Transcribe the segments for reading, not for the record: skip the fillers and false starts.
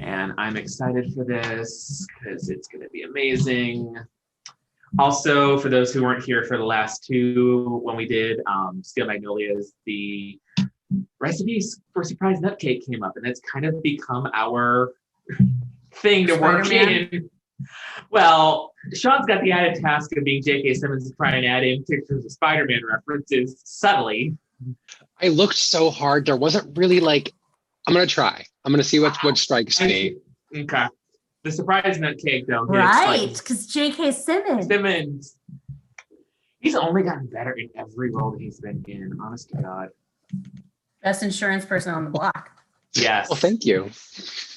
And I'm excited for this because it's going to be amazing. Also, for those who weren't here for the last two, when we did Steel Magnolias, the recipes for surprise nut cake came up, and it's kind of become our thing to work in. Well, Sean's got the added task of being J.K. Simmons to try and add in pictures of Spider-Man references subtly. I looked so hard. There wasn't really like, I'm going to try. I'm going to see what strikes me. Okay. The surprise nut cake, though. Right, because J.K. Simmons. He's only gotten better in every role that he's been in, honest to God. Best insurance person on the block. Yes. Well, thank you.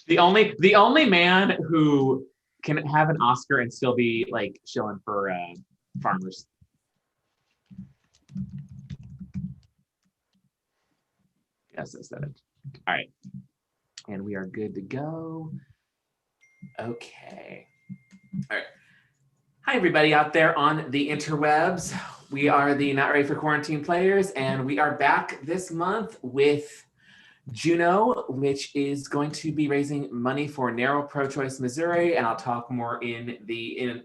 The only man who can have an Oscar and still be like shilling for farmers. Yes, I said it. All right. And we are good to go. Okay. All right. Hi, everybody out there on the interwebs. We are the Not Ready for Quarantine players, and we are back this month with Juno, which is going to be raising money for NARAL Pro-Choice Missouri, and I'll talk more in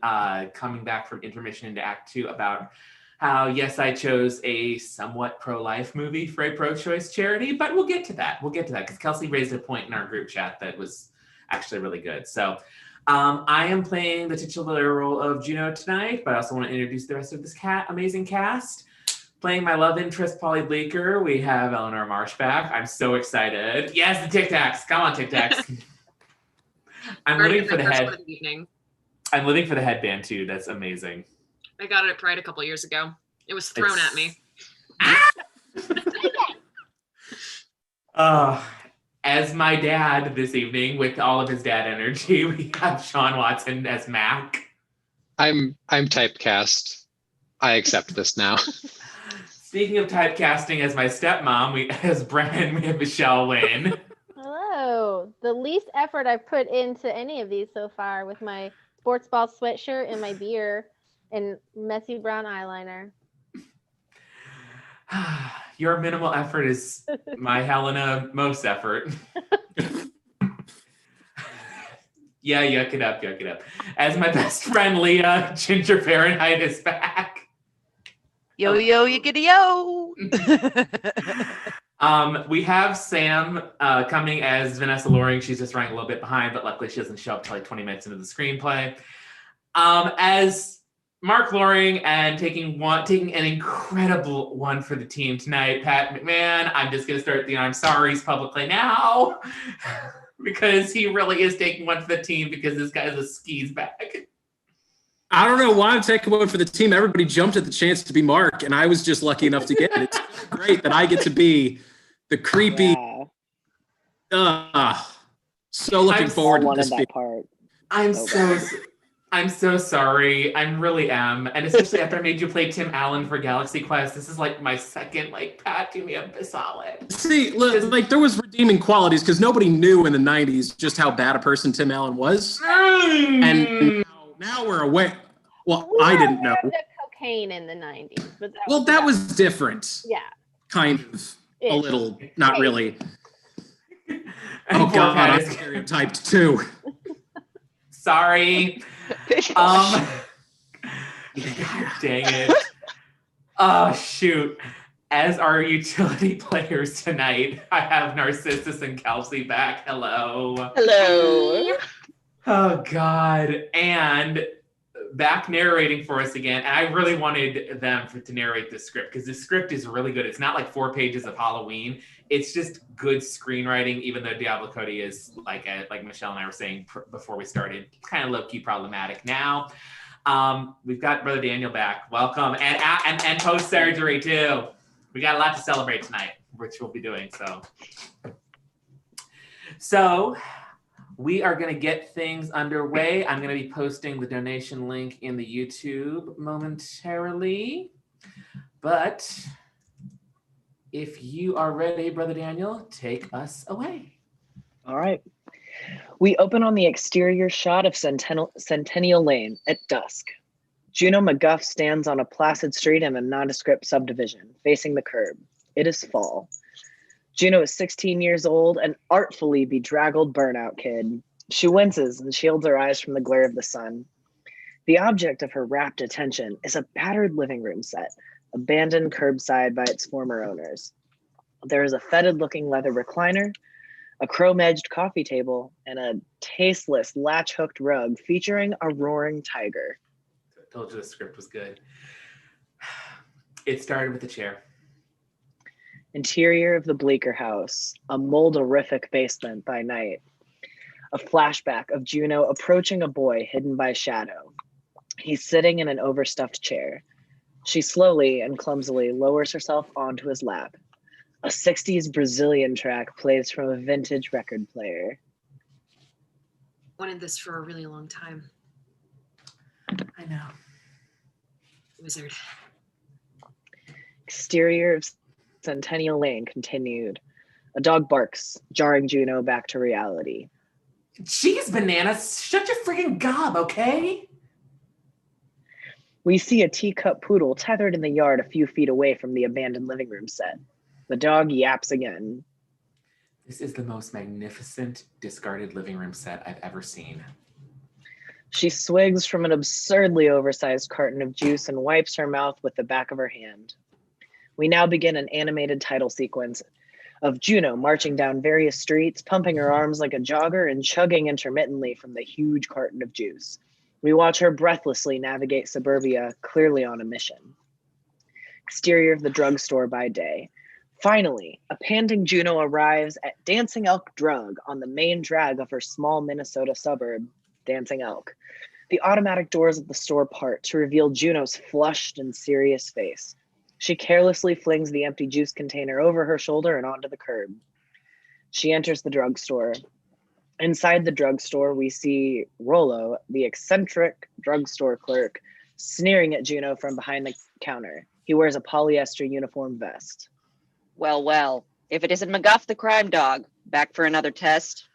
coming back from intermission into Act 2 about how, yes, I chose a somewhat pro-life movie for a pro-choice charity, but we'll get to that. Because Kelsey raised a point in our group chat that was actually really good. So I am playing the titular role of Juno tonight, but I also want to introduce the rest of this amazing cast. Playing my love interest, Polly Bleeker, we have Eleanor Marshback. I'm so excited. Yes, the Tic Tacs. Come on, Tic Tacs. I'm living for the head. I'm living for the headband too. That's amazing. I got it at Pride a couple years ago. It was thrown at me. As my dad this evening, with all of his dad energy, we have Sean Watson as Mac. I'm typecast. I accept this now. Speaking of typecasting, as my stepmom, as Brennan, we have Michelle Lynn. Hello. The least effort I've put into any of these so far with my sports ball sweatshirt and my beer and messy brown eyeliner. Your minimal effort is my Helena most effort. Yeah, yuck it up. As my best friend Leah, Ginger Fahrenheit is back. Yo, you get yo. We have Sam coming as Vanessa Loring. She's just running a little bit behind, but luckily she doesn't show up till like 20 minutes into the screenplay. As Mark Loring and taking an incredible one for the team tonight, Pat McMahon. I'm just going to start the I'm sorry's publicly now because he really is taking one for the team because this guy's a skis bag. I don't know why I'm taking one for the team. Everybody jumped at the chance to be Mark, and I was just lucky enough to get it. It's great that I get to be the creepy. So looking forward to this part. I'm so sorry. I really am. And especially after I made you play Tim Allen for Galaxy Quest, this is like my second, Pat, do me a solid. See, look, there was redeeming qualities because nobody knew in the 90s just how bad a person Tim Allen was. And now we're aware. Well, I didn't know. Cocaine in the 90s. But that was different. Yeah. Kind of. A little. Not really. Oh, God, I'm stereotyped too. Sorry. God dang it. Oh, shoot. As our utility players tonight, I have Narcissus and Kelsey back. Hello. Oh, God. And back narrating for us again. And I really wanted them to narrate the script because the script is really good. It's not like 4 pages of Halloween. It's just good screenwriting, even though Diablo Cody is, like Michelle and I were saying before we started, kind of low-key problematic. Now, we've got Brother Daniel back. Welcome. And post-surgery, too. We got a lot to celebrate tonight, which we'll be doing. So we are going to get things underway. I'm going to be posting the donation link in the YouTube momentarily. But if you are ready, Brother Daniel, take us away. All right. We open on the exterior shot of Centennial Lane at dusk. Juno McGuff stands on a placid street in a nondescript subdivision, facing the curb. It is fall. Juno is 16 years old, an artfully bedraggled burnout kid. She winces and shields her eyes from the glare of the sun. The object of her rapt attention is a battered living room set, abandoned curbside by its former owners. There is a fetid-looking leather recliner, a chrome-edged coffee table, and a tasteless latch-hooked rug featuring a roaring tiger. I told you the script was good. It started with a chair. Interior of the Bleecker house, a molderific basement by night. A flashback of Juno approaching a boy hidden by shadow. He's sitting in an overstuffed chair. She slowly and clumsily lowers herself onto his lap. A 60s Brazilian track plays from a vintage record player. Wanted this for a really long time. I know. Wizard. Exterior of Centennial Lane continued. A dog barks, jarring Juno back to reality. Jeez, bananas, shut your freaking gob, okay? We see a teacup poodle tethered in the yard a few feet away from the abandoned living room set. The dog yaps again. This is the most magnificent discarded living room set I've ever seen. She swigs from an absurdly oversized carton of juice and wipes her mouth with the back of her hand. We now begin an animated title sequence of Juno marching down various streets, pumping her arms like a jogger and chugging intermittently from the huge carton of juice. We watch her breathlessly navigate suburbia, clearly on a mission. Exterior of the drugstore by day. Finally, a panting Juno arrives at Dancing Elk Drug on the main drag of her small Minnesota suburb, Dancing Elk. The automatic doors of the store part to reveal Juno's flushed and serious face. She carelessly flings the empty juice container over her shoulder and onto the curb. She enters the drugstore. Inside the drugstore, we see Rollo, the eccentric drugstore clerk, sneering at Juno from behind the counter. He wears a polyester uniform vest. Well, well, if it isn't McGuff the crime dog, back for another test.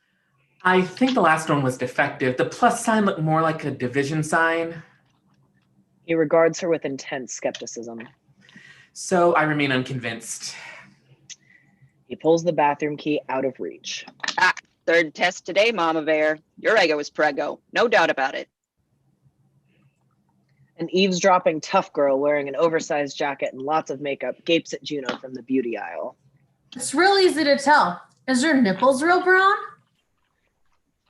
I think the last one was defective. The plus sign looked more like a division sign. He regards her with intense skepticism. So I remain unconvinced. He pulls the bathroom key out of reach. Ah, third test today, Mama Bear. Your ego is prego, no doubt about it. An eavesdropping tough girl wearing an oversized jacket and lots of makeup gapes at Juno from the beauty aisle. It's real easy to tell. Is your nipples real brown?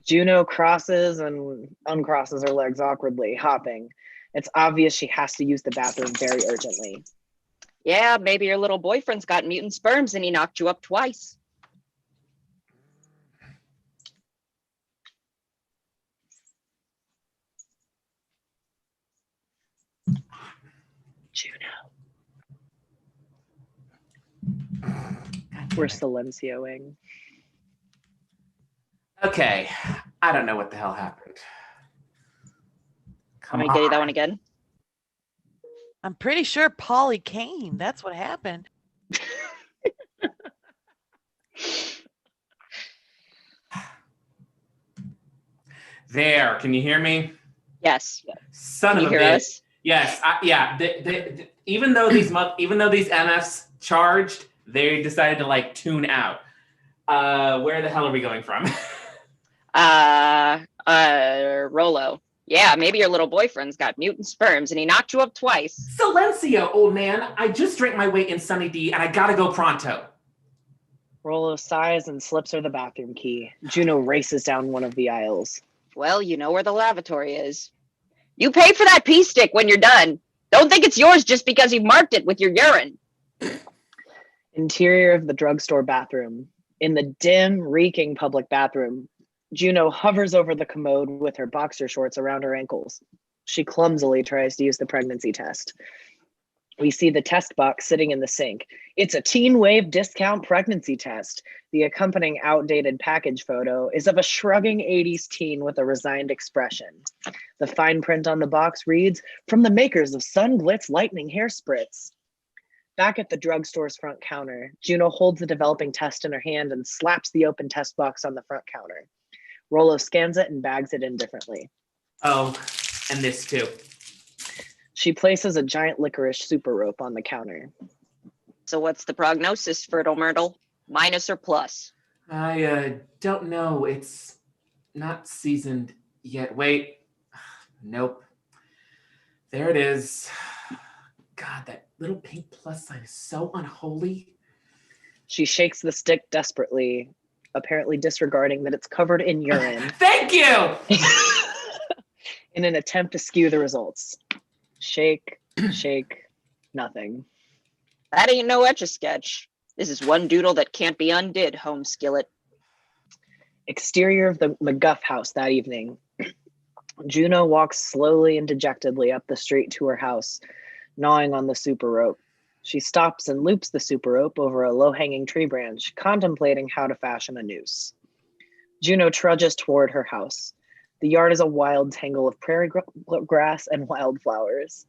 Juno crosses and uncrosses her legs awkwardly, hopping. It's obvious she has to use the bathroom very urgently. Yeah, maybe your little boyfriend's got mutant sperms and he knocked you up twice. Juno. We're silencioing. Okay, I don't know what the hell happened. Let Come me get you that on. one again. I'm pretty sure Polly came. That's what happened. There, can you hear me? Yes. Son Can of you a hear bitch. us? Yes, even though these MFs charged, they decided to like tune out. Where the hell are we going from? Rollo. Yeah, maybe your little boyfriend's got mutant sperms and he knocked you up twice. Silencio, old man. I just drank my weight in Sunny D and I gotta go pronto. Rollo sighs and slips her the bathroom key. Juno races down one of the aisles. Well, you know where the lavatory is. You pay for that pee stick when you're done. Don't think it's yours just because you marked it with your urine. Interior of the drugstore bathroom. In the dim, reeking public bathroom, Juno hovers over the commode with her boxer shorts around her ankles. She clumsily tries to use the pregnancy test. We see the test box sitting in the sink. It's a Teen Wave discount pregnancy test. The accompanying outdated package photo is of a shrugging 80s teen with a resigned expression. The fine print on the box reads, "From the makers of Sun Glitz Lightning Hair Spritz." Back at the drugstore's front counter, Juno holds the developing test in her hand and slaps the open test box on the front counter. Rollo scans it and bags it indifferently. Oh, and this too. She places a giant licorice super rope on the counter. So what's the prognosis, Fertile Myrtle? Minus or plus? I don't know. It's not seasoned yet. Wait. Nope. There it is. God, that little pink plus sign is so unholy. She shakes the stick desperately, apparently disregarding that it's covered in urine Thank you! in an attempt to skew the results. Shake, shake, nothing. That ain't no Etch-a-Sketch. This is one doodle that can't be undid, home skillet. Exterior of the McGuff house that evening. Juno walks slowly and dejectedly up the street to her house, gnawing on the super rope. She stops and loops the super rope over a low-hanging tree branch, contemplating how to fashion a noose. Juno trudges toward her house. The yard is a wild tangle of prairie grass and wildflowers.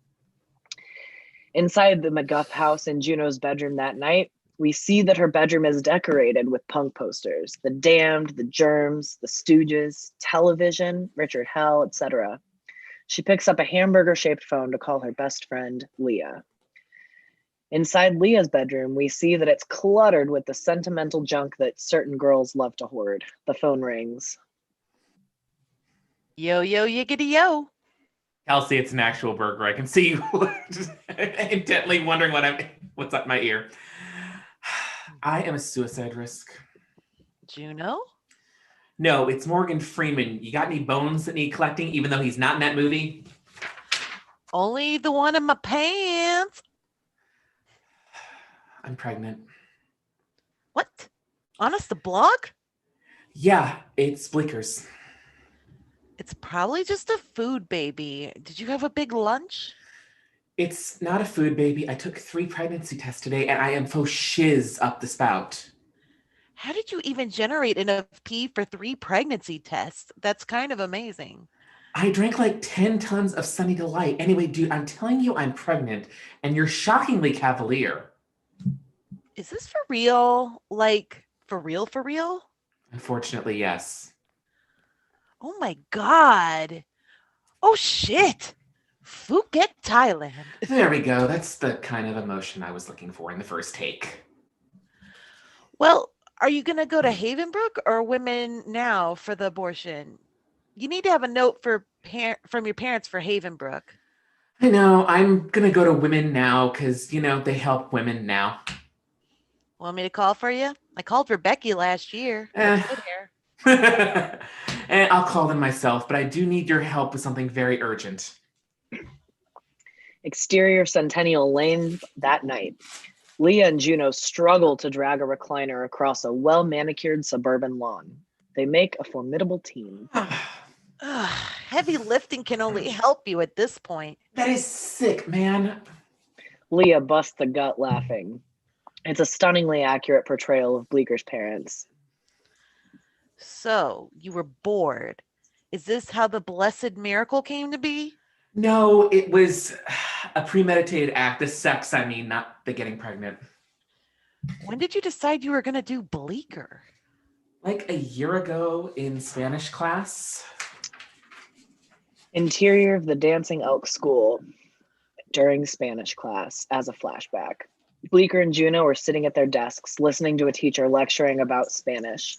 Inside the McGuff house in Juno's bedroom that night, we see that her bedroom is decorated with punk posters, The Damned, The Germs, The Stooges, television, Richard Hell, etc. She picks up a hamburger-shaped phone to call her best friend, Leah. Inside Leah's bedroom, we see that it's cluttered with the sentimental junk that certain girls love to hoard. The phone rings. Yo, yo, yiggity, yo. Kelsey, it's an actual burger. I can see you just intently wondering what's up my ear. I am a suicide risk. Juno? No, it's Morgan Freeman. You got any bones that need collecting, even though he's not in that movie? Only the one in my pants. I'm pregnant. What? Honest the blog? Yeah, it's Bleeker's. It's probably just a food baby. Did you have a big lunch? It's not a food baby. I took 3 pregnancy tests today, and I am faux shiz up the spout. How did you even generate enough pee for 3 pregnancy tests? That's kind of amazing. I drank like 10 tons of Sunny Delight. Anyway, dude, I'm telling you I'm pregnant, and you're shockingly cavalier. Is this for real? Like, for real, for real? Unfortunately, yes. Oh my God. Oh shit. Phuket, Thailand. There we go. That's the kind of emotion I was looking for in the first take. Well, are you going to go to Havenbrook or Women Now for the abortion? You need to have a note from your parents for Havenbrook. I know. I'm going to go to Women Now because, they help women now. Want me to call for you? I called for Becky last year. Eh. Good hair. And I'll call them myself, but I do need your help with something very urgent. Exterior Centennial Lane that night. Leah and Juno struggle to drag a recliner across a well-manicured suburban lawn. They make a formidable team. Heavy lifting can only help you at this point. That is sick, man. Leah busts the gut laughing. It's a stunningly accurate portrayal of Bleeker's parents. So, you were bored. Is this how the blessed miracle came to be? No, it was a premeditated act. The sex, I mean, not the getting pregnant. When did you decide you were going to do Bleeker? Like a year ago in Spanish class. Interior of the Dancing Elk School during Spanish class as a flashback. Bleeker and Juno are sitting at their desks, listening to a teacher lecturing about Spanish.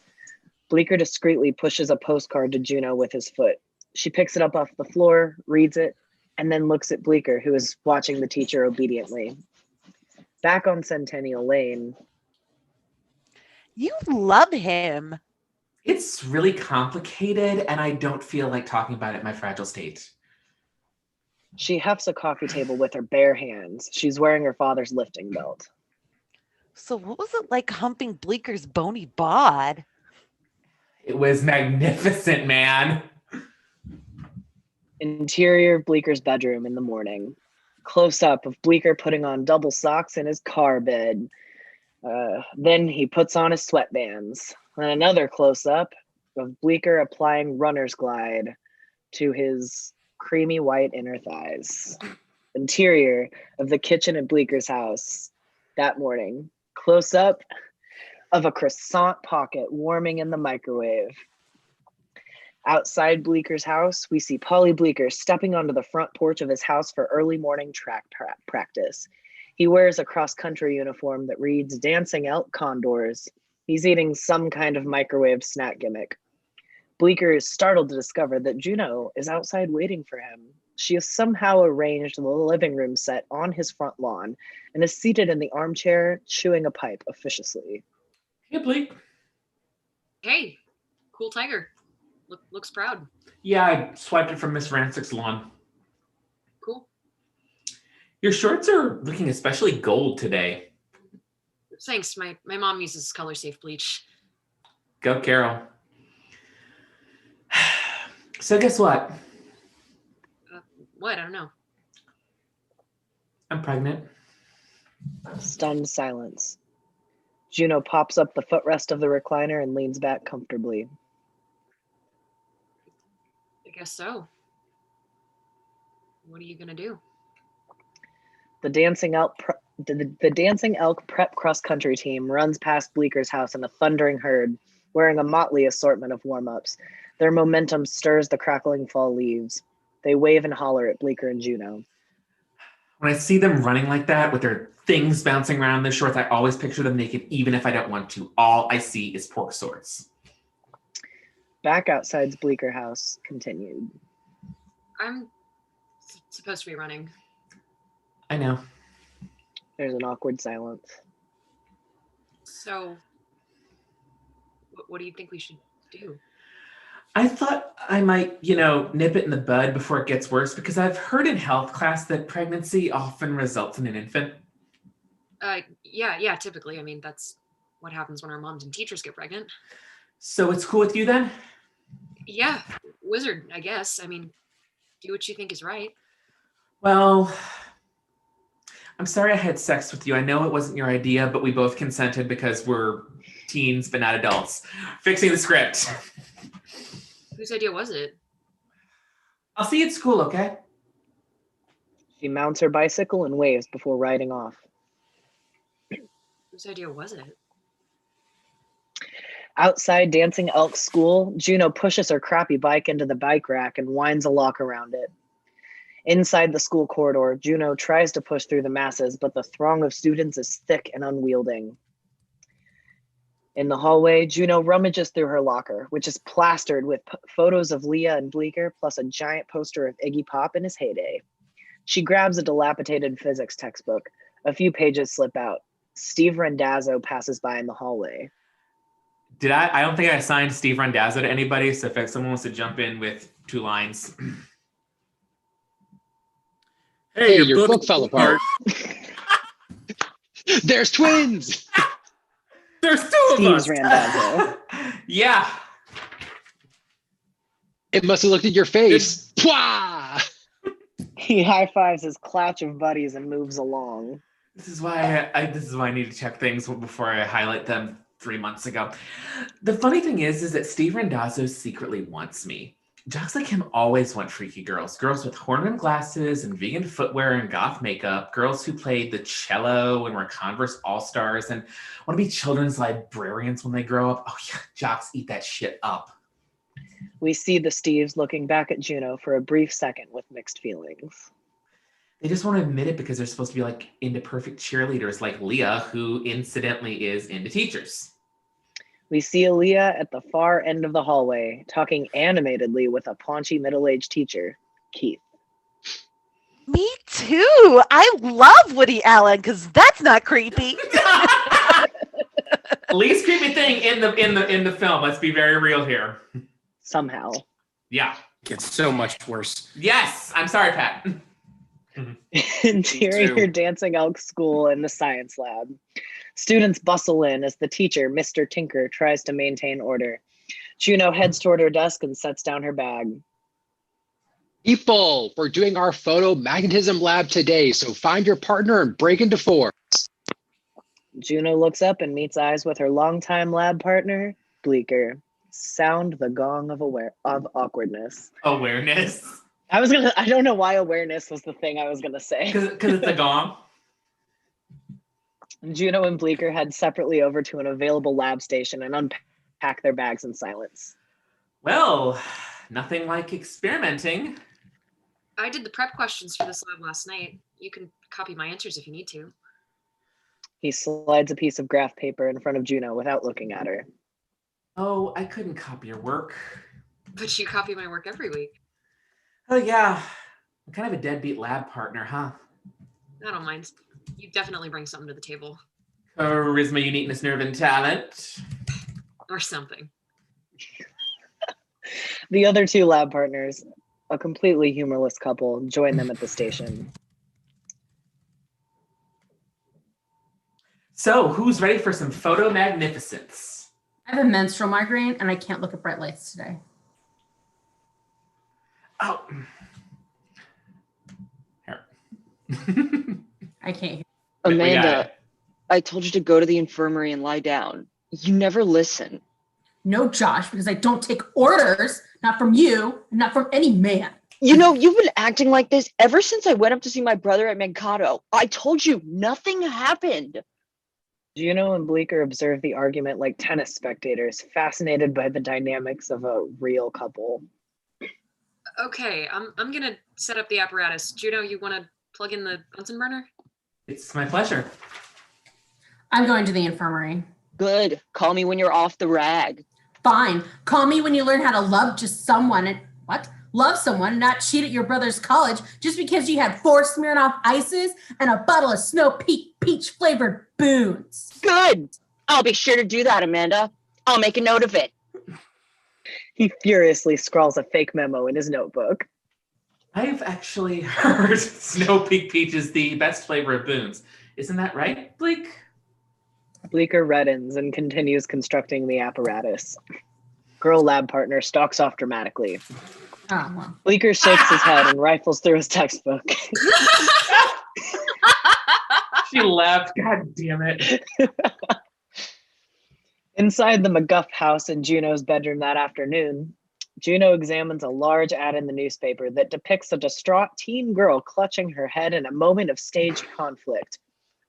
Bleeker discreetly pushes a postcard to Juno with his foot. She picks it up off the floor, reads it, and then looks at Bleeker, who is watching the teacher obediently. Back on Centennial Lane. You love him. It's really complicated, and I don't feel like talking about it in my fragile state. She hefts a coffee table with her bare hands. She's wearing her father's lifting belt. So what was it like humping Bleeker's bony bod? It was magnificent, man. Interior of Bleeker's bedroom in the morning. Close up of Bleeker putting on double socks in his car bed. Then he puts on his sweatbands. And another close up of Bleeker applying runner's glide to his creamy white inner thighs. Interior of the kitchen at Bleeker's house that morning. Close up of a croissant pocket warming in the microwave. Outside Bleeker's house, we see Polly Bleeker stepping onto the front porch of his house for early morning track practice. He wears a cross-country uniform that reads Dancing Elk Condors. He's eating some kind of microwave snack gimmick. Bleecker is startled to discover that Juno is outside waiting for him. She has somehow arranged the living room set on his front lawn and is seated in the armchair, chewing a pipe officiously. Hey, Bleak. Hey, cool tiger. Looks proud. Yeah, I swiped it from Miss Rancic's lawn. Cool. Your shorts are looking especially gold today. Thanks. My mom uses color safe bleach. Go, Carol. So guess what? What? I don't know. I'm pregnant. Stunned silence. Juno pops up the footrest of the recliner and leans back comfortably. I guess so. What are you gonna do? The Dancing Elk prep cross-country team runs past Bleeker's house in a thundering herd, wearing a motley assortment of warm-ups. Their momentum stirs the crackling fall leaves. They wave and holler at Bleecker and Juno. When I see them running like that with their things bouncing around their shorts, I always picture them naked, even if I don't want to. All I see is pork swords. Back outside's Bleecker house continued. I'm supposed to be running. I know. There's an awkward silence. So, what do you think we should do? I thought I might, nip it in the bud before it gets worse, because I've heard in health class that pregnancy often results in an infant. Yeah, typically. I mean, that's what happens when our moms and teachers get pregnant. So it's cool with you then? Yeah, wizard, I guess. I mean, do what you think is right. Well, I'm sorry I had sex with you. I know it wasn't your idea, but we both consented because we're teens but not adults. Fixing the script. Whose idea was it? I'll see you at school, okay? She mounts her bicycle and waves before riding off. Whose idea was it? Outside Dancing Elk School, Juno pushes her crappy bike into the bike rack and winds a lock around it. Inside the school corridor, Juno tries to push through the masses, but the throng of students is thick and unwielding. In the hallway, Juno rummages through her locker, which is plastered with photos of Leah and Bleecker, plus a giant poster of Iggy Pop in his heyday. She grabs a dilapidated physics textbook. A few pages slip out. Steve Randazzo passes by in the hallway. Did I don't think I assigned Steve Randazzo to anybody, so if someone wants to jump in with 2 lines. Hey, your book fell apart. There's twins. There's 2 of Steve's us. Randazzo. Yeah. It must have looked at your face. Pwah! He high-fives his clutch of buddies and moves along. This is why I need to check things before I highlight them 3 months ago. The funny thing is that Steve Randazzo secretly wants me. Jocks like him always want freaky girls. Girls with horn-rimmed glasses and vegan footwear and goth makeup. Girls who played the cello and were Converse all-stars and want to be children's librarians when they grow up. Oh yeah, jocks eat that shit up. We see the Steves looking back at Juno for a brief second with mixed feelings. They just want to admit it because they're supposed to be into perfect cheerleaders like Leah, who incidentally is into teachers. We see Aaliyah at the far end of the hallway, talking animatedly with a paunchy middle-aged teacher, Keith. Me too. I love Woody Allen because that's not creepy. Least creepy thing in the film. Let's be very real here. Somehow. Yeah. It's so much worse. Yes. I'm sorry, Pat. Interior Dancing Elk School in the science lab. Students bustle in as the teacher, Mr. Tinker, tries to maintain order. Juno heads toward her desk and sets down her bag. People, we're doing our photomagnetism lab today, so find your partner and break into 4. Juno looks up and meets eyes with her longtime lab partner, Bleecker. Sound the gong of awkwardness. Awareness. I don't know why awareness was the thing I was gonna say. Because it's a gong. Juno and Bleecker head separately over to an available lab station and unpack their bags in silence. Well, nothing like experimenting. I did the prep questions for this lab last night. You can copy my answers if you need to. He slides a piece of graph paper in front of Juno without looking at her. Oh, I couldn't copy your work. But you copy my work every week. Oh yeah, I'm kind of a deadbeat lab partner, huh? I don't mind. You definitely bring something to the table. Charisma, uniqueness, nerve, and talent. Or something. The other two lab partners, a completely humorless couple, join them at the station. So, who's ready for some photo magnificence? I have a menstrual migraine and I can't look at bright lights today. Oh. Here. I can't hear. We got Amanda, it. I told you to go to the infirmary and lie down. You never listen. No, Josh, because I don't take orders, not from you, and not from any man. You know, you've been acting like this ever since I went up to see my brother at Mankato. I told you nothing happened. Juno and Bleecker observe the argument like tennis spectators, fascinated by the dynamics of a real couple. Okay, I'm gonna set up the apparatus. Juno, you wanna plug in the Bunsen burner? It's my pleasure. I'm going to the infirmary. Good. Call me when you're off the rag. Fine. Call me when you learn how to love just someone and what? Love someone and not cheat at your brother's college just because you had 4 Smirnoff Ices and a bottle of Snow Peak peach flavored boons. Good. I'll be sure to do that, Amanda. I'll make a note of it. He furiously scrawls a fake memo in his notebook. I've actually heard Snow Peak Peach is the best flavor of boons. Isn't that right, Bleak? Bleecker reddens and continues constructing the apparatus. Girl lab partner stalks off dramatically. Oh, well. Bleecker shakes his head and rifles through his textbook. She laughed. God damn it. Inside the McGuff house in Juno's bedroom that afternoon, Juno examines a large ad in the newspaper that depicts a distraught teen girl clutching her head in a moment of staged conflict.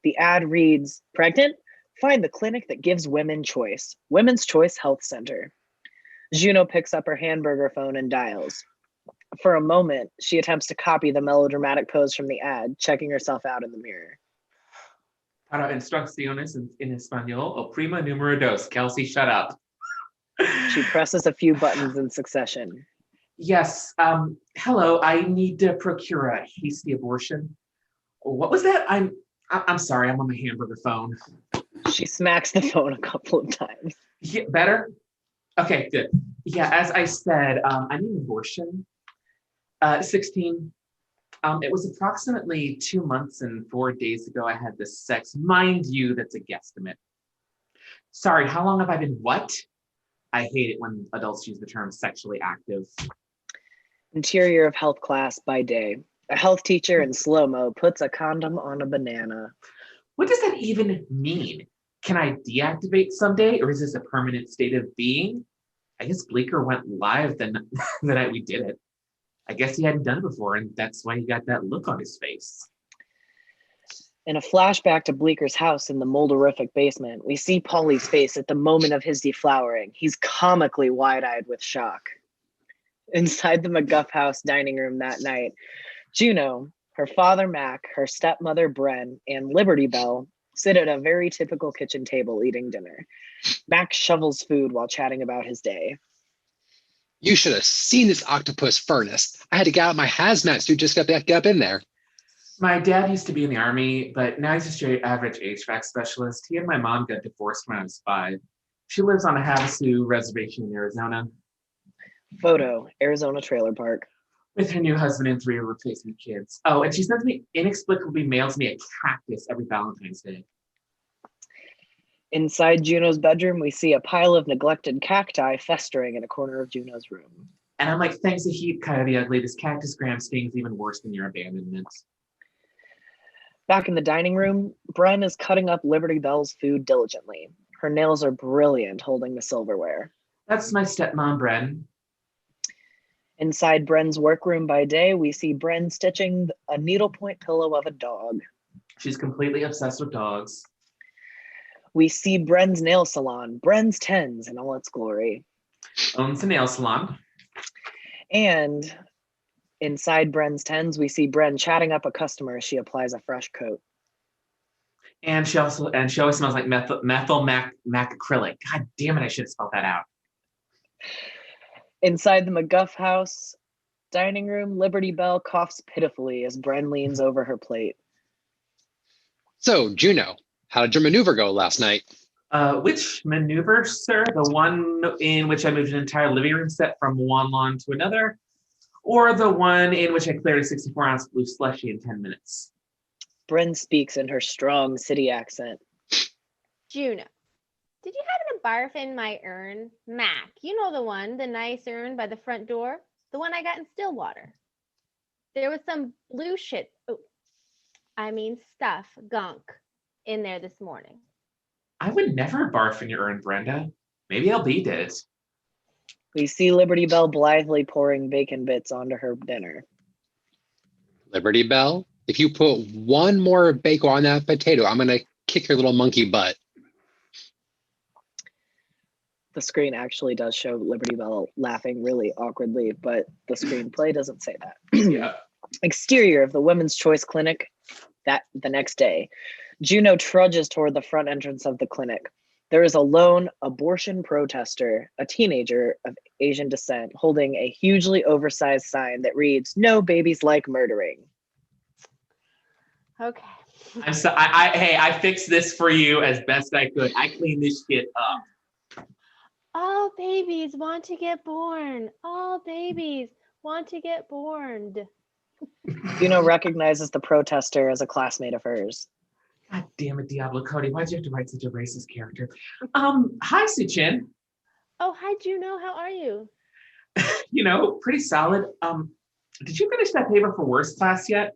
The ad reads, "Pregnant? Find the clinic that gives women choice. Women's Choice Health Center." Juno picks up her hamburger phone and dials. For a moment, she attempts to copy the melodramatic pose from the ad, checking herself out in the mirror. Para instrucciones en español, o prima número dos. Kelsey, shut up. She presses a few buttons in succession. Yes. Hello. I need to procure a hasty abortion. What was that? I'm sorry. I'm on my hamburger phone. She smacks the phone a couple of times. Yeah, better? Okay, good. Yeah, as I said, I need an abortion. 16. It was approximately 2 months and 4 days ago I had this sex. Mind you, that's a guesstimate. Sorry, how long have I been what? I hate it when adults use the term sexually active. Interior of health class by day. A health teacher in slow-mo puts a condom on a banana. What does that even mean? Can I deactivate someday, or is this a permanent state of being? I guess Bleecker went live the night we did it. I guess he hadn't done it before, and that's why he got that look on his face. In a flashback to Bleeker's house in the molderific basement, we see Paulie's face at the moment of his deflowering. He's comically wide-eyed with shock. Inside the McGuff house dining room that night, Juno, her father Mac, her stepmother Bren, and Liberty Bell sit at a very typical kitchen table eating dinner. Mac shovels food while chatting about his day. You should have seen this octopus furnace. I had to get out my hazmat suit just to get up in there. My dad used to be in the Army, but now he's a straight average HVAC specialist. He and my mom got divorced when I was 5. She lives on a Havasu reservation in Arizona. Photo, Arizona trailer park. With her new husband and 3 replacement kids. Oh, and she sends me, inexplicably mails me a cactus every Valentine's Day. Inside Juno's bedroom, we see a pile of neglected cacti festering in a corner of Juno's room. And I'm like, thanks a heap, Coyote Ugly. This cactus gram stings even worse than your abandonment. Back in the dining room, Bren is cutting up Liberty Bell's food diligently. Her nails are brilliant holding the silverware. That's my stepmom, Bren. Inside Bren's workroom by day, we see Bren stitching a needlepoint pillow of a dog. She's completely obsessed with dogs. We see Bren's nail salon, Bren's Tens in all its glory. Owns a nail salon. And inside Bren's Tens, we see Bren chatting up a customer as she applies a fresh coat. And she always smells like methyl mac acrylic. God damn it, I should have spelled that out. Inside the McGuff house dining room, Liberty Bell coughs pitifully as Bren leans over her plate. So, Juno, how did your maneuver go last night? Which maneuver, sir? The one in which I moved an entire living room set from one lawn to another, or the one in which I cleared a 64-ounce blue slushie in 10 minutes? Bren speaks in her strong city accent. Juno, did you happen to barf in my urn? Mac, you know the one, the nice urn by the front door? The one I got in Stillwater. There was some blue shit, stuff, gunk, in there this morning. I would never barf in your urn, Brenda. Maybe LB did. We see Liberty Bell blithely pouring bacon bits onto her dinner. Liberty Bell, if you put one more bacon on that potato, I'm going to kick your little monkey butt. The screen actually does show Liberty Bell laughing really awkwardly, but the screenplay doesn't say that. Yeah. Exterior of the Women's Choice Clinic. The next day, Juno trudges toward the front entrance of the clinic. There is a lone abortion protester, a teenager of Asian descent, holding a hugely oversized sign that reads, "No babies like murdering." Okay. I fixed this for you as best I could. I cleaned this shit up. All babies want to get born. All babies want to get born. Juno recognizes the protester as a classmate of hers. God damn it, Diablo Cody. Why'd you have to write such a racist character? Hi, Suchin. Oh, hi, Juno. How are you? Pretty solid. Did you finish that paper for worst class yet?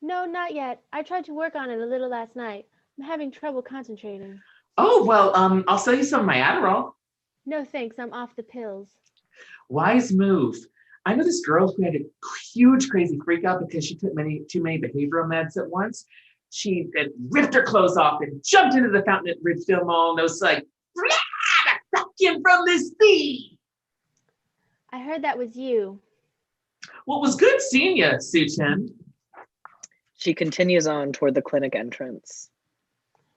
No, not yet. I tried to work on it a little last night. I'm having trouble concentrating. Oh, well, I'll sell you some of my Adderall. No, thanks. I'm off the pills. Wise move. I know this girl who had a huge crazy freak out because she took too many behavioral meds at once. She had ripped her clothes off and jumped into the fountain at Ridgeville Mall and was like, "Fuck him from this thing." I heard that was you. Well, it was good seeing you, Suchin. She continues on toward the clinic entrance.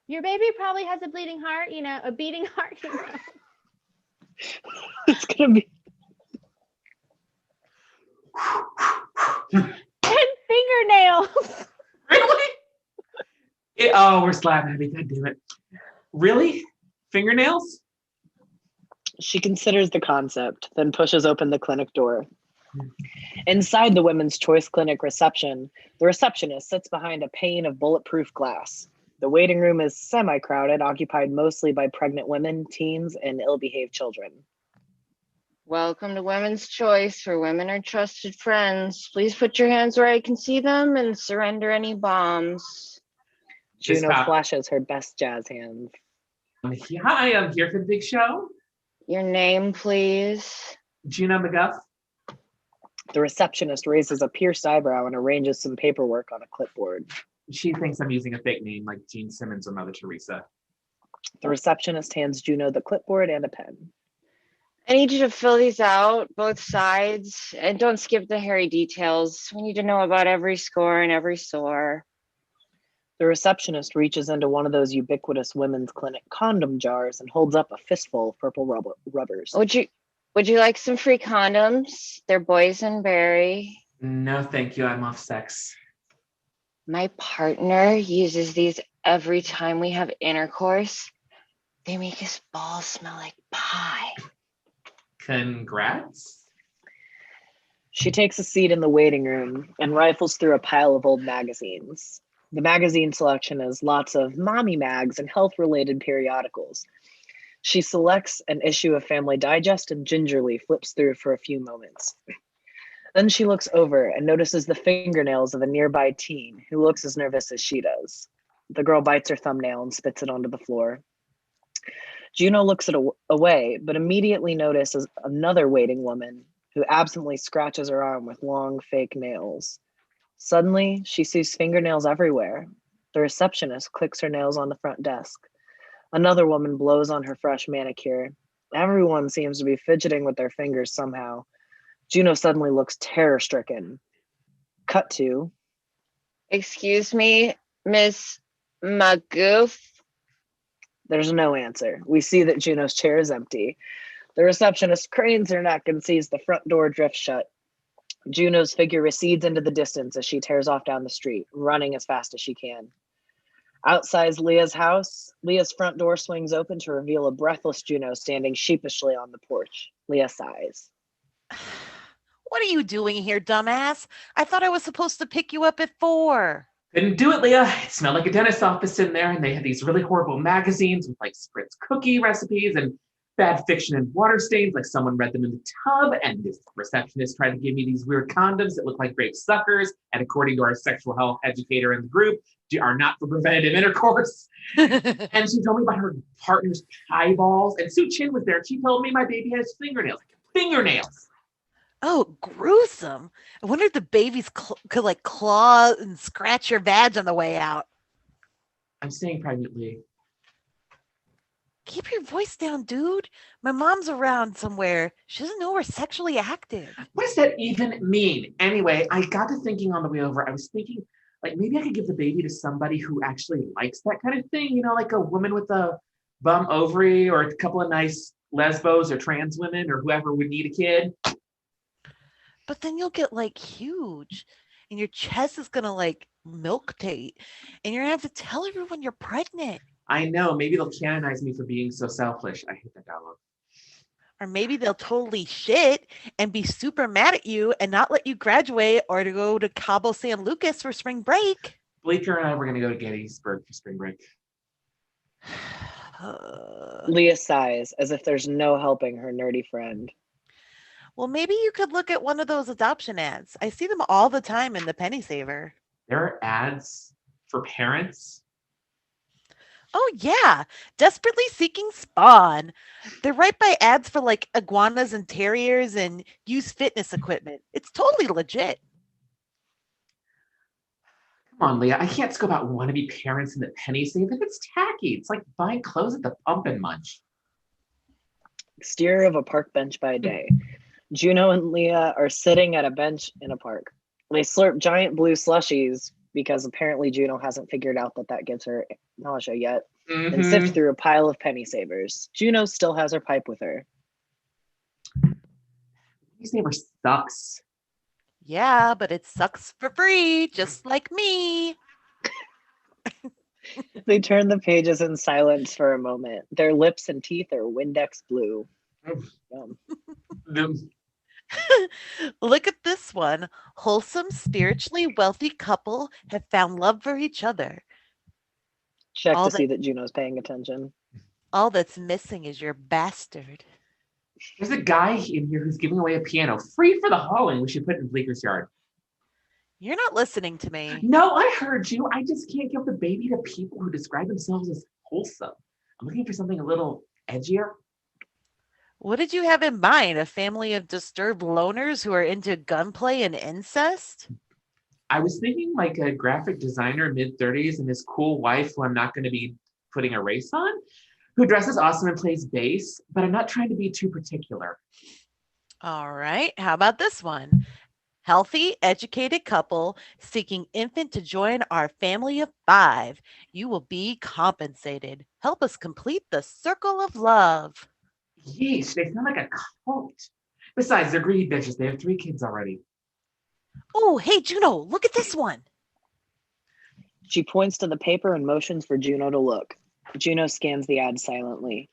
Your baby probably has a bleeding heart, a beating heart. It's gonna be And fingernails. Really? We're slap happy. God damn it. Really? Fingernails? She considers the concept, then pushes open the clinic door. Inside the Women's Choice Clinic reception, the receptionist sits behind a pane of bulletproof glass. The waiting room is semi-crowded, occupied mostly by pregnant women, teens, and ill-behaved children. Welcome to Women's Choice, where women are trusted friends. Please put your hands where I can see them and surrender any bombs. Juno flashes her best jazz hands. Hi, I'm here for the big show. Your name, please. Juno McGuff. The receptionist raises a pierced eyebrow and arranges some paperwork on a clipboard. She thinks I'm using a fake name like Gene Simmons or Mother Teresa. The receptionist hands Juno the clipboard and a pen. I need you to fill these out, both sides, and don't skip the hairy details. We need to know about every score and every sore. The receptionist reaches into one of those ubiquitous women's clinic condom jars and holds up a fistful of purple rubbers. Would you like some free condoms? They're boysenberry. No, thank you. I'm off sex. My partner uses these every time we have intercourse. They make his balls smell like pie. Congrats. She takes a seat in the waiting room and rifles through a pile of old magazines. The magazine selection is lots of mommy mags and health-related periodicals. She selects an issue of Family Digest and gingerly flips through for a few moments. Then she looks over and notices the fingernails of a nearby teen who looks as nervous as she does. The girl bites her thumbnail and spits it onto the floor. Juno looks away, but immediately notices another waiting woman who absently scratches her arm with long fake nails. Suddenly, she sees fingernails everywhere. The receptionist clicks her nails on the front desk. Another woman blows on her fresh manicure. Everyone seems to be fidgeting with their fingers somehow. Juno suddenly looks terror-stricken. Cut to. Excuse me, Miss McGoof? There's no answer. We see that Juno's chair is empty. The receptionist cranes her neck and sees the front door drift shut. Juno's figure recedes into the distance as she tears off down the street, running as fast as she can. Outside Leah's house, Leah's front door swings open to reveal a breathless Juno standing sheepishly on the porch. Leah sighs. What are you doing here, dumbass? I thought I was supposed to pick you up at 4. Couldn't do it, Leah. It smelled like a dentist's office in there, and they had these really horrible magazines with like Spritz cookie recipes and bad fiction and water stains, like someone read them in the tub, and this receptionist tried to give me these weird condoms that look like grape suckers, and according to our sexual health educator in the group, are not for preventative intercourse. And she told me about her partner's pie balls, and Sue Chin was there, and she told me my baby has fingernails. Fingernails! Oh, gruesome. I wonder if the babies could like claw and scratch your vag on the way out. I'm staying pregnantly. Keep your voice down, dude. My mom's around somewhere. She doesn't know we're sexually active. What does that even mean? Anyway, I got to thinking on the way over, I was thinking, like, maybe I could give the baby to somebody who actually likes that kind of thing, you know, like a woman with a bum ovary or a couple of nice lesbos or trans women or whoever would need a kid. But then you'll get like huge and your chest is going to like milk tate and you're going to have to tell everyone you're pregnant. I know, maybe they'll canonize me for being so selfish. I hate that dialogue. Or maybe they'll totally shit and be super mad at you and not let you graduate or to go to Cabo San Lucas for spring break. Bleeker and I were going to go to Gettysburg for spring break. Leah sighs as if there's no helping her nerdy friend. Well, maybe you could look at one of those adoption ads. I see them all the time in the Penny Saver. There are ads for parents. Oh, yeah. Desperately seeking spawn. They're right by ads for like iguanas and terriers and used fitness equipment. It's totally legit. Come on, Leah. I can't scope out wannabe parents in the Penny Saver. It's tacky. It's like buying clothes at the Pump and Munch. Exterior of a park bench by day. Juno and Leah are sitting at a bench in a park. They slurp giant blue slushies because apparently Juno hasn't figured out that gives her nausea yet, and sift through a pile of penny savers. Juno still has her pipe with her. Penny Saver sucks. Yeah, but it sucks for free, just like me. They turn the pages in silence for a moment. Their lips and teeth are Windex blue. Look at this one. Wholesome, spiritually wealthy couple have found love for each other. Check to see that Juno's paying attention. All that's missing is your bastard. There's a guy in here who's giving away a piano free for the hauling. We should put it in Bleeker's yard. You're not listening to me. No, I heard you. I just can't give the baby to people who describe themselves as wholesome. I'm looking for something a little edgier. What did you have in mind? A family of disturbed loners who are into gunplay and incest? I was thinking like a graphic designer, mid-30s, and his cool wife, who I'm not going to be putting a race on, who dresses awesome and plays bass, but I'm not trying to be too particular. All right. How about this one? Healthy, educated couple seeking infant to join our family of 5. You will be compensated. Help us complete the circle of love. Yeesh, they sound like a cult. Besides, they're greedy bitches. They have 3 kids already. Oh, hey, Juno, look at this one. She points to the paper and motions for Juno to look. Juno scans the ad silently.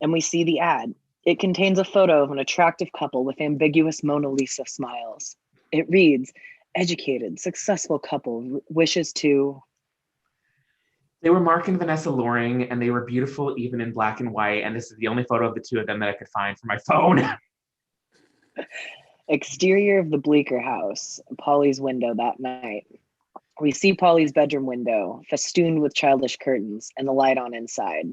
And we see the ad. It contains a photo of an attractive couple with ambiguous Mona Lisa smiles. It reads, educated, successful couple wishes to... They were Mark and Vanessa Loring, and they were beautiful even in black and white, and this is the only photo of the 2 of them that I could find for my phone. Exterior of the Bleeker house, Polly's window that night. We see Polly's bedroom window, festooned with childish curtains, and the light on inside.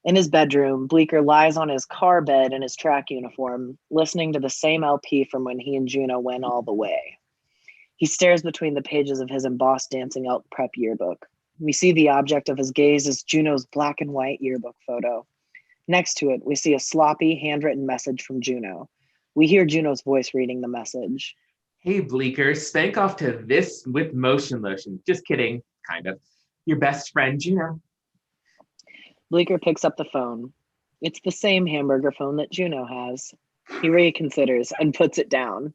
In his bedroom, Bleeker lies on his car bed in his track uniform, listening to the same LP from when he and Juno went all the way. He stares between the pages of his embossed Dancing Elk prep yearbook. We see the object of his gaze is Juno's black and white yearbook photo. Next to it, we see a sloppy, handwritten message from Juno. We hear Juno's voice reading the message. Hey, Bleeker, spank off to this with motion lotion. Just kidding, kind of. Your best friend, Juno. Bleeker picks up the phone. It's the same hamburger phone that Juno has. He reconsiders and puts it down.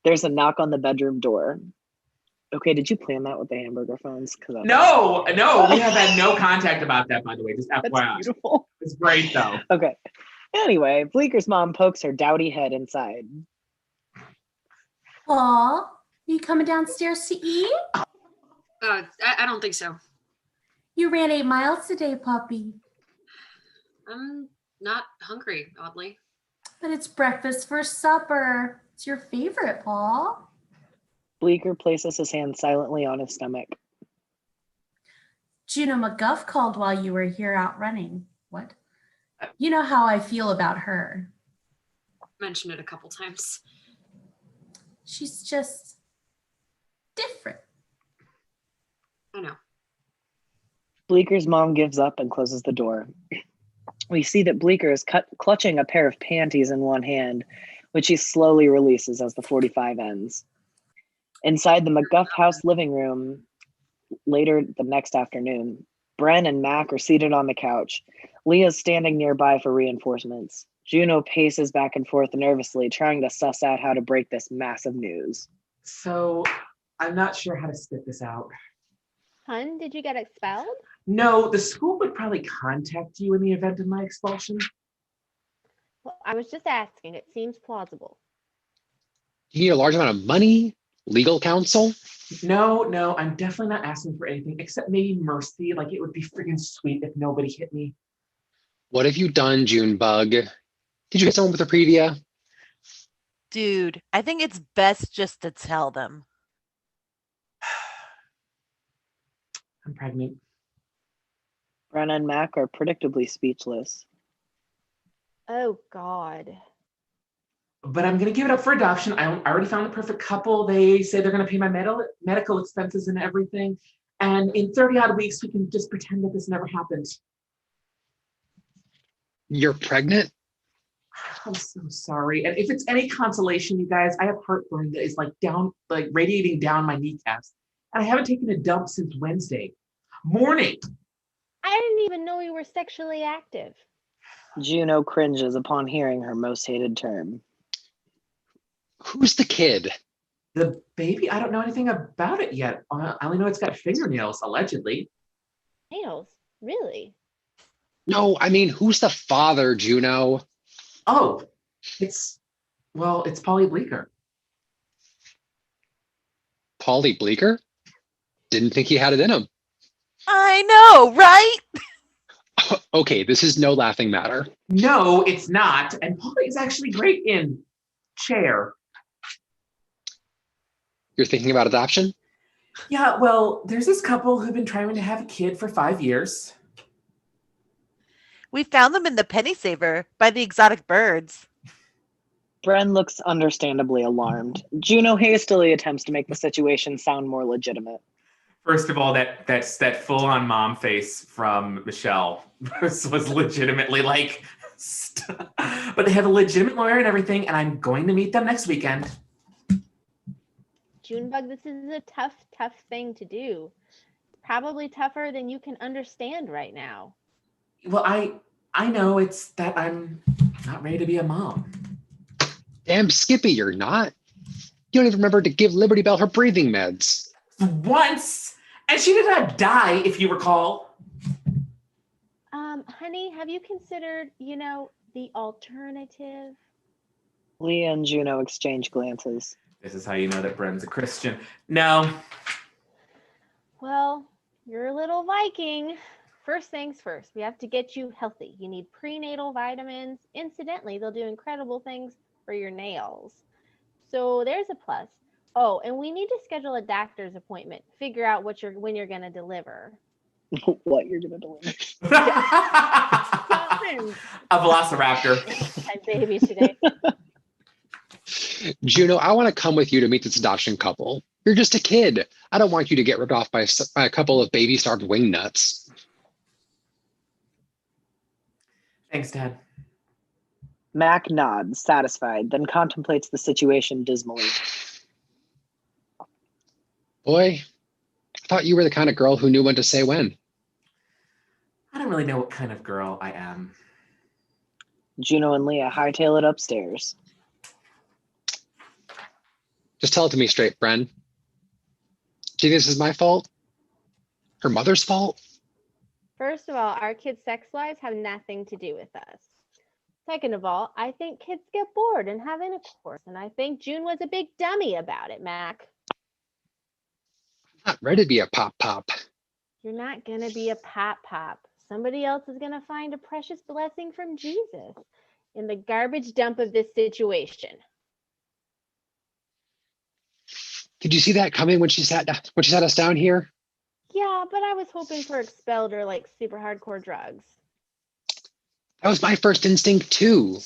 There's a knock on the bedroom door. Okay, did you plan that with the hamburger phones? No, we have had no contact about that, by the way. Just That's FYI. beautiful. It's great, though. Okay. Anyway, Bleeker's mom pokes her dowdy head inside. Paul, you coming downstairs to eat? I don't think so. You ran 8 miles today, puppy. I'm not hungry, oddly. But it's breakfast for supper. It's your favorite, Paul. Bleeker places his hand silently on his stomach. Juno McGuff called while you were here out running. What? You know how I feel about her. Mentioned it a couple times. She's just different. I know. Bleeker's mom gives up and closes the door. We see that Bleeker is clutching a pair of panties in one hand, which he slowly releases as the 45 ends. Inside the McGuff house living room, later the next afternoon, Bren and Mac are seated on the couch. Leah's standing nearby for reinforcements. Juno paces back and forth nervously, trying to suss out how to break this massive news. So I'm not sure how to spit this out. Hun, did you get expelled? No, the school would probably contact you in the event of my expulsion. Well, I was just asking. It seems plausible. Do you need a large amount of money? Legal counsel? No, I'm definitely not asking for anything except maybe mercy. Like, it would be freaking sweet if nobody hit me. What have you done, Junebug? Did you get someone with a previa? Dude, I think it's best just to tell them. I'm pregnant. Bren and Mac are predictably speechless. Oh, God. But I'm going to give it up for adoption. I already found the perfect couple. They say they're going to pay my medical expenses and everything. And in 30 odd weeks, we can just pretend that this never happened. You're pregnant? I'm so sorry. And if it's any consolation, you guys, I have heartburn that is like radiating down my kneecaps. And I haven't taken a dump since Wednesday morning. I didn't even know you were sexually active. Juno cringes upon hearing her most hated term. Who's the kid? The baby? I don't know anything about it yet. I only know it's got fingernails, allegedly. Nails? Really? No, I mean, who's the father, Juno? Oh, it's Polly Bleeker. Polly Bleeker? Didn't think he had it in him. I know, right? Okay, this is no laughing matter. No, it's not. And Polly is actually great in chair. You're thinking about adoption? Yeah, well, there's this couple who've been trying to have a kid for 5 years. We found them in the penny saver by the exotic birds. Bren looks understandably alarmed. Juno hastily attempts to make the situation sound more legitimate. First of all, that full-on mom face from Michelle was legitimately like, but they have a legitimate lawyer and everything, and I'm going to meet them next weekend. Junebug, this is a tough thing to do. Probably tougher than you can understand right now. Well, I know it's that I'm not ready to be a mom. Damn, Skippy, you're not. You don't even remember to give Liberty Bell her breathing meds. Once, and she did not die, if you recall. Honey, have you considered, the alternative? Leah and Juno exchange glances. This is how you know that Bren's a Christian. No. Well, you're a little Viking. First things first, we have to get you healthy. You need prenatal vitamins. Incidentally, they'll do incredible things for your nails. So there's a plus. Oh, and we need to schedule a doctor's appointment. Figure out when you're going to deliver. What you're going to deliver. A velociraptor. Had babies today. Juno, I want to come with you to meet this adoption couple. You're just a kid. I don't want you to get ripped off by a couple of baby-starved wingnuts. Thanks, Dad. Mac nods, satisfied, then contemplates the situation dismally. Boy, I thought you were the kind of girl who knew when to say when. I don't really know what kind of girl I am. Juno and Leah hightail it upstairs. Just tell it to me straight, Bren. Do you think this is my fault? Her mother's fault? First of all, our kids' sex lives have nothing to do with us. Second of all, I think kids get bored and have intercourse, and I think June was a big dummy about it, Mac. I'm not ready to be a pop. You're not gonna be a pop. Somebody else is gonna find a precious blessing from Jesus in the garbage dump of this situation. Did you see that coming when she sat us down here? Yeah, but I was hoping for expelled or like super hardcore drugs. That was my first instinct too.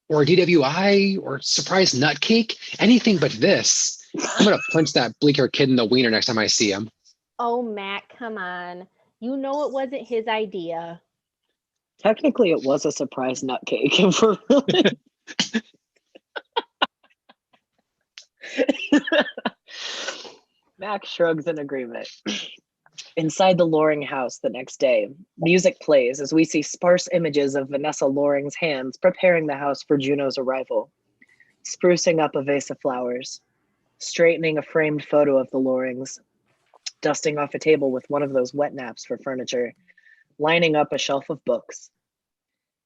Or DWI or surprise nutcake. Anything but this. I'm gonna punch that bleaker kid in the wiener next time I see him. Oh, Mac, come on. You know it wasn't his idea. Technically, it was a surprise nutcake. If we're really... Mac shrugs in agreement. Inside the Loring house the next day, music plays as we see sparse images of Vanessa Loring's hands preparing the house for Juno's arrival, sprucing up a vase of flowers, straightening a framed photo of the Lorings, dusting off a table with one of those wet naps for furniture, lining up a shelf of books.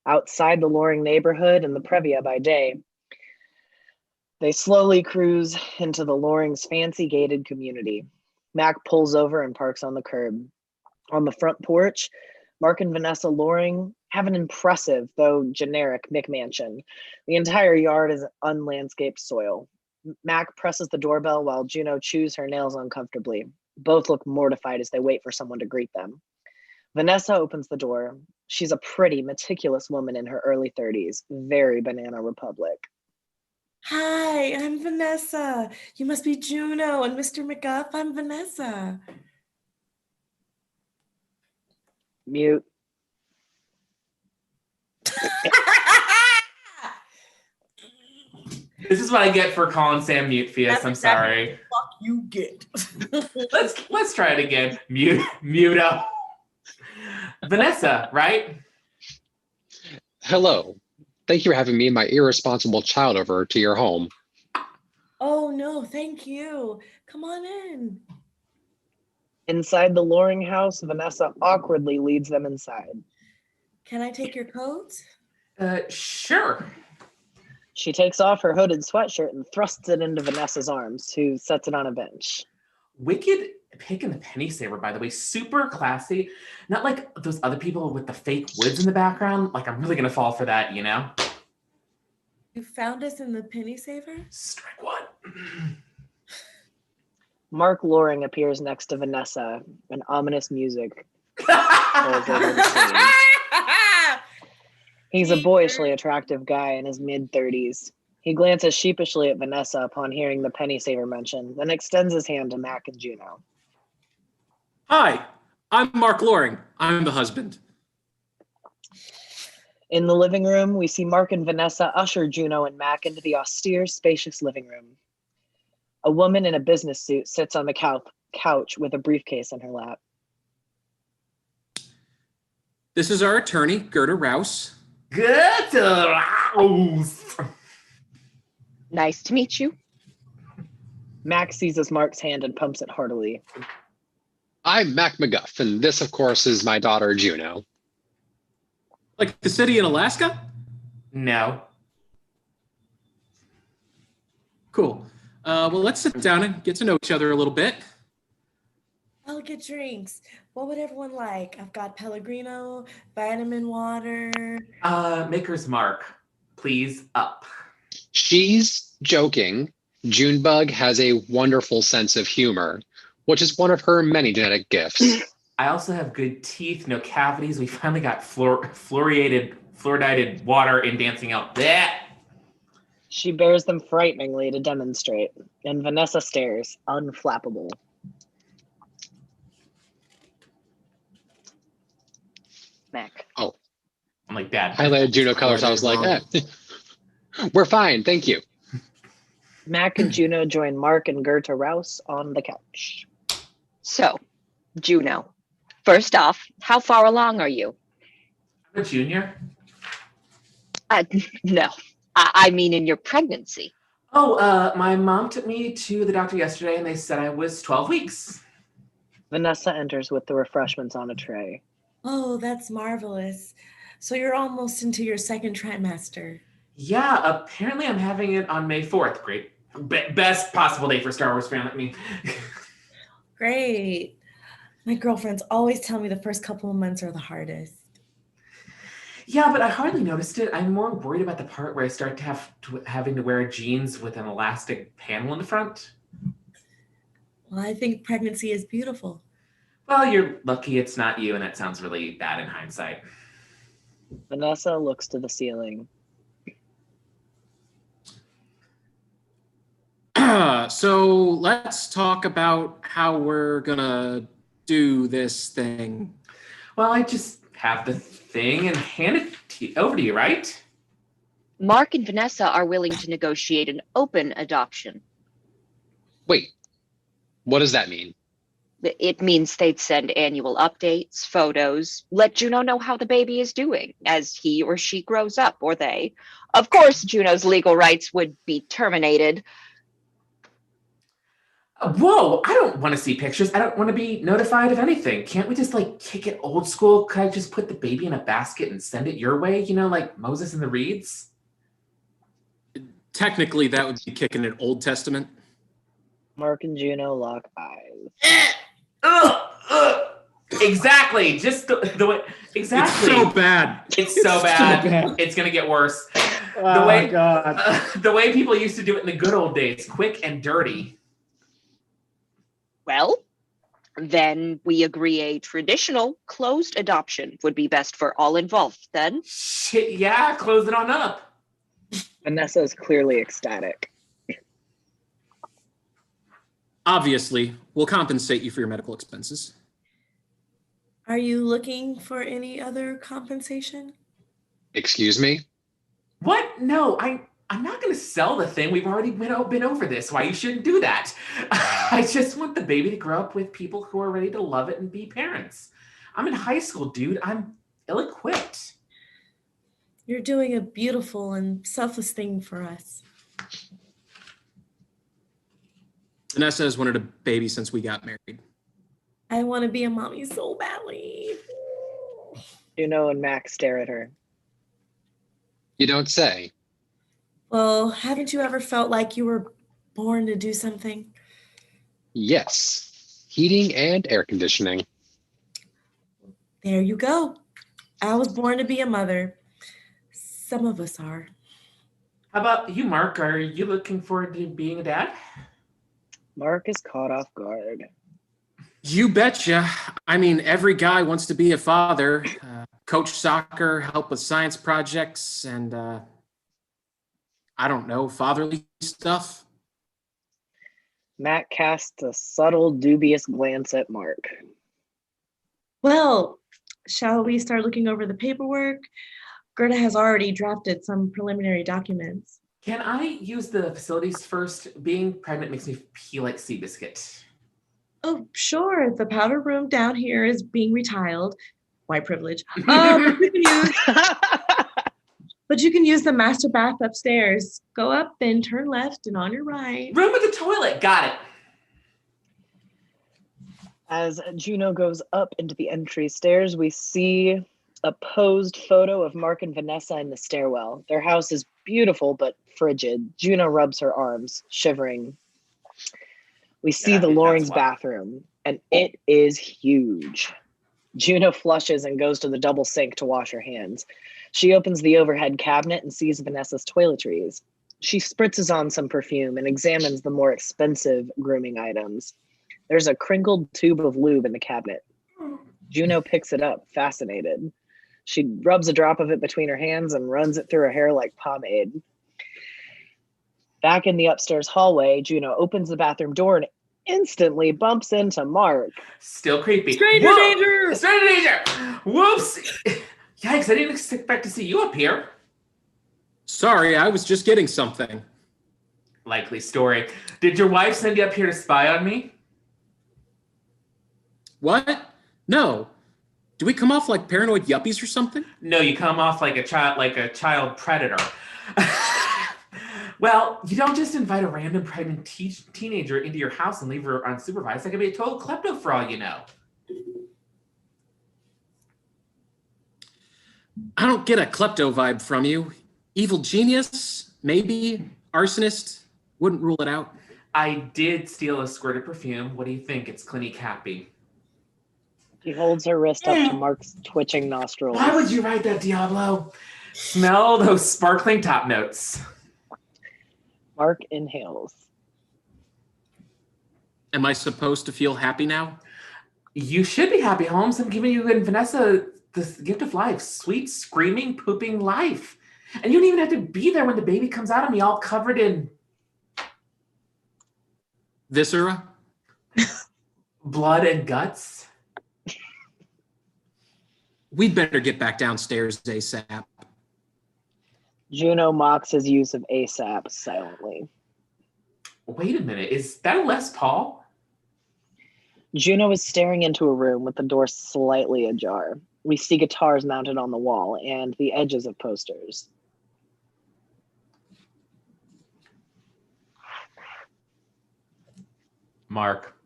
Outside the Loring neighborhood and the Previa by day, they slowly cruise into the Loring's fancy gated community. Mac pulls over and parks on the curb. On the front porch, Mark and Vanessa Loring have an impressive, though generic, McMansion. The entire yard is unlandscaped soil. Mac presses the doorbell while Juno chews her nails uncomfortably. Both look mortified as they wait for someone to greet them. Vanessa opens the door. She's a pretty, meticulous woman in her early 30s, very Banana Republic. Hi, I'm Vanessa. You must be Juno and Mr. McGuff. I'm Vanessa. Mute. This is what I get for calling Sam mute, Fias. That's I'm exactly sorry. What you get. Let's try it again. Muto. Vanessa, right? Hello. Thank you for having me and my irresponsible child over to your home. Oh no, thank you. Come on in. Inside the Loring house, Vanessa awkwardly leads them inside. Can I take your coat? Sure. She takes off her hooded sweatshirt and thrusts it into Vanessa's arms, who sets it on a bench. Wicked pick in the penny saver, by the way. Super classy. Not like those other people with the fake woods in the background. Like, I'm really going to fall for that, you know? You found us in the penny saver? Strike one. Mark Loring appears next to Vanessa, and ominous music pulls over the scene. He's a boyishly attractive guy in his mid-30s. He glances sheepishly at Vanessa upon hearing the penny saver mentioned, then extends his hand to Mac and Juno. Hi, I'm Mark Loring. I'm the husband. In the living room, we see Mark and Vanessa usher Juno and Mac into the austere, spacious living room. A woman in a business suit sits on the couch with a briefcase in her lap. This is our attorney, Gerda Rouse. Gerda Rouse. Nice to meet you. Mac seizes Mark's hand and pumps it heartily. I'm Mac McGuff, and this, of course, is my daughter, Juno. Like the city in Alaska? No. Cool. Well, let's sit down and get to know each other a little bit. I'll get drinks. What would everyone like? I've got Pellegrino, vitamin water. Maker's Mark, please up. She's joking. Junebug has a wonderful sense of humor, which is one of her many genetic gifts. I also have good teeth, no cavities. We finally got fluoridated water in dancing out. Blech. She bears them frighteningly to demonstrate, and Vanessa stares, unflappable. Mac. Oh. I'm like, Dad. Highlighted Juno colors. I was like, we're fine, thank you. Mac and Juno join Mark and Gerda Rouse on the couch. So, Juno, first off, how far along are you? I'm a junior. No, I mean in your pregnancy. Oh, my mom took me to the doctor yesterday and they said I was 12 weeks. Vanessa enters with the refreshments on a tray. Oh, that's marvelous. So you're almost into your second trimester. Yeah, apparently I'm having it on May 4th. Great. Best possible day for Star Wars fan like me. Great. My girlfriends always tell me the first couple of months are the hardest. Yeah, but I hardly noticed it. I'm more worried about the part where I start having to wear jeans with an elastic panel in the front. Well, I think pregnancy is beautiful. Well, you're lucky it's not you, and that sounds really bad in hindsight. Vanessa looks to the ceiling. So let's talk about how we're gonna do this thing. Well, I just have the thing and hand it over to you, right? Mark and Vanessa are willing to negotiate an open adoption. Wait, what does that mean? It means they'd send annual updates, photos, let Juno know how the baby is doing as he or she grows up, or they. Of course, Juno's legal rights would be terminated. Whoa, I don't want to see pictures. I don't want to be notified of anything. Can't we just kick it old school? Could I just put the baby in a basket and send it your way? Like Moses and the reeds? Technically, that would be kicking it Old Testament. Mark and Juno lock eyes. Exactly. Just the way. Exactly. It's so bad. It's so bad. So bad. It's gonna get worse. Oh my God. The way people used to do it in the good old days, quick and dirty. Well, then we agree a traditional closed adoption would be best for all involved then. Shit, yeah, close it on up. Vanessa is clearly ecstatic. Obviously, we'll compensate you for your medical expenses. Are you looking for any other compensation? Excuse me? What? No, I'm not going to sell the thing. We've already been over this. Why you shouldn't do that? I just want the baby to grow up with people who are ready to love it and be parents. I'm in high school, dude. I'm ill-equipped. You're doing a beautiful and selfless thing for us. Vanessa has wanted a baby since we got married. I want to be a mommy so badly. Juno and Max stare at her. You don't say. Well, haven't you ever felt like you were born to do something? Yes. Heating and air conditioning. There you go. I was born to be a mother. Some of us are. How about you, Mark? Are you looking forward to being a dad? Mark is caught off guard. You betcha. I mean, every guy wants to be a father, coach soccer, help with science projects, and I don't know, fatherly stuff. Matt casts a subtle, dubious glance at Mark. Well, shall we start looking over the paperwork? Gerda has already drafted some preliminary documents. Can I use the facilities first? Being pregnant makes me feel like Seabiscuit. Oh, sure. The powder room down here is being retiled. White privilege. But you can use the master bath upstairs. Go up, then turn left and on your right. Room with the toilet. Got it. As Juno goes up into the entry stairs, we see a posed photo of Mark and Vanessa in the stairwell. Their house is beautiful but frigid. Juno rubs her arms, shivering. We see the Loring's bathroom, and it is huge. Juno flushes and goes to the double sink to wash her hands. She opens the overhead cabinet and sees Vanessa's toiletries. She spritzes on some perfume and examines the more expensive grooming items. There's a crinkled tube of lube in the cabinet. Juno picks it up, fascinated. She rubs a drop of it between her hands and runs it through her hair like pomade. Back in the upstairs hallway, Juno opens the bathroom door and instantly bumps into Mark. Still creepy. Stranger danger! Stranger danger! Whoops! Yikes, I didn't expect to see you up here. Sorry, I was just getting something. Likely story. Did your wife send you up here to spy on me? What? No. Do we come off like paranoid yuppies or something? No, you come off like a child predator. Well, you don't just invite a random pregnant teenager into your house and leave her unsupervised. That could be a total klepto for all you know. I don't get a klepto vibe from you. Evil genius? Maybe. Arsonist? Wouldn't rule it out. I did steal a squirt of perfume. What do you think? It's Clinique Happy. She holds her wrist up to Mark's twitching nostrils. Why would you write that, Diablo? Smell those sparkling top notes. Mark inhales. Am I supposed to feel happy now? You should be happy, Holmes. I'm giving you and Vanessa the gift of life. Sweet, screaming, pooping life. And you don't even have to be there when the baby comes out of me all covered in... Viscera? blood and guts. We'd better get back downstairs ASAP. Juno mocks his use of ASAP silently. Wait a minute, is that a Les Paul? Juno is staring into a room with the door slightly ajar. We see guitars mounted on the wall and the edges of posters. Mark.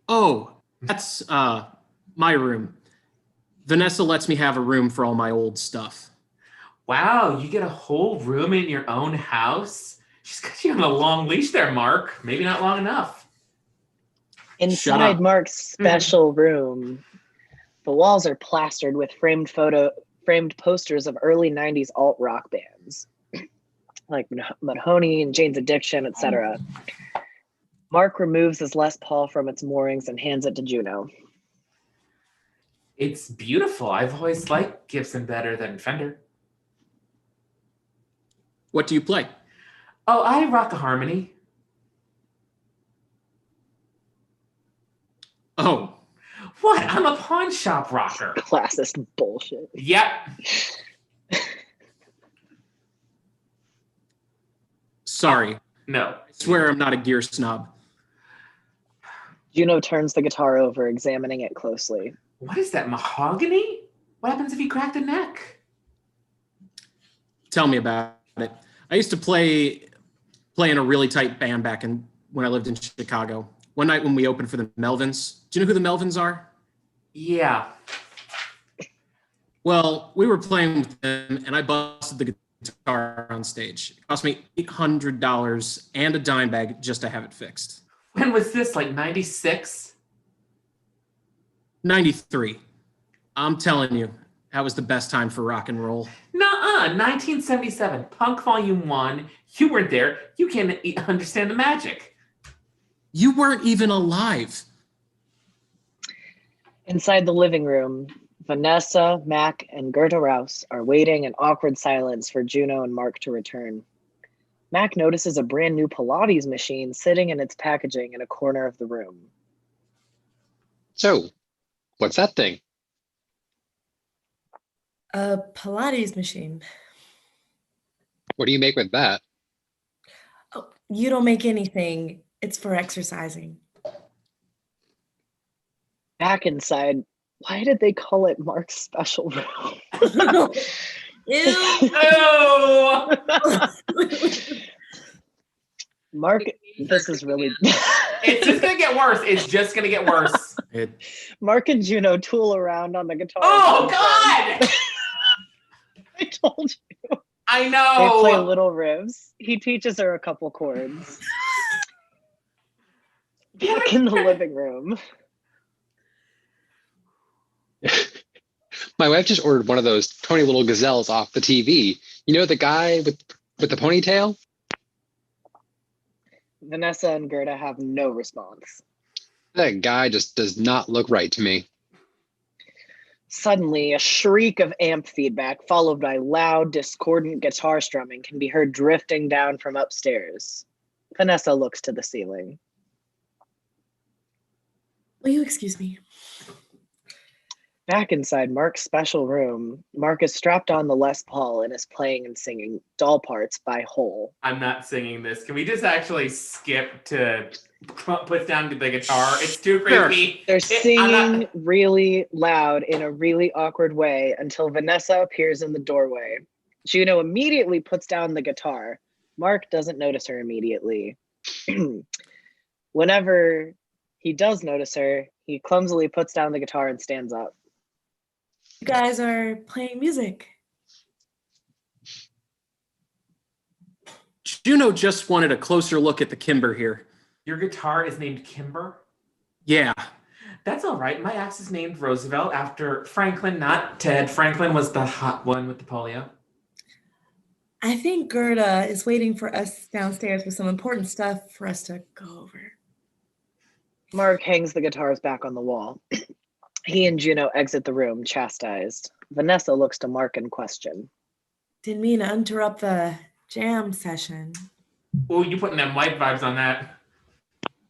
Oh, that's my room. Vanessa lets me have a room for all my old stuff. Wow, you get a whole room in your own house? She's got you on a long leash there, Mark. Maybe not long enough. Inside Mark's special room, the walls are plastered with framed posters of early 90s alt rock bands like Mahoney and Jane's Addiction, etc. Mark removes his Les Paul from its moorings and hands it to Juno. It's beautiful. I've always liked Gibson better than Fender. What do you play? Oh, I rock a harmony. Oh. What? I'm a pawn shop rocker. Classist bullshit. Yep. Sorry. No. I swear I'm not a gear snob. Juno turns the guitar over, examining it closely. What is that, mahogany? What happens if you crack the neck? Tell me about it. I used to play in a really tight band back when I lived in Chicago. One night when we opened for the Melvins. Do you know who the Melvins are? Yeah. Well, we were playing with them and I busted the guitar on stage. It cost me $800 and a dime bag just to have it fixed. When was this, like 96? 93. I'm telling you, that was the best time for rock and roll. Nuh-uh, 1977, Punk Volume 1. You weren't there. You can't understand the magic. You weren't even alive. Inside the living room, Vanessa, Mac, and Gerda Rouse are waiting in awkward silence for Juno and Mark to return. Mac notices a brand new Pilates machine sitting in its packaging in a corner of the room. So, what's that thing? A Pilates machine. What do you make with that? Oh, you don't make anything. It's for exercising. Back inside, why did they call it Mark's special room? Ew. Mark, this is really... It's just going to get worse. It's just going to get worse. Mark and Juno tool around on the guitar. Oh, God! I told you. I know. They play little riffs. He teaches her a couple chords. Back in the living room. My wife just ordered one of those Tony Little Gazelles off the TV. You know, the guy with the ponytail? Vanessa and Gerda have no response. That guy just does not look right to me. Suddenly, a shriek of amp feedback followed by loud, discordant guitar strumming can be heard drifting down from upstairs. Vanessa looks to the ceiling. Will you excuse me? Back inside Mark's special room, Mark is strapped on the Les Paul and is playing and singing Doll Parts by Hole. I'm not singing this. Can we just actually skip to put down the guitar? It's too creepy. They're I'm singing not- really loud in a really awkward way until Vanessa appears in the doorway. Juno immediately puts down the guitar. Mark doesn't notice her immediately. Whenever he does notice her, he clumsily puts down the guitar and stands up. You guys are playing music. Juno just wanted a closer look at the Kimber here. Your guitar is named Kimber? Yeah, That's all right. My axe is named Roosevelt after Franklin, not Ted. Franklin was the hot one with the polio. I think Gerda is waiting for us downstairs with some important stuff for us to go over. Mark hangs the guitars back on the wall. He and Juno exit the room, chastised. Vanessa looks to Mark in question. Didn't mean to interrupt the jam session. Oh, you putting them white vibes on that.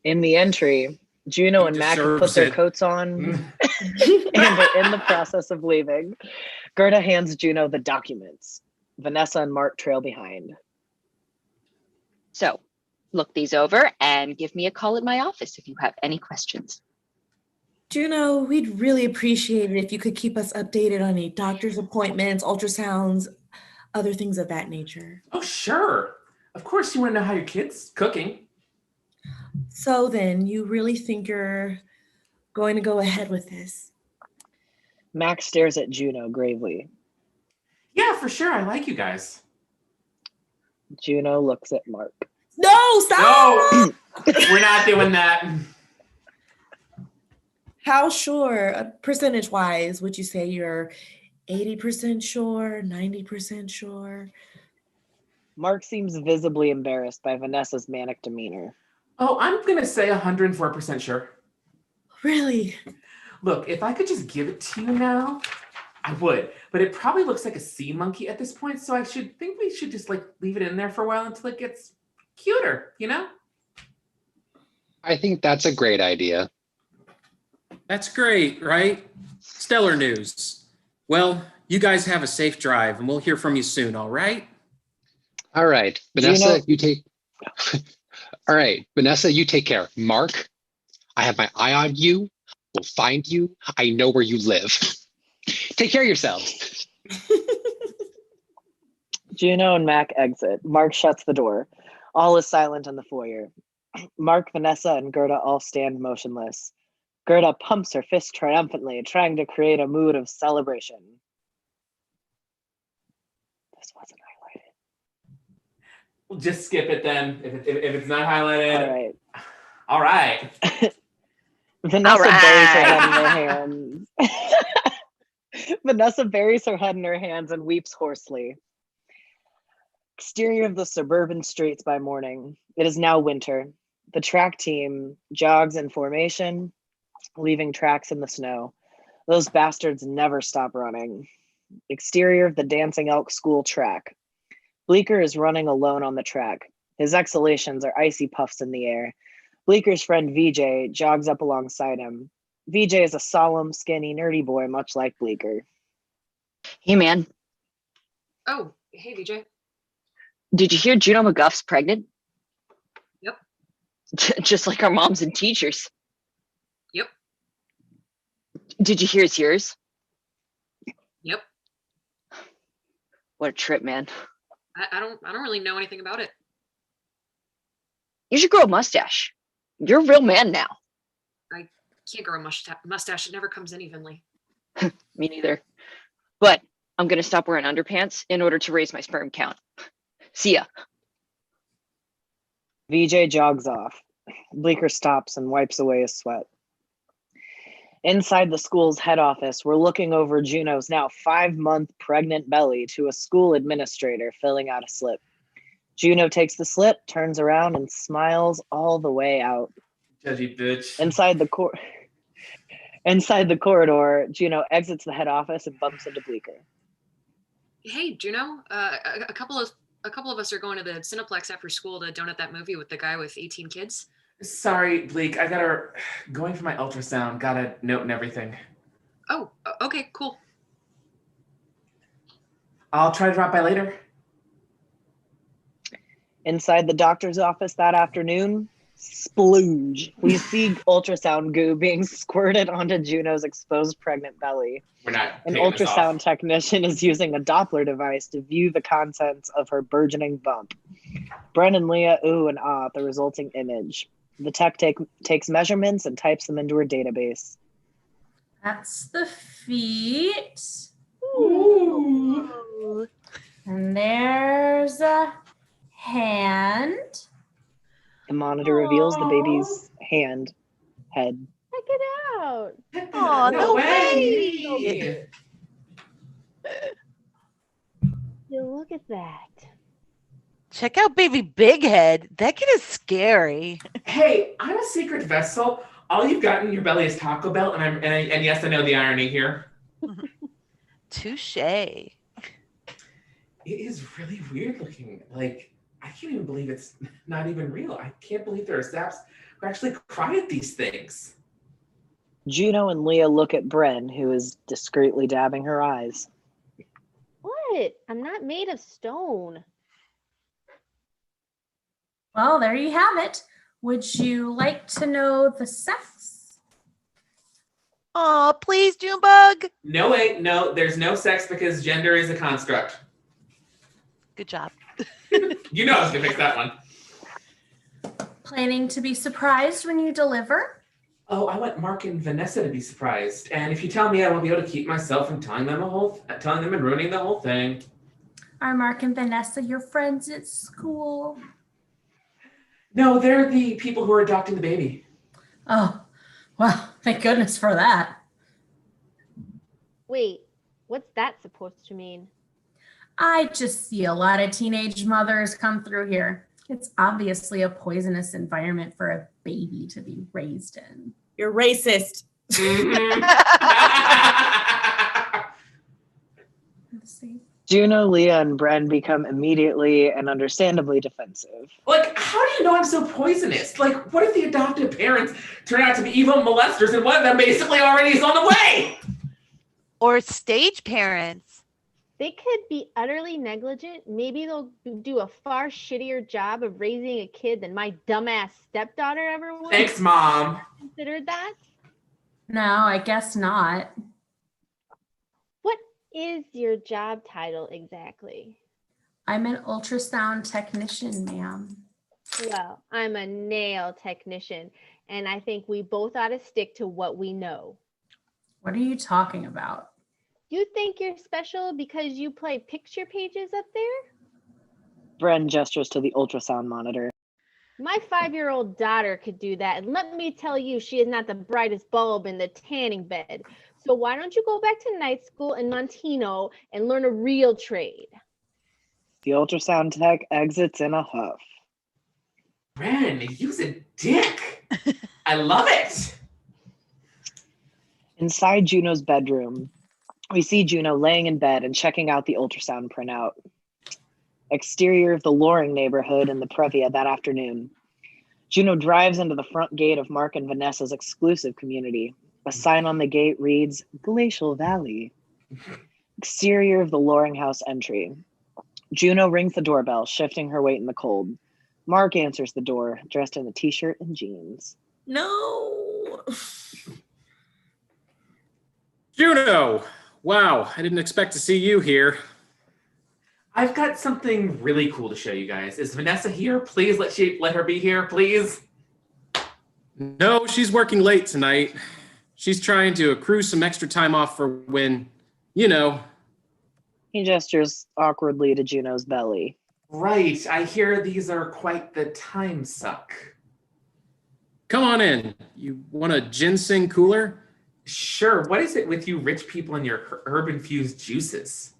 In the entry, Juno He and Mac have put deserves their it. coats on and are in the process of leaving. Gerda hands Juno the documents. Vanessa and Mark trail behind. So look these over and give me a call at my office if you have any questions. Juno, we'd really appreciate it if you could keep us updated on any doctor's appointments, ultrasounds, other things of that nature. Oh, sure. Of course you want to know how your kid's cooking. So then, you really think you're going to go ahead with this? Mac stares at Juno gravely. Yeah, for sure. I like you guys. Juno looks at Mark. No, stop! No, we're not doing that. How sure, percentage-wise, would you say you're 80% sure, 90% sure? Mark seems visibly embarrassed by Vanessa's manic demeanor. Oh, I'm going to say 104% sure. Really? Look, if I could just give it to you now, I would. But it probably looks like a sea monkey at this point, so I think we should just like leave it in there for a while until it gets cuter, you know? I think that's a great idea. that's great, right? Stellar news. Well, you guys have a safe drive and we'll hear from you soon, all right? All right, Vanessa, Juno- you take. All right, Vanessa, you take care. Mark, I have my eye on you. We'll find you. I know where you live. Take care of yourselves. Juno and Mac exit. Mark shuts the door. All is silent in the foyer. Mark, Vanessa, and Gerda all stand motionless. Gerda pumps her fist triumphantly, trying to create a mood of celebration. This wasn't highlighted. We'll just skip it then if it's not highlighted. All right. All right. Vanessa All buries her head in right. her hands. Vanessa buries her head in her hands and weeps hoarsely. Exterior of the suburban streets by morning. It is now winter. The track team jogs in formation, leaving tracks in the snow. Those bastards never stop running. Exterior of the Dancing Elk School track. Bleecker is running alone on the track. His exhalations are icy puffs in the air. Bleeker's friend VJ jogs up alongside him. VJ is a solemn, skinny, nerdy boy, much like Bleecker. Hey, man, Oh, hey, VJ. did you hear Juno McGuff's pregnant? Yep. Just like our moms and teachers. Yep. Did you hear it's yours? Yep. What a trip, man. I don't really know anything about it. You should grow a mustache. You're a real man now. Can't grow a mustache. It never comes in evenly. Me neither. But I'm going to stop wearing underpants in order to raise my sperm count. See ya. VJ jogs off. Bleecker stops and wipes away his sweat. Inside the school's head office, we're looking over Juno's now 5-month pregnant belly to a school administrator filling out a slip. Juno takes the slip, turns around, and smiles all the way out. Judgy bitch. Inside the corridor, Juno exits the head office and bumps into Bleecker. Hey, Juno. A couple of us are going to the Cineplex after school to donut that movie with the guy with 18 kids. Sorry, Bleak. I got her going for my ultrasound. Got a note and everything. Oh, okay, cool. I'll try to drop by later. Inside the doctor's office that afternoon, splooge. We see ultrasound goo being squirted onto Juno's exposed pregnant belly. We're not An taking this ultrasound off. technician is using a Doppler device to view the contents of her burgeoning bump. Bren and Leah ooh and ah at the resulting image. The tech takes measurements and types them into her database. That's the feet. Ooh. And there's a hand. The monitor reveals the baby's head. Check it out. Aw, no way. You look at that. Check out baby Big Head. That kid is scary. Hey, I'm a secret vessel. All you've got in your belly is Taco Bell, and yes, I know the irony here. Touche. It is really weird looking. Like, I can't even believe it's not even real. I can't believe there are saps who actually cry at these things. Juno and Leah look at Bren, who is discreetly dabbing her eyes. What? I'm not made of stone. Well, there you have it. Would you like to know the sex? Oh, please, Junebug. No, wait, no, there's no sex because gender is a construct. Good job. You know I was gonna fix that one. Planning to be surprised when you deliver? Oh, I want Mark and Vanessa to be surprised. And if you tell me, I won't be able to keep myself from telling them and ruining the whole thing. Are Mark and Vanessa your friends at school? No, they're the people who are adopting the baby. Oh, well, thank goodness for that. Wait, what's that supposed to mean? I just see a lot of teenage mothers come through here. It's obviously a poisonous environment for a baby to be raised in. You're racist. Mhm. Let's see. Juno, Leah, and Bren become immediately and understandably defensive. Like, how do you know I'm so poisonous? Like, what if the adoptive parents turn out to be evil molesters and one of them basically already is on the way? Or stage parents. They could be utterly negligent. Maybe they'll do a far shittier job of raising a kid than my dumbass stepdaughter ever would. Thanks, Mom. Considered that? No, I guess not. What is your job title exactly? I'm an ultrasound technician, ma'am. Well, I'm a nail technician, and I think we both ought to stick to what we know. What are you talking about? You think you're special because you play picture pages up there? Bren gestures to the ultrasound monitor. My 5-year-old daughter could do that, and let me tell you, she is not the brightest bulb in the tanning bed. So why don't you go back to night school in Montino and learn a real trade? The ultrasound tech exits in a huff. Bren, use a dick. I love it. Inside Juno's bedroom, we see Juno laying in bed and checking out the ultrasound printout. Exterior of the Loring neighborhood in the Previa that afternoon. Juno drives into the front gate of Mark and Vanessa's exclusive community. A sign on the gate reads, Glacial Valley. Exterior of the Loring house entry. Juno rings the doorbell, shifting her weight in the cold. Mark answers the door, dressed in a t-shirt and jeans. No. Juno! Wow, I didn't expect to see you here. I've got something really cool to show you guys. Is Vanessa here? Please let her be here, please. No, she's working late tonight. She's trying to accrue some extra time off for when, you know. He gestures awkwardly to Juno's belly. Right, I hear these are quite the time suck. Come on in. You want a ginseng cooler? Sure, what is it with you rich people and your herb-infused juices?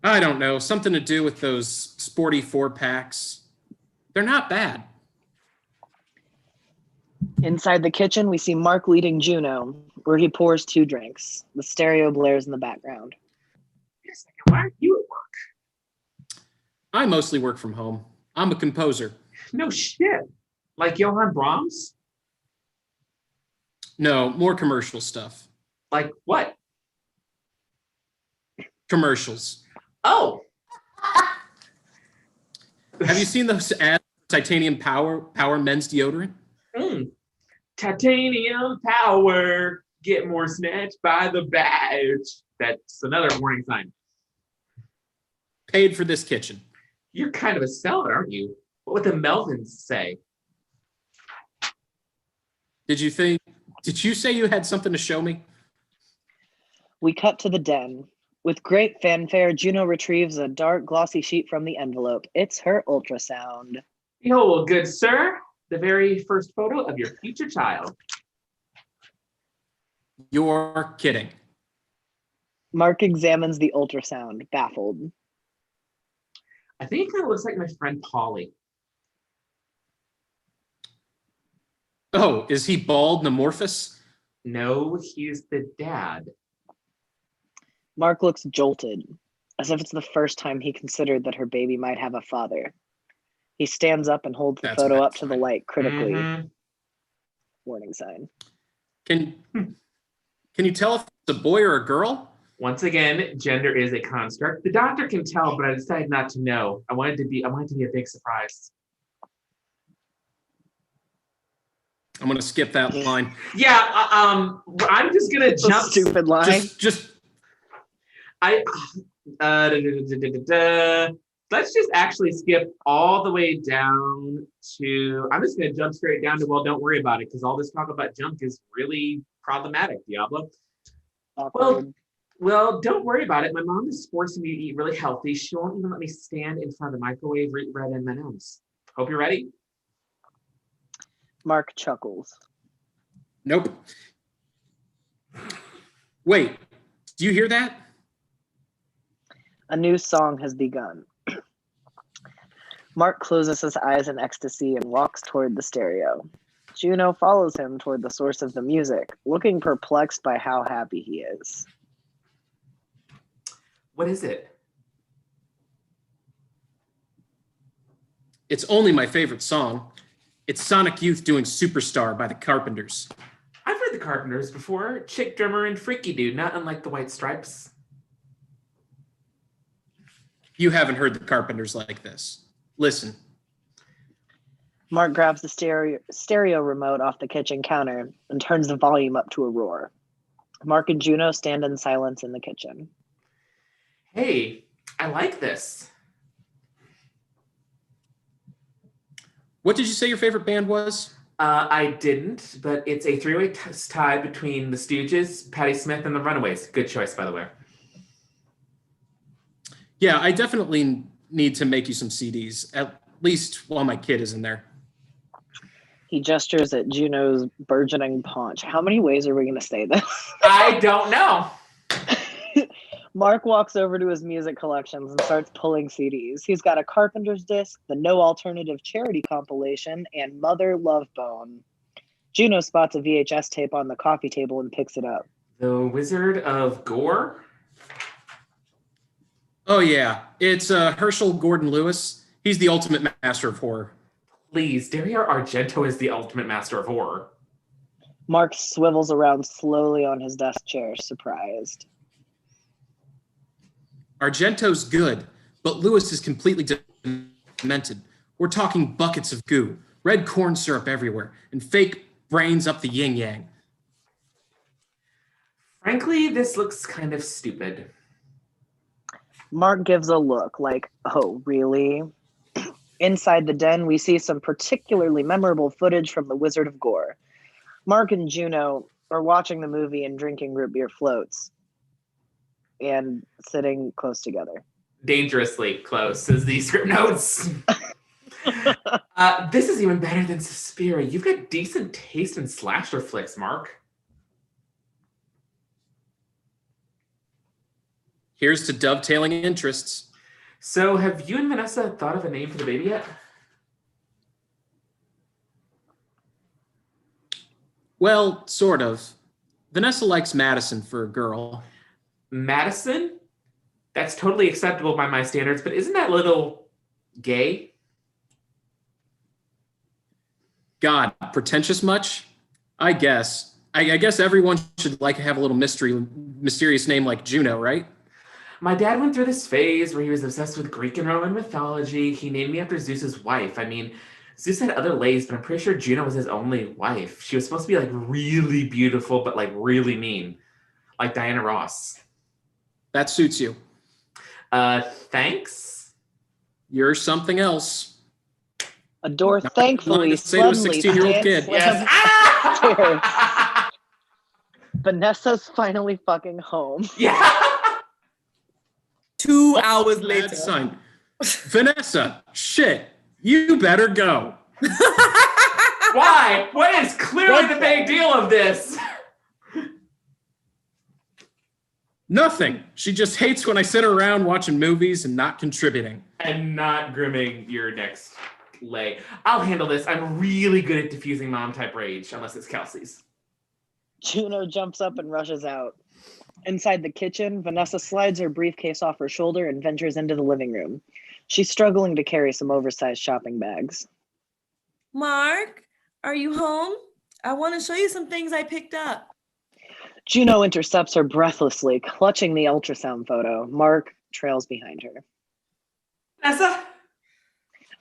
I don't know, something to do with those sporty 4-packs. They're not bad. Inside the kitchen, we see Mark leading Juno, where he pours 2 drinks. The stereo blares in the background. Wait a second, why aren't you at work? I mostly work from home. I'm a composer. No shit. Like Johann Brahms? No, more commercial stuff. Like what? Commercials. Oh, Have you seen those ads for Titanium Power men's deodorant? titanium power. Get more snatched by the badge. That's another warning sign. Paid for this kitchen. You're kind of a seller, aren't you? What would the Melvins say? Did you say you had something to show me? We cut to the den. With great fanfare, Juno retrieves a dark, glossy sheet from the envelope. It's her ultrasound. Behold, good sir, the very first photo of your future child. You're kidding. Mark examines the ultrasound, baffled. I think it kind of looks like my friend Polly. Oh, is he bald and amorphous? No, he's the dad. Mark looks jolted, as if it's the first time he considered that her baby might have a father. He stands up and holds the That's photo right. up to the light critically. Mhm. Warning sign. Can you tell if it's a boy or a girl? Once again, gender is a construct. The doctor can tell, but I decided not to know. I wanted to be a big surprise. I'm gonna skip that line. Yeah, I'm just gonna It's a jump. stupid line. Just Let's just actually skip all the way down to. I'm just gonna jump straight down to. Well, don't worry about it, because all this talk about junk is really problematic, Diablo. Awkward. Well, don't worry about it. My mom is forcing me to eat really healthy. She won't even let me stand in front of the microwave or eat red M&Ms. Hope you're ready. Mark chuckles. nope. Wait, do you hear that? A new song has begun. Mark closes his eyes in ecstasy and walks toward the stereo. Juno follows him toward the source of the music, looking perplexed by how happy he is. What is it? It's only my favorite song. It's Sonic Youth doing Superstar by the Carpenters. I've heard the Carpenters before. Chick drummer and freaky dude, not unlike the White Stripes. You haven't heard the Carpenters like this. Listen. Mark grabs the stereo remote off the kitchen counter and turns the volume up to a roar. Mark and Juno stand in silence in the kitchen. Hey, I like this. What did you say your favorite band was? I didn't, but it's a three-way tie between the Stooges, Patti Smith, and the Runaways. Good choice, by the way. Yeah, I definitely need to make you some CDs, at least while my kid is in there. He gestures at Juno's burgeoning paunch. How many ways are we going to say this? I don't know. Mark walks over to his music collections and starts pulling CDs. He's got a Carpenter's disc, the No Alternative Charity compilation, and Mother Love Bone. Juno spots a VHS tape on the coffee table and picks it up. The Wizard of Gore? Oh yeah, it's Herschel Gordon Lewis. He's the ultimate master of horror. Please, Dario Argento is the ultimate master of horror. Mark swivels around slowly on his desk chair, surprised. Argento's good, but Lewis is completely demented. We're talking buckets of goo, red corn syrup everywhere, and fake brains up the yin-yang. Frankly, this looks kind of stupid. Mark gives a look like, oh, really? Inside the den, we see some particularly memorable footage from The Wizard of Gore. Mark and Juno are watching the movie and drinking root beer floats and sitting close together. Dangerously close, as the script notes. This is even better than Suspiria. You've got decent taste in slasher flicks, Mark. Here's to dovetailing interests. So have you and Vanessa thought of a name for the baby yet? Well, sort of. Vanessa likes Madison for a girl. Madison? That's totally acceptable by my standards, but isn't that a little gay? God, pretentious much? I guess. I guess everyone should like have a little mysterious name like Juno, right? My dad went through this phase where he was obsessed with Greek and Roman mythology. He named me after Zeus's wife. I mean, Zeus had other ladies, but I'm pretty sure Juno was his only wife. She was supposed to be like really beautiful, but like really mean, like Diana Ross. That suits you. Thanks. You're something else. A door Nothing thankfully to say to a suddenly 16-year-old kid. slams Yes. upstairs. Vanessa's finally fucking home. Yeah. 2 hours Bad later. sign. Vanessa, shit, you better go. Why? What is clearly the big deal of this? Nothing. She just hates when I sit around watching movies and not contributing. And not grooming your next leg. I'll handle this. I'm really good at diffusing mom type rage, unless it's Kelsey's. Juno jumps up and rushes out. Inside the kitchen, Vanessa slides her briefcase off her shoulder and ventures into the living room. She's struggling to carry some oversized shopping bags. Mark, are you home? I want to show you some things I picked up. Juno intercepts her breathlessly, clutching the ultrasound photo. Mark trails behind her. Vanessa?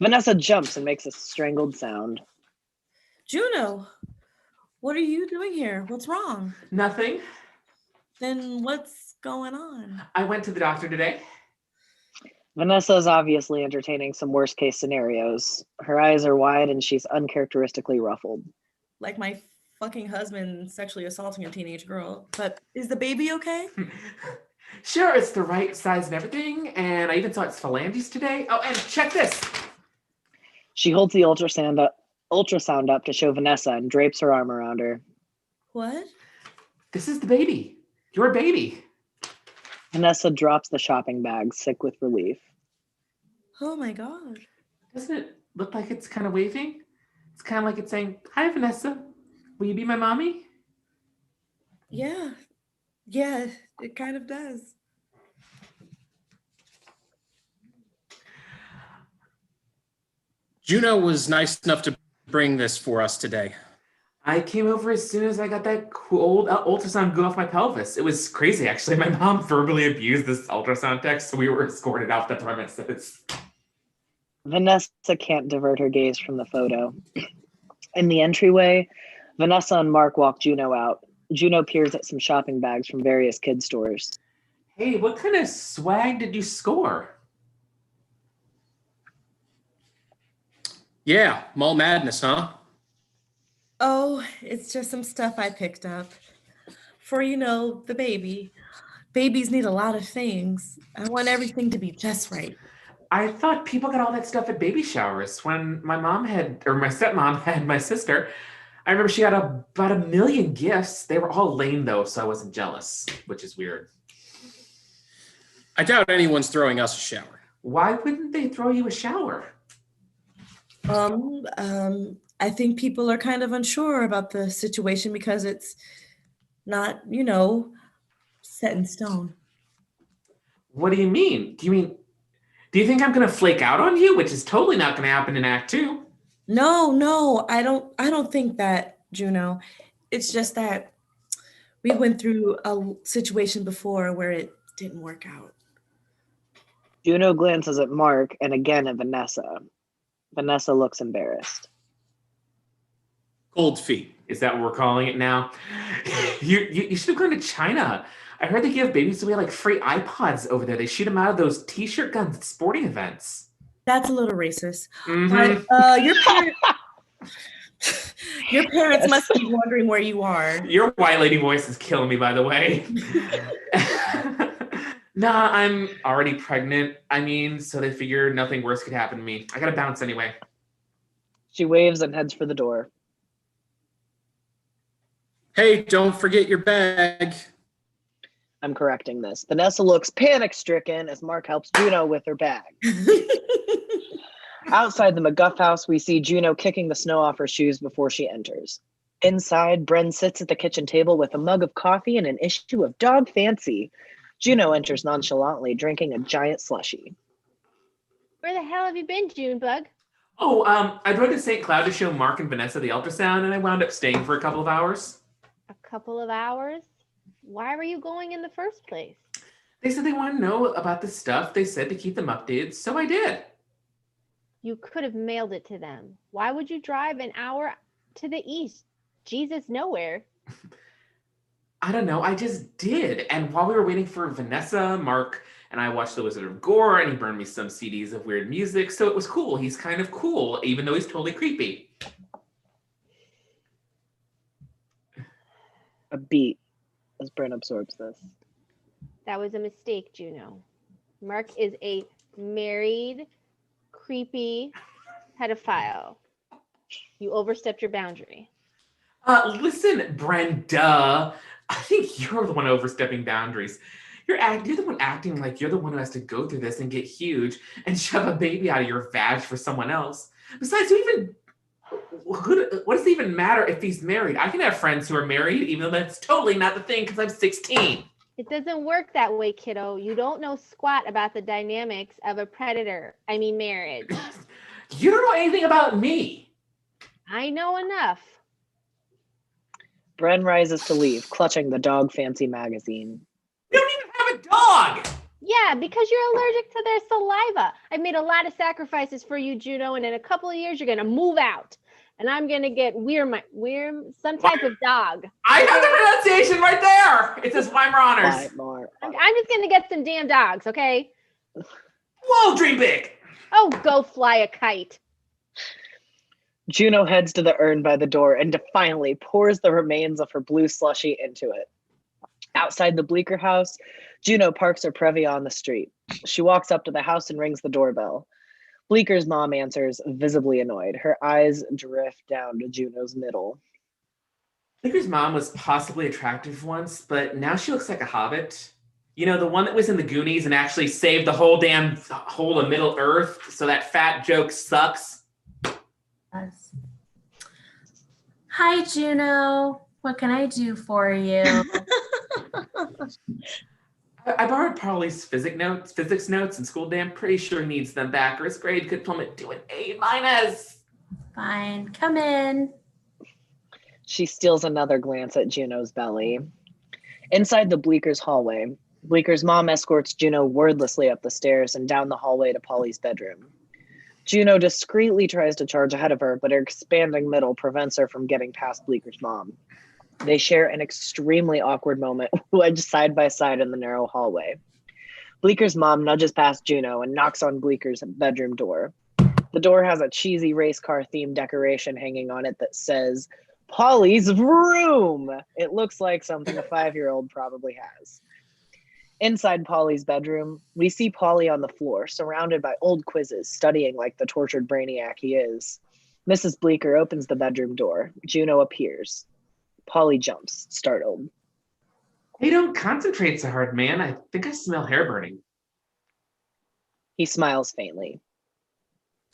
Vanessa jumps and makes a strangled sound. Juno, what are you doing here? What's wrong? Nothing. Then what's going on? I went to the doctor today. Vanessa is obviously entertaining some worst case scenarios. Her eyes are wide and she's uncharacteristically ruffled. Like my fucking husband sexually assaulting a teenage girl. But is the baby okay? Sure, it's the right size and everything, and I even saw its phalanges today. Oh, and check this. She holds the ultrasound up to show Vanessa and drapes her arm around her. What? This is the baby. Your baby. Vanessa drops the shopping bag, sick with relief. Oh my God. Doesn't it look like it's kind of waving? It's kind of like it's saying, "Hi, Vanessa. Will you be my mommy?" Yeah. Yeah, it kind of does. Juno was nice enough to bring this for us today. I came over as soon as I got that cool ultrasound go off my pelvis. It was crazy, actually. My mom verbally abused this ultrasound tech, so we were escorted out the premises. Vanessa can't divert her gaze from the photo. In the entryway, Vanessa and Mark walk Juno out. Juno peers at some shopping bags from various kid stores. Hey, what kind of swag did you score? Yeah, mall madness, huh? Oh, it's just some stuff I picked up. For, the baby. Babies need a lot of things. I want everything to be just right. I thought people got all that stuff at baby showers. When my stepmom had my sister, I remember she got about 1 million gifts. They were all lame though, so I wasn't jealous, which is weird. I doubt anyone's throwing us a shower. Why wouldn't they throw you a shower? I think people are kind of unsure about the situation because it's not, set in stone. What do you mean? Do you think I'm gonna flake out on you, which is totally not gonna happen in Act 2? No, I don't think that, Juno. It's just that we went through a situation before where it didn't work out. Juno glances at Mark and again at Vanessa. Vanessa looks embarrassed. Cold feet. Is that what we're calling it now? You should have gone to China. I heard they give babies away like free iPods over there. They shoot them out of those t-shirt guns at sporting events. That's a little racist. Mm-hmm. But your parents must be wondering where you are. Your white lady voice is killing me, by the way. Nah, I'm already pregnant. So they figure nothing worse could happen to me. I gotta bounce anyway. She waves and heads for the door. Hey, don't forget your bag. I'm correcting this. Vanessa looks panic-stricken as Mark helps Juno with her bag. Outside the McGuff house, we see Juno kicking the snow off her shoes before she enters. Inside, Bren sits at the kitchen table with a mug of coffee and an issue of Dog Fancy. Juno enters nonchalantly, drinking a giant slushie. Where the hell have you been, Junebug? Oh, I drove to St. Cloud to show Mark and Vanessa the ultrasound, and I wound up staying for a couple of hours. A couple of hours? Why were you going in the first place? They said they want to know about the stuff. They said to keep them updated, so I did. You could have mailed it to them. Why would you drive an hour to the east? Jesus, nowhere. I don't know, I just did. And while we were waiting for Vanessa, Mark and I watched The Wizard of Gore, and he burned me some CDs of weird music, so it was cool. He's kind of cool, even though he's totally creepy. A beat as Brent absorbs this. That was a mistake, Juno. Mark is a married, creepy pedophile. You overstepped your boundary. Listen, Brenda, I think you're the one overstepping boundaries. You're the one acting like you're the one who has to go through this and get huge and shove a baby out of your vag for someone else. Besides, what does it even matter if he's married? I can have friends who are married, even though that's totally not the thing because I'm 16. It doesn't work that way, kiddo. You don't know squat about the dynamics of a marriage. You don't know anything about me. I know enough. Bren rises to leave, clutching the Dog Fancy magazine. You don't even have a dog! Yeah, because you're allergic to their saliva. I've made a lot of sacrifices for you, Juno, and in a couple of years, you're going to move out. And I'm going to get some type of dog. I have the pronunciation right there. It says Weimaraners. I'm just going to get some damn dogs, okay? Whoa, dream big. Oh, go fly a kite. Juno heads to the urn by the door and defiantly pours the remains of her blue slushie into it. Outside the Bleecker house, Juno parks her Previa on the street. She walks up to the house and rings the doorbell. Bleeker's mom answers, visibly annoyed. Her eyes drift down to Juno's middle. Bleeker's mom was possibly attractive once, but now she looks like a hobbit. You know, the one that was in the Goonies and actually saved the whole damn whole of Middle Earth, so that fat joke sucks. Hi, Juno. What can I do for you? I borrowed Polly's physics notes in school day. I'm pretty sure he needs them back, or his grade could plummet to an A-. Fine, come in. She steals another glance at Juno's belly. Inside the Bleeker's hallway, Bleeker's mom escorts Juno wordlessly up the stairs and down the hallway to Polly's bedroom. Juno discreetly tries to charge ahead of her, but her expanding middle prevents her from getting past Bleeker's mom. They share an extremely awkward moment, wedged side by side in the narrow hallway. Bleeker's mom nudges past Juno and knocks on Bleeker's bedroom door. The door has a cheesy race car themed decoration hanging on it that says, Polly's room! It looks like something a 5-year-old probably has. Inside Polly's bedroom, we see Polly on the floor, surrounded by old quizzes, studying like the tortured brainiac he is. Mrs. Bleecker opens the bedroom door. Juno appears. Polly jumps, startled. Hey, don't concentrate so hard, man. I think I smell hair burning. He smiles faintly.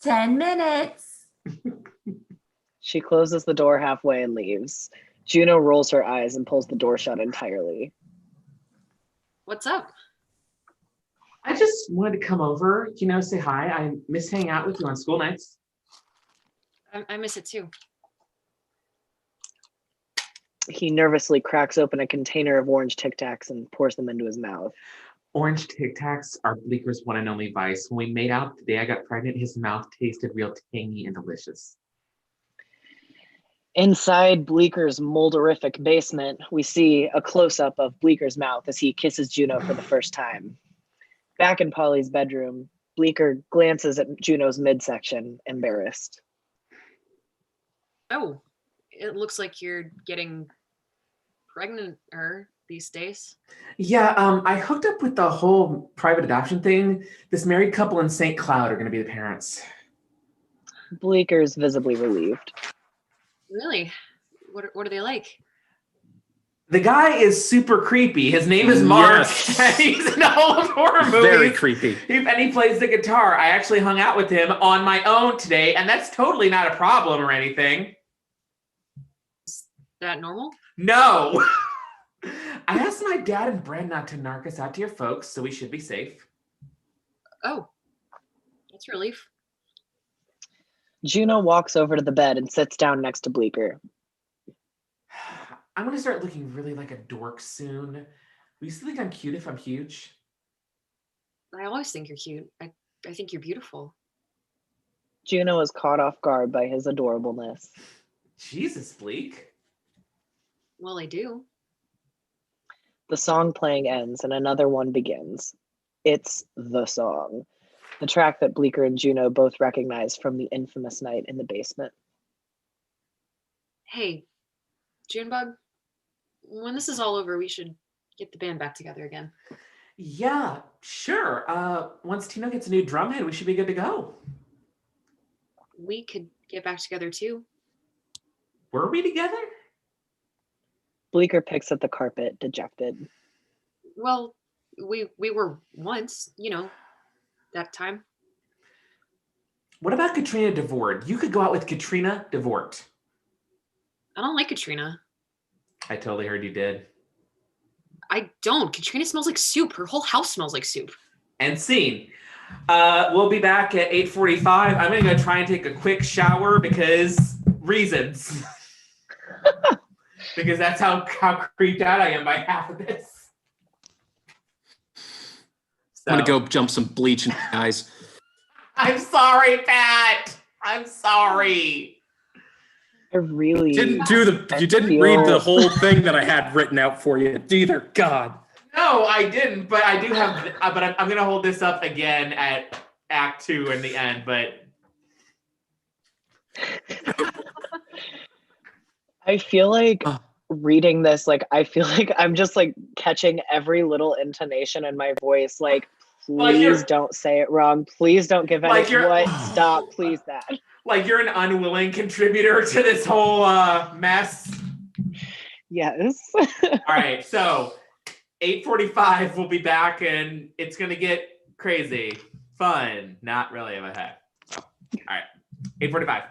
10 minutes. She closes the door halfway and leaves. Juno rolls her eyes and pulls the door shut entirely. What's up? I just wanted to come over, say hi. I miss hanging out with you on school nights. I miss it too. He nervously cracks open a container of orange Tic Tacs and pours them into his mouth. Orange Tic Tacs are Bleeker's one and only vice. When we made out the day I got pregnant, his mouth tasted real tangy and delicious. Inside Bleeker's molderific basement, we see a close-up of Bleeker's mouth as he kisses Juno for the first time. Back in Polly's bedroom, Bleeker glances at Juno's midsection, embarrassed. Oh, it looks like you're getting pregnant these days. Yeah, I hooked up with the whole private adoption thing. This married couple in St. Cloud are going to be the parents. Bleeker's visibly relieved. Really? What are they like? The guy is super creepy. His name is Mark. Yes. And he's in all of horror movies. Very creepy. And he plays the guitar. I actually hung out with him on my own today, and that's totally not a problem or anything. Is that normal? No. I asked my dad and Brent not to narc us out to your folks, so we should be safe. Oh, that's a relief. Juno walks over to the bed and sits down next to Bleeker. I'm gonna start looking really like a dork soon. Will you still think I'm cute if I'm huge? I always think you're cute. I think you're beautiful. Juno is caught off guard by his adorableness. Jesus, Bleak. Well, I do. The song playing ends and another one begins. It's the song, the track that Bleeker and Juno both recognize from the infamous night in the basement. Hey, Junebug, when this is all over, we should get the band back together again. Yeah, sure. Once Tino gets a new drumhead, we should be good to go. We could get back together too. Were we together? Bleeker picks at the carpet, dejected. Well, we were once, that time. What about Katrina DeVort? You could go out with Katrina DeVort. I don't like Katrina. I totally heard you did. I don't. Katrina smells like soup. Her whole house smells like soup. And scene. We'll be back at 8:45. I'm gonna go try and take a quick shower because reasons. Because that's how creeped out I am by half of this. So, I'm gonna go jump some bleach in my eyes. I'm sorry, Pat. I'm sorry. I really You didn't read the whole thing that I had written out for you either. God. No, I didn't, but I do have. But I'm gonna hold this up again at Act 2 in the end. But I feel like reading this, like I feel like I'm just like catching every little intonation in my voice. Like, please don't say it wrong. Please don't give any what? Stop, please that. Like you're an unwilling contributor to this whole mess. Yes. All right, so 8:45 we'll be back and it's gonna get crazy. Fun. Not really of a heck. All right. 8:45.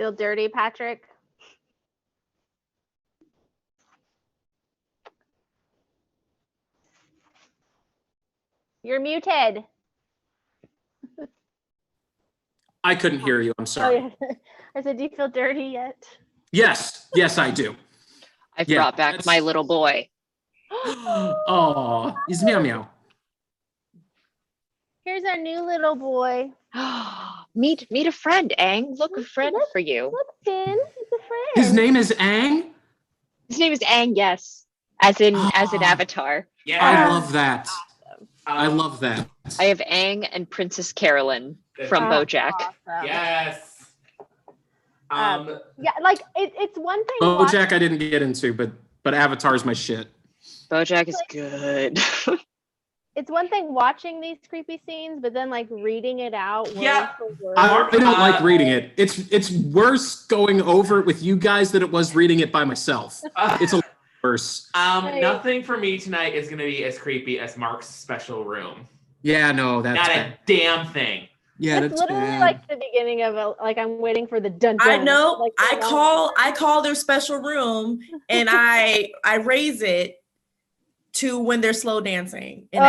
Feel dirty, Patrick? You're muted. I couldn't hear you. I'm Oh, sorry. yeah. I said, do you feel dirty yet? Yes, I do. I've Yeah, brought back that's- my little boy. Oh, he's meow meow. Here's our new little boy. Meet a friend, Aang. Look, a friend for you. Look, Finn, it's a friend. His name is Aang? His name is Aang, yes. As in Ah. Avatar. Yeah. I love that. I Um, love that. I have Aang and Princess Carolyn from Oh, BoJack. awesome. Yes. Yeah, like it's one thing. BoJack I didn't get into, but Avatar's my shit. BoJack is good. It's one thing watching these creepy scenes, but then like reading it out word Yeah. for word. I don't like reading it. It's worse going over it with you guys than it was reading it by myself. It's a lot worse. Nothing for me tonight is gonna be as creepy as Mark's special room. Yeah, no, that's Not bad. a damn thing. Yeah, It's that's literally bad. like the beginning of a like I'm waiting for the dun I dun. know. Like, I call their special room and I raise it to when they're slow dancing. And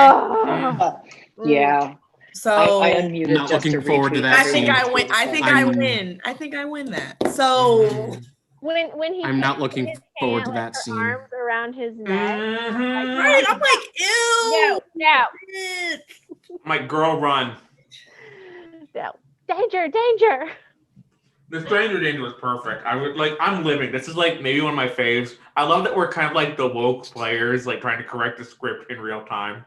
Yeah. so I unmuted Not just looking to forward to retweet that I that think scene. I win. I think I win. I think I win that. So when he I'm not takes looking his forward to hand, that her scene. arms around his neck. Mhm. right, I'm like, ew. No, My girl, run. no. Danger, danger. The Stranger Danger was perfect. I'm living. This is like maybe one of my faves. I love that we're kind of like the woke players, like trying to correct the script in real time.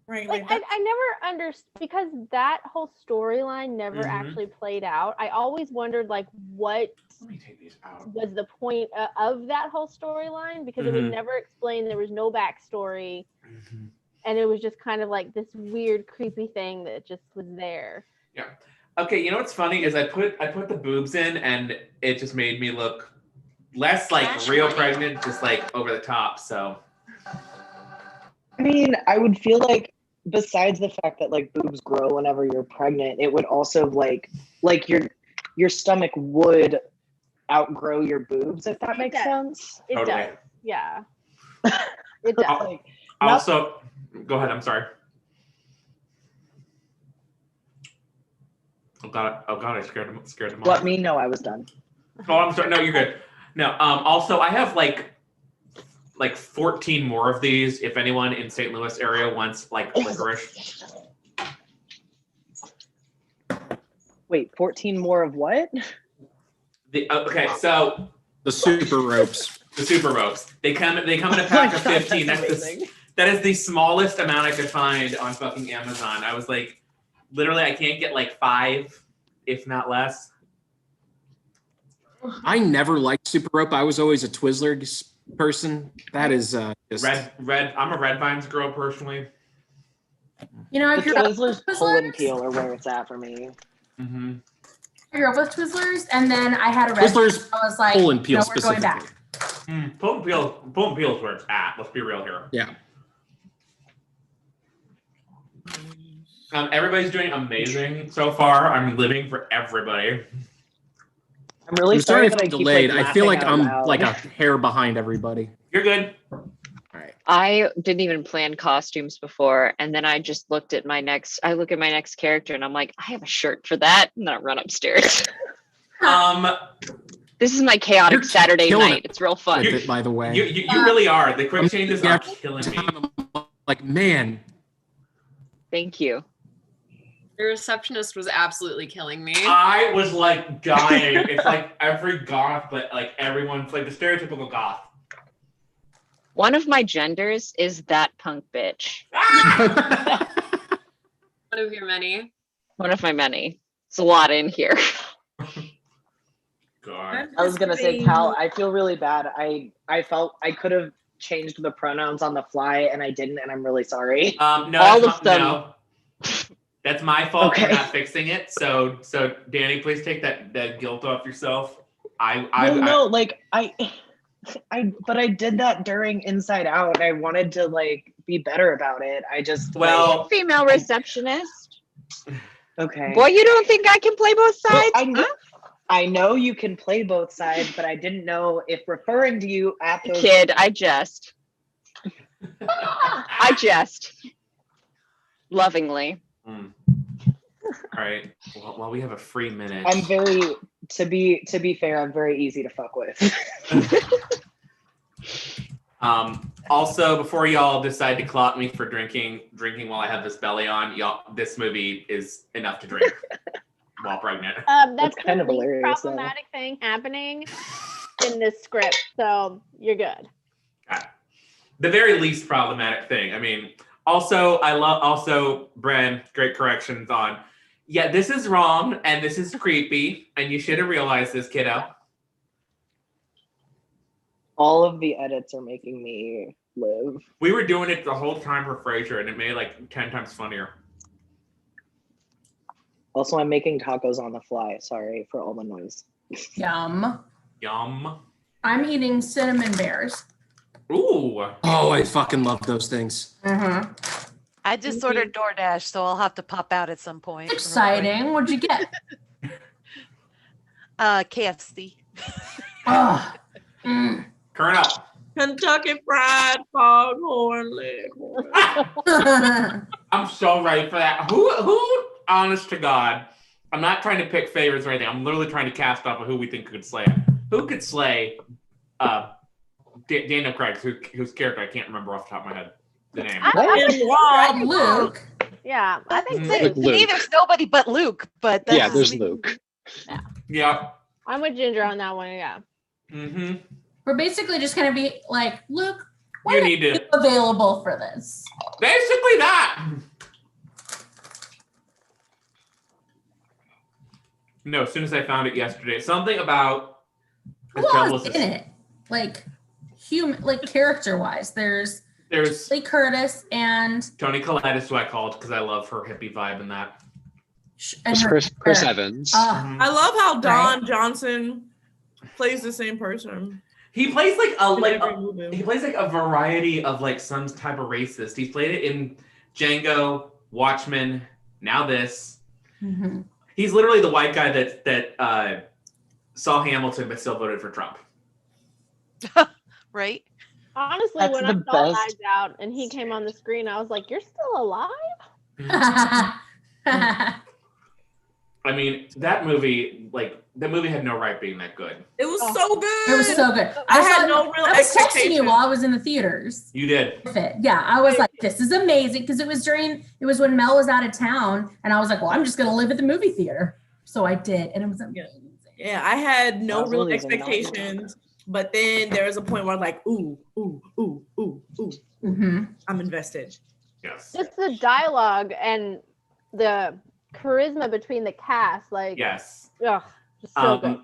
Right, Like I never understood because that whole storyline never Mhm. actually played out. I always wondered like what Let me take these out. was the point of that whole storyline because it was Mhm. never explained. There was no backstory, Mhm. and it was just kind of like this weird, creepy thing that just was there. Yeah. Okay, you know what's funny is I put the boobs in and it just made me look less like real pregnant, just like over the top. So I mean, I would feel like besides the fact that like boobs grow whenever you're pregnant, it would also like your stomach would outgrow your boobs, if that It makes does. sense. It Totally. does, yeah. It does. Like, also, go ahead. I'm sorry. Oh god! I scared him. let me know I was done. Oh, I'm sorry. No, you're good. No. Also, I have like 14 more of these. If anyone in St. Louis area wants like licorice. Wait, 14 more of what? Okay, so The super ropes. the super ropes. They come in a Oh my pack of God, 15. that's That is the smallest amount I could find on fucking Amazon. I was like, literally, I can't get like 5, if not less. I never liked super rope. I was always a Twizzlers person. That is just Red. I'm a Red Vines girl personally. You know, I The grew up Twizzlers with pull and Twizzlers. peel are where it's at for me. Mm-hmm. I grew up with Twizzlers, and then I had a red. Twizzlers I was like, pull and peel no, we're going specifically. back. Pull and peel is where it's at. Let's be real here. Yeah. Everybody's doing amazing so far. I'm living for everybody. I'm really I'm sorry if that I'm I keep, delayed. I feel like laughing out I'm loud. like a hair behind everybody. You're good. All right. I didn't even plan costumes before, and then I just looked at my next character, and I'm like, I have a shirt for that, and then I run upstairs. This is my chaotic You're Saturday killing night. it. It's real fun. With it, by the way. You really are. The quick I'm changes yeah, are killing me. Like, man, Thank you. The receptionist was absolutely killing me. I was like dying. It's like every goth, but like everyone's like the stereotypical goth. One of my genders is that punk bitch. One of your many. One of my many. It's a lot in here. God. I was gonna say, Cal, I feel really bad. I felt I could have changed the pronouns on the fly and I didn't, and I'm really sorry. No, All that's of them. No. That's my fault for Okay. not fixing it. So Danny, please take that guilt off yourself. Like but I did that during Inside Out, and I wanted to like be better about it. I just Well, Female receptionist. Okay. Boy, you don't think I can play both sides? I know you can play both sides, but I didn't know if referring to you at those. Kid, I jest. Lovingly. All right. Well, we have a free minute. I'm very, to be fair, I'm very easy to fuck with. Also, before y'all decide to clock me for drinking while I have this belly on, this movie is enough to drink while pregnant. That's kind the of least hilarious, though. problematic thing happening in this script, so you're good. The very least problematic thing. I mean, also, Bren, great corrections on. Yeah, this is wrong and this is creepy, and you should have realized this, kiddo. All of the edits are making me live. We were doing it the whole time for Frasier, and it made it like 10 times funnier. Also, I'm making tacos on the fly. Sorry for all the noise. Yum. Yum. I'm eating cinnamon bears. Ooh. Oh, I fucking love those things. Mm-hmm. I just ordered DoorDash, so I'll have to pop out at some point. Exciting. What'd you get? KFC. Oh. Mm. Colonel. Kentucky Fried Foghorn Leghorn. I'm so ready for that. Who, honest to God, I'm not trying to pick favorites or anything. I'm literally trying to cast off of who we think could slay it. Who could slay Daniel Craig, whose character I can't remember off the top of my head the name. Luke. Yeah, I think Luke. To me, there's nobody but Luke. But that's Yeah, there's Luke. Yeah. I'm with Ginger on that one. Yeah. Mm-hmm. We're basically just gonna be like, Luke, You when need are to. you available for this? Basically that. No, as soon as I found it yesterday, something about Who else in it? Like character-wise, there's Lee Curtis and Toni Collette is who I called because I love her hippie vibe in that. and Chris Evans. I love how Don Johnson plays the same person. He plays like a variety of like some type of racist. He's played it in Django, Watchmen, now this. Mm-hmm. He's literally the white guy that saw Hamilton but still voted for Trump. Right? Honestly, That's when I the saw best. Knives Out and he came on the screen, I was like, "You're still alive?" I mean, that movie had no right being that good. It was so good. It was so good. I had no real I was texting expectation. you while I was in the theaters. You did. With it. Yeah, I was like, this is amazing because it was when Mel was out of town, and I was like, well, I'm just gonna live at the movie theater. So I did, and it was amazing. Yeah, I had no That real really is a expectations, but then there was a point where I'm like, ooh, ooh, ooh, ooh, ooh, Mm-hmm. I'm invested. Yes. Just the dialogue and the charisma between the cast, like, Yes. ugh, just so good.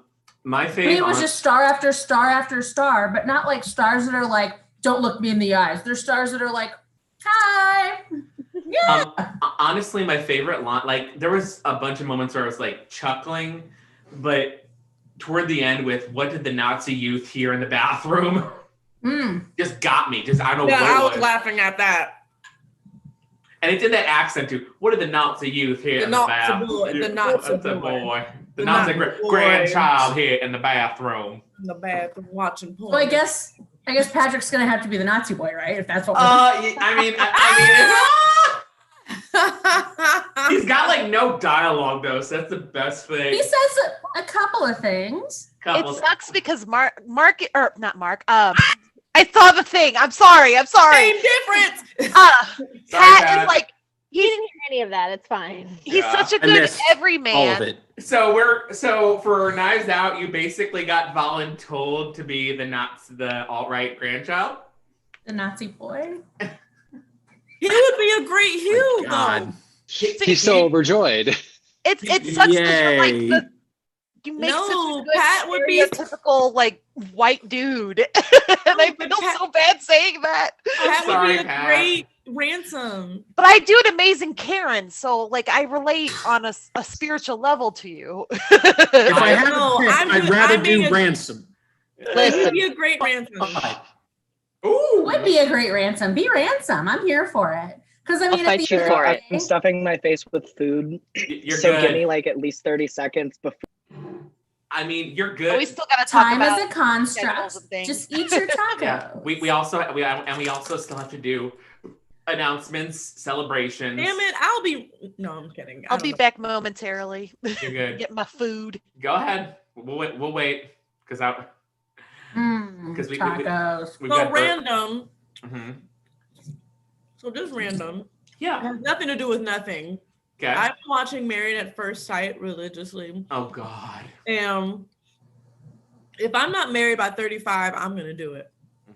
My I favorite. mean, it was just star after star after star, but not like stars that are like, don't look me in the eyes. They're stars that are like, hi. Yeah. Honestly, my favorite line, like there was a bunch of moments where I was like chuckling, but toward the end with "What did the Nazi youth hear in the bathroom?" just got me. Just I don't know Yeah, what I it was was. laughing at that. And it's in that accent too. What did the Nazi youth hear The in the Nazi bathroom? boy, the Nazi boy. The The Nazi Nazi boy. grandchild here in the bathroom. In the bathroom watching porn. So I guess Patrick's gonna have to be the Nazi boy, right? If that's what. I mean, he's got like no dialogue though, so that's the best thing. He says a couple of things. It sucks because Mark, I saw the thing. I'm sorry. Same difference. Pat is like, He didn't hear any of that. It's fine. he's such a I good missed everyman. all of it. So for Knives Out, you basically got voluntold to be the alt-right grandchild. The Nazi boy. He would be a great Hugh, though. God. He's so overjoyed. It sucks because you're like Yay. you make No, such a good Pat would be- stereotypical like white dude, and I but feel Pat- so bad saying that. That would Sorry, be a Pat. great ransom. But I do an amazing Karen, so like I relate on a spiritual level to you. If I had No, to pick, I'm I'd good- rather I'm being do a- ransom. He would be a great ransom. Ooh. Would be a great ransom. Be ransom. I'm here for it. Because I I'll mean, at fight the you end for of it. the I'm day, stuffing my face with food, You're so good. give me like at least 30 seconds before. I mean, you're But good. we still gotta talk time about is a construct. schedules and things. Just eat your tacos. Yeah, we also still have to do announcements, celebrations. Damn it! I'll be. No, I'm kidding. I'll be back momentarily. You're good. Get my food. Go ahead. We'll wait because because Tacos. we've So got random. Mhm. So just random. It Yeah. has nothing to do with nothing. Okay. I'm watching Married at First Sight religiously. Oh God. And if I'm not married by 35, I'm gonna do it.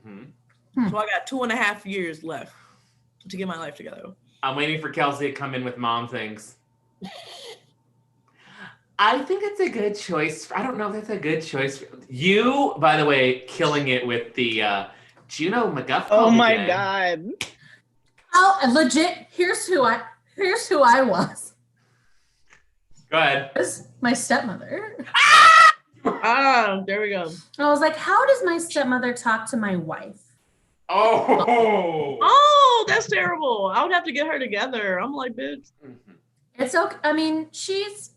Mhm. So I got 2.5 years left to get my life together. I'm waiting for Kelsey to come in with mom things. I think it's a good choice. I don't know if that's a good choice. You, by the way, killing it with the Juno McGuff. Oh my again. god. Oh, and legit. Here's who I was. Go ahead. It was my stepmother. Ah, there we go. I was like, how does my stepmother talk to my wife? Oh. Oh, that's terrible. I would have to get her together. I'm like, bitch. It's okay. I mean, she's,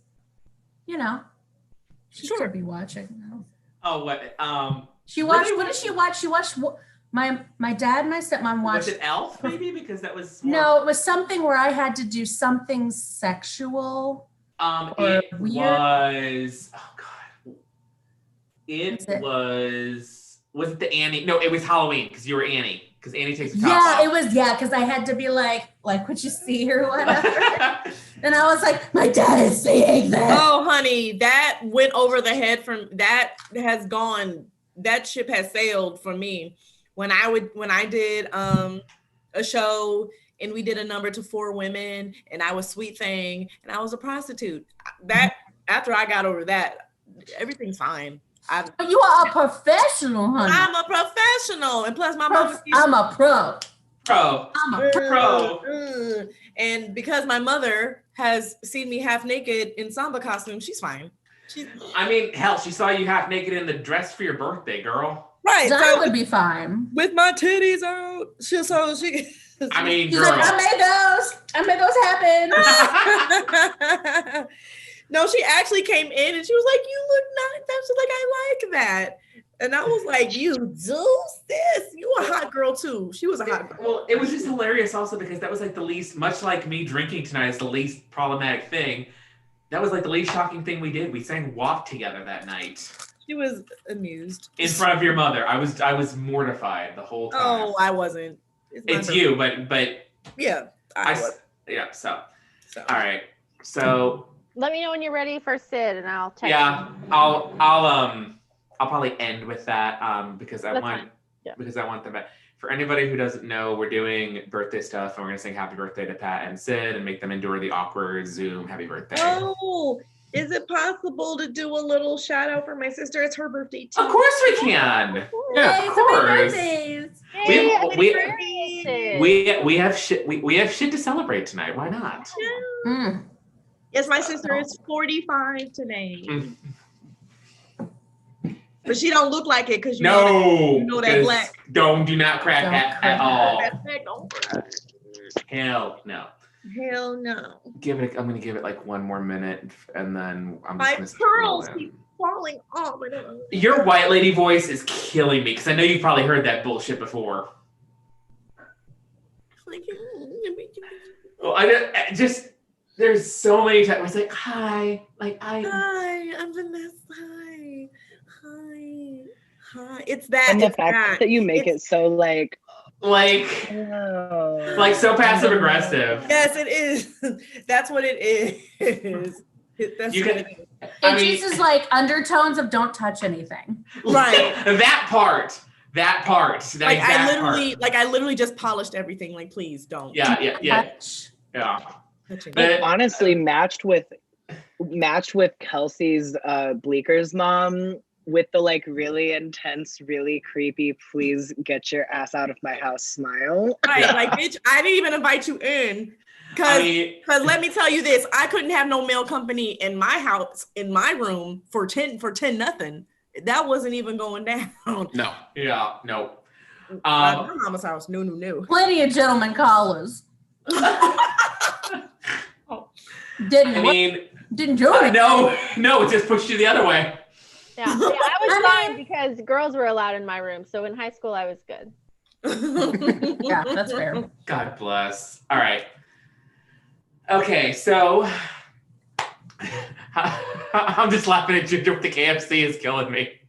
she Sure. could be watching now. Oh, what? She watched. What did she watch? She watched my dad and my stepmom watched. Was it Elf? Maybe because that was. No, it was something where I had to do something sexual. or It weird. was. Oh God. Was it? Was it the Annie? No, it was Halloween because you were Annie. Because Annie takes the top Yeah, off. it was. Yeah, because I had to be like, what you see or whatever. And I was like, my dad is seeing this. Oh, honey, that went over the head from that has gone. That ship has sailed for me. When I did a show and we did a number to 4 women and I was Sweet Thing and I was a prostitute. That after I got over that, everything's fine. You are a professional, honey. I'm a professional, and plus my mother. I'm a pro. I'm a pro. And because my mother has seen me half naked in samba costume, she's fine. I mean, hell, she saw you half naked in the dress for your birthday, girl. Right, That would be fine. with my titties out. She. I mean, She's girl. like, I made those happen. No, she actually came in and she was like, "You look nice." She's like, "I like that," and I was like, "You do, sis? You a hot girl too." She was a hot girl. Well, it was just hilarious also because that was like the least, much like me drinking tonight is the least problematic thing. That was like the least shocking thing we did. We sang "Walk" together that night. She was amused. In front of your mother. I was mortified the whole time. Oh, I wasn't. It's you, but yeah, I was. yeah, so. So. All right. So Let me know when you're ready for Sid, and I'll text yeah, you. I'll probably end with that because I That's want fine. Yeah. because I want them back. For anybody who doesn't know, we're doing birthday stuff and we're gonna sing happy birthday to Pat and Sid and make them endure the awkward Zoom happy birthday. Oh, is it possible to do a little shout out for my sister? It's her birthday too. Of course we can. Yeah, of course. We have shit we have shit to celebrate tonight. Why not? Mm. Yes, my sister is 45 today. Mm. But she don't look like it because you No, know that 'cause black. do not crack Don't at crack. all. That black don't cry. Hell no. Hell no. I'm gonna give it like one more minute and then I'm My just gonna pearls scroll in. keep falling off. Your white lady voice is killing me because I know you've probably heard that bullshit before. Well, just there's so many times where it's like, hi, Hi, I'm Vanessa. Hi. It's that. And the it's fact that. that you make it so like like so passive aggressive. Yes, it is. That's what it is. That's You what can- it is. I It mean- just is like undertones of don't touch anything. Right. that part. Like I literally just polished everything. Like, please don't. Yeah. Touch. Touching. But- honestly matched with Kelsey's Bleeker's mom with the like really intense, really creepy, please get your ass out of my house smile. Right, Yeah. like bitch, I didn't even invite you in. Cause let me tell you this, I couldn't have no male company in my house, in my room for 10 nothing. That wasn't even going down. No. Yeah, no. My mama's house, no. Plenty of gentlemen callers. Didn't do it. No, it just pushed you the other way. Yeah, see, I was fine because girls were allowed in my room. So in high school, I was good. Yeah, that's fair. God bless. All right. Okay, so I'm just laughing at Ginger with the KFC is killing me.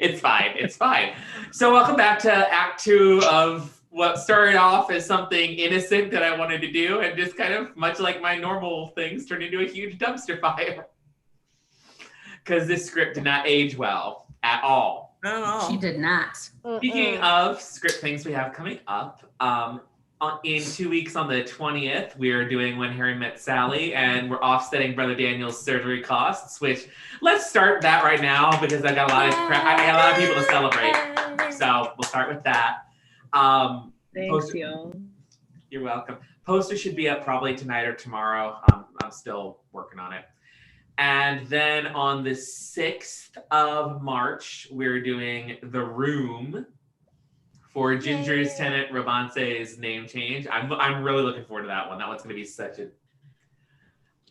It's fine. It's fine. So welcome back to Act 2 of what started off as something innocent that I wanted to do, and just kind of much like my normal things turned into a huge dumpster fire. Because this script did not age well at all. She did not. Speaking of script things we have coming up, in 2 weeks on the 20th, we are doing When Harry Met Sally, and we're offsetting Brother Daniel's surgery costs, which let's start that right now because I got a lot of people to celebrate. So we'll start with that. Thanks, y'all. You're welcome. Poster should be up probably tonight or tomorrow. I'm still working on it. And then on the 6th of March, we're doing The Room for Ginger's tenant Robance's name change. I'm really looking forward to that one. That one's going to be such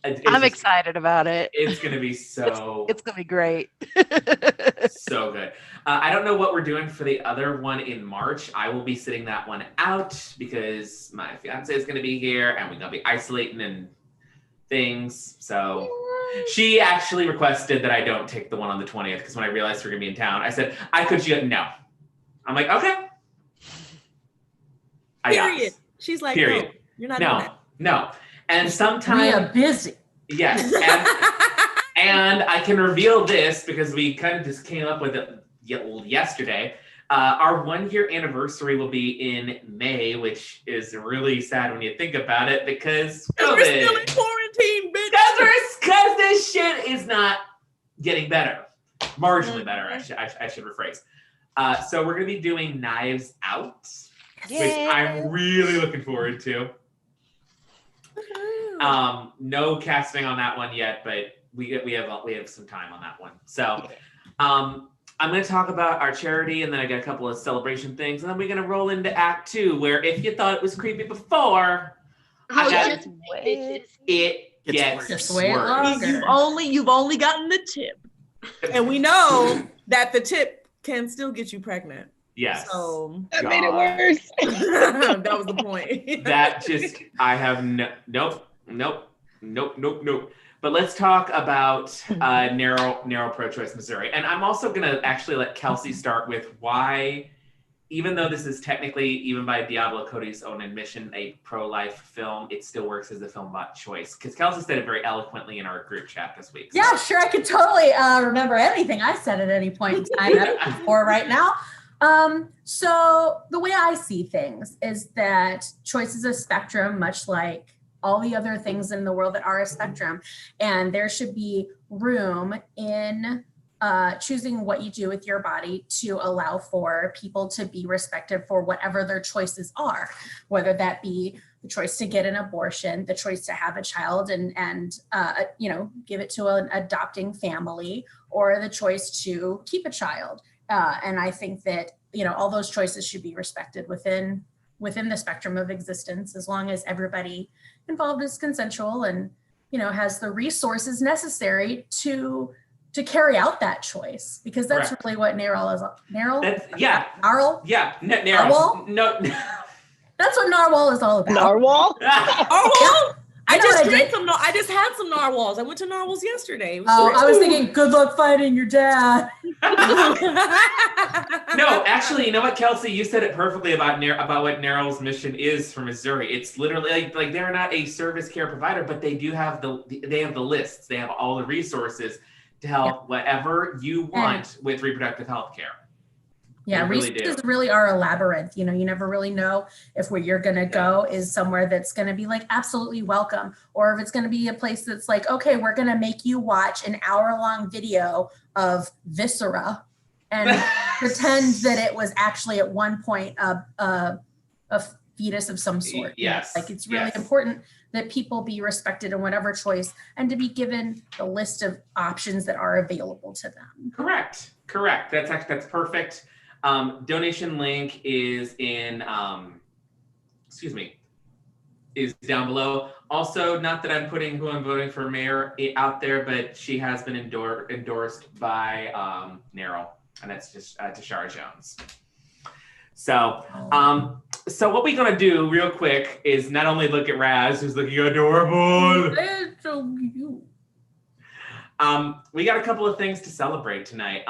I'm excited about it. It's going to be so... It's going to be great. So good. I don't know what we're doing for the other one in March. I will be sitting that one out because my fiance is going to be here and we're going to be isolating and things. So she actually requested that I don't take the one on the 20th because when I realized we're going to be in town, I said, no. I'm like, okay. Period. She's like, period. No, you're not doing that. No. And sometimes we are busy. Yes. And I can reveal this because we kind of just came up with it yesterday. Our 1-year anniversary will be in May, which is really sad when you think about it because we're still in quarantine, bitch. Because this shit is not getting better. Marginally better, I should rephrase. So we're going to be doing Knives Out, which I'm really looking forward to. No casting on that one yet, but we have some time on that one. So I'm going to talk about our charity, and then I got a couple of celebration things, and then we're going to roll into Act 2, where if you thought it was creepy before, it gets worse. You've only gotten the tip, and we know that the tip can still get you pregnant. Yes. So that made it worse. That was the point. That just, I have nope. But let's talk about NARAL pro-choice Missouri. And I'm also going to actually let Kelsey start with why, even though this is technically, even by Diablo Cody's own admission, a pro-life film, it still works as a film about choice. Because Kelsey said it very eloquently in our group chat this week. Yeah, sure. I could totally remember anything I said at any point in time or right now. So the way I see things is that choice is a spectrum, much like all the other things in the world that are a spectrum. And there should be room in choosing what you do with your body to allow for people to be respected for whatever their choices are, whether that be the choice to get an abortion, the choice to have a child and give it to an adopting family, or the choice to keep a child. And I think that, all those choices should be respected within the spectrum of existence, as long as everybody involved is consensual and, has the resources necessary to carry out that choice, because that's Correct. Really what NARAL is. NARAL? NARAL? Yeah, NARAL. No. That's what NARWAL is all about. Narwhal? Narwhal? I just had some narwhals. I went to narwhals yesterday. I was thinking, good luck fighting your dad. No, actually, you know what, Kelsey? You said it perfectly about what NARAL's mission is for Missouri. It's literally like they're not a service care provider, but they do have the lists. They have all the resources to help whatever you want with reproductive health care. Yeah, resources really are a labyrinth. You never really know if where you're going to go is somewhere that's going to be like absolutely welcome, or if it's going to be a place that's like, okay, we're going to make you watch an hour-long video of viscera and pretend that it was actually at one point a fetus of some sort. Yes. Like, it's really important that people be respected in whatever choice and to be given the list of options that are available to them. Correct. That's perfect. Donation link is in, is down below. Also, not that I'm putting who I'm voting for mayor out there, but she has been endorsed by NARAL, and that's just Tashara Jones. So, so what we're gonna do real quick is not only look at Raz, who's looking adorable. It's so cute. We got a couple of things to celebrate tonight.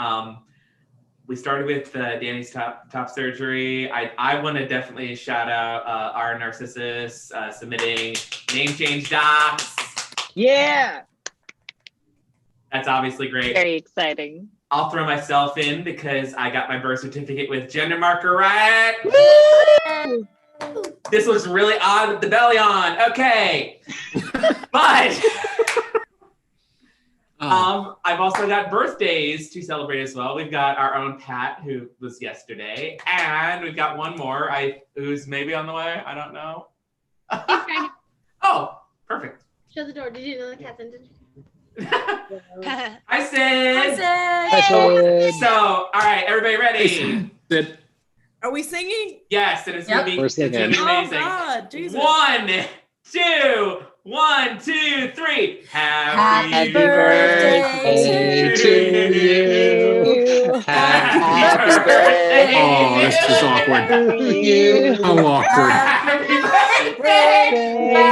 We started with Danny's top surgery. I want to definitely shout out our Narcissus submitting name change docs. Yeah. That's obviously great. Very exciting. I'll throw myself in because I got my birth certificate with gender marker right. Woo! This was really odd with the belly on. Okay. But I've also got birthdays to celebrate as well. We've got our own Pat, who was yesterday, and we've got one more who's maybe on the way. I don't know. Oh, perfect. Shut the door. Did you know the cat's in? Hi, Sid. Hi, Sid. So, all right, everybody ready? Sid. Are we singing? Yes, and it's gonna be We're it's gonna be singing. amazing. Oh God, Jesus. 1, 2, 3. Happy birthday to you. Happy birthday. Oh, this is awkward. How awkward. Happy birthday.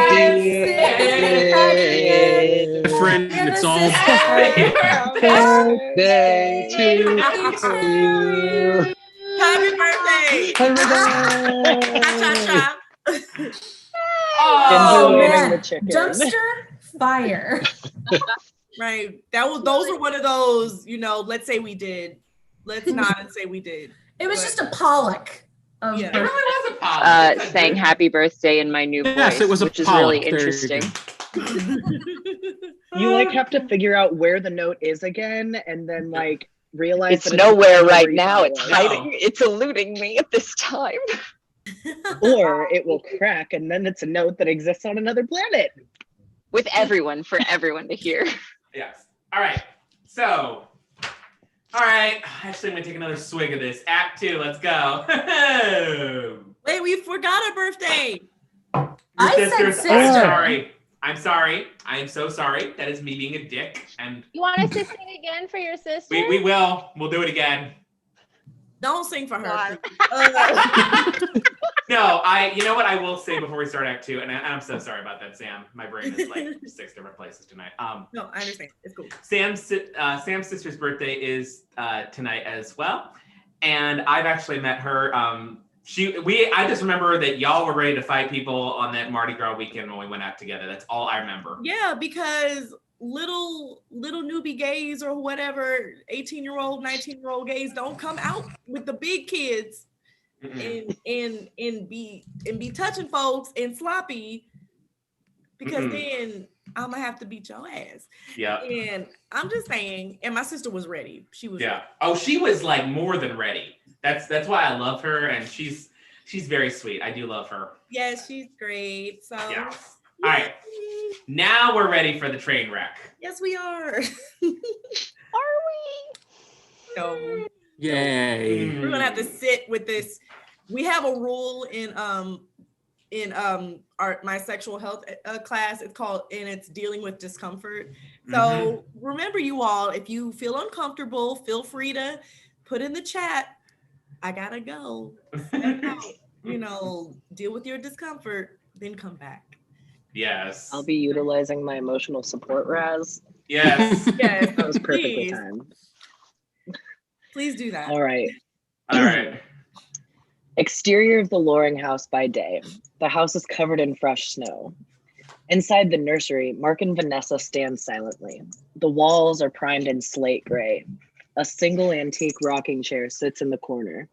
Friend, it's all. Birthday to you. Happy birthday. Cha-cha-cha. Ginger Oh, waving man. the chicken. Dumpster fire. Right. Those were one of those, let's say we did. Let's not say we did. It was But- just a Pollock. Of Yeah. It really was a pop. Saying happy birthday in my new Yes, voice, it was a which is Pollock. really There you interesting. You have to figure out where the note is again, and then realize It's that nowhere not right where you now. thought It's it was. hiding. It's eluding me at this time. Or it will crack, and then it's a note that exists on another planet. For everyone to hear. Yes. All right. So, all right. Actually, I'm gonna take another swig of this. Act 2. Let's go. Wait, we forgot a birthday. Your I said sisters, sister. I'm sorry. I'm sorry. I am so sorry. That is me being a dick. And You want us to sing again for your sister? we will. We'll do it again. Don't sing for her. God. please. No, you know what I will say before we start Act 2, and I'm so sorry about that, Sam. My brain is like 6 different places tonight. No, I understand. It's cool. Sam's sister's birthday is tonight as well, and I've actually met her. I just remember that y'all were ready to fight people on that Mardi Gras weekend when we went out together. That's all I remember. Yeah, because little newbie gays or whatever, 18-year-old, 19-year-old gays don't come out with the big kids and be touching folks and sloppy, because then I'm gonna have to beat your ass. Yeah. And I'm just saying, and my sister was ready. She was Yeah. Oh, she was like more than ready. That's why I love her, and she's very sweet. I do love her. Yes, she's great. So Yeah. All right. Now we're ready for the train wreck. yes, we are. Are we? So Yay. we're gonna have to sit with this. We have a rule in my sexual health class. It's called, and it's dealing with discomfort. So remember, you all, if you feel uncomfortable, feel free to put in the chat, I gotta go. Step out, deal with your discomfort, then come back. Yes. I'll be utilizing my emotional support, Raz. Yes. Yes, That was perfectly please. timed. Please do that. All right. All right. Exterior of the Loring house by day. The house is covered in fresh snow. Inside the nursery, Mark and Vanessa stand silently. The walls are primed in slate gray. A single antique rocking chair sits in the corner.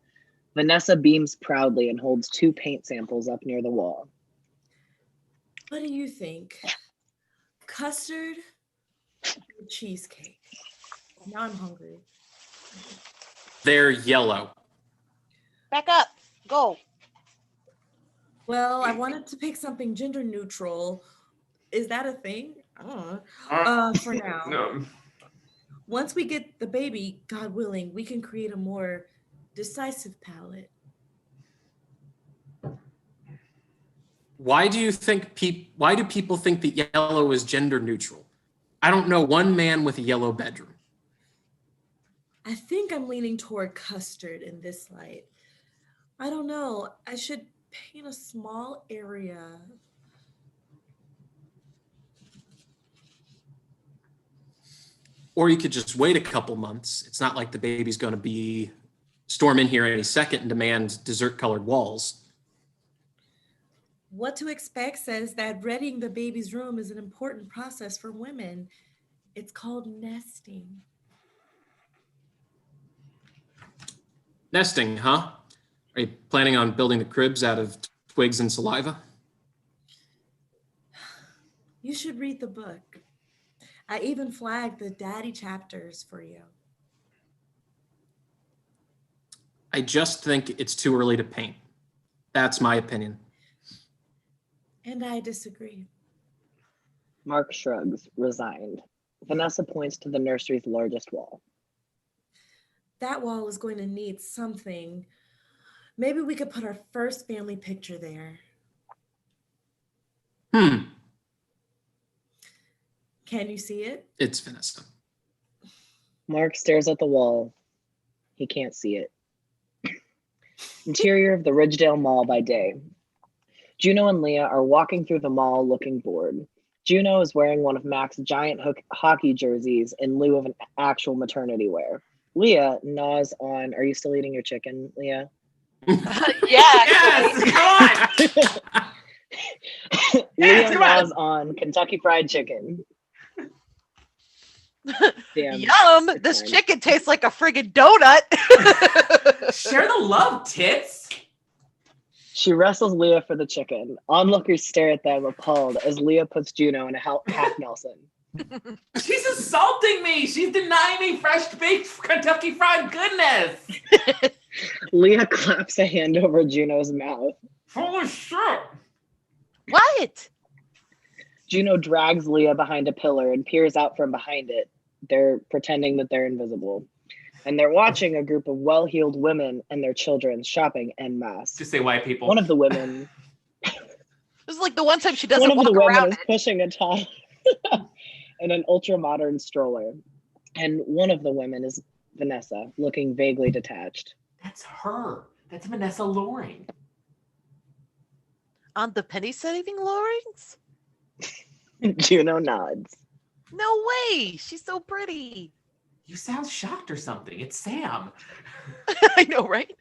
Vanessa beams proudly and holds 2 paint samples up near the wall. What do you think? Custard or cheesecake? Now I'm hungry. They're yellow. Back up. Go. Well, I wanted to pick something gender neutral. Is that a thing? I don't know. For now. No. Once we get the baby, God willing, we can create a more decisive palette. Why do people think that yellow is gender neutral? I don't know one man with a yellow bedroom. I think I'm leaning toward custard in this light. I don't know. I should paint a small area. Or you could just wait a couple months. It's not like the baby's going to be storm in here any second and demand dessert colored walls. What to Expect says that readying the baby's room is an important process for women. It's called nesting. Nesting, huh? Are you planning on building the cribs out of twigs and saliva? You should read the book. I even flagged the daddy chapters for you. I just think it's too early to paint. That's my opinion. And I disagree. Mark shrugs, resigned. Vanessa points to the nursery's largest wall. That wall is going to need something. Maybe we could put our first family picture there. Can you see it? It's Vanessa. Mark stares at the wall. He can't see it. Interior of the Ridgedale Mall by day. Juno and Leah are walking through the mall looking bored. Juno is wearing one of Mac's giant hockey jerseys in lieu of an actual maternity wear. Leah gnaws on, are you still eating your chicken, Leah? Yes, come on. Leah gnaws on Kentucky Fried Chicken. Damn. Yum! This chicken tastes like a friggin' donut. Share the love, tits. She wrestles Leah for the chicken. Onlookers stare at them appalled as Leah puts Juno in a half Nelson. She's assaulting me. She's denying me fresh baked Kentucky Fried goodness. Leah claps a hand over Juno's mouth. Holy shit. What? Juno drags Leah behind a pillar and peers out from behind it. They're pretending that they're invisible. And they're watching a group of well-heeled women and their children shopping en masse. Just say white people. One of the women... This is like the one time she doesn't One of the walk women around is pushing a toddler in an ultra-modern stroller. And one of the women is Vanessa, looking vaguely detached. That's her. That's Vanessa Loring. On the penny saving Lawrence? Juno nods. No way! She's so pretty. You sound shocked or something. It's Sam. I know, right?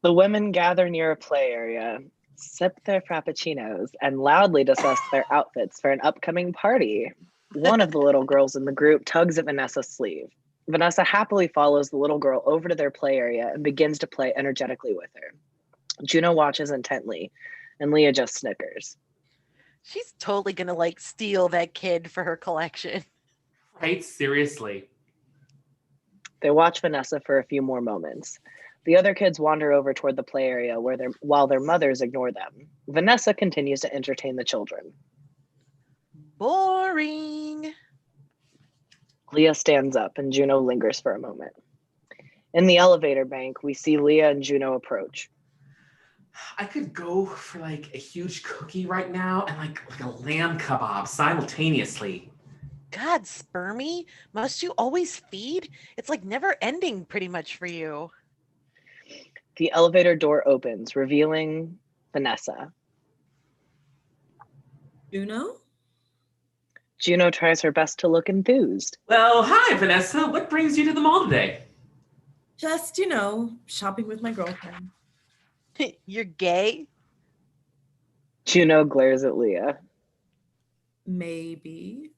The women gather near a play area, sip their frappuccinos, and loudly discuss their outfits for an upcoming party. One of the little girls in the group tugs at Vanessa's sleeve. Vanessa happily follows the little girl over to their play area and begins to play energetically with her. Juno watches intently, and Leah just snickers. She's totally gonna like steal that kid for her collection. Right? Seriously. They watch Vanessa for a few more moments. The other kids wander over toward the play area while their mothers ignore them. Vanessa continues to entertain the children. Boring. Leah stands up and Juno lingers for a moment. In the elevator bank, we see Leah and Juno approach. I could go for like a huge cookie right now and like a lamb kebab simultaneously. God, Spermy, must you always feed? It's like never ending pretty much for you. The elevator door opens, revealing Vanessa. Juno? Juno tries her best to look enthused. Well, hi, Vanessa. What brings you to the mall today? Just, shopping with my girlfriend. You're gay? Juno glares at Leah. Maybe.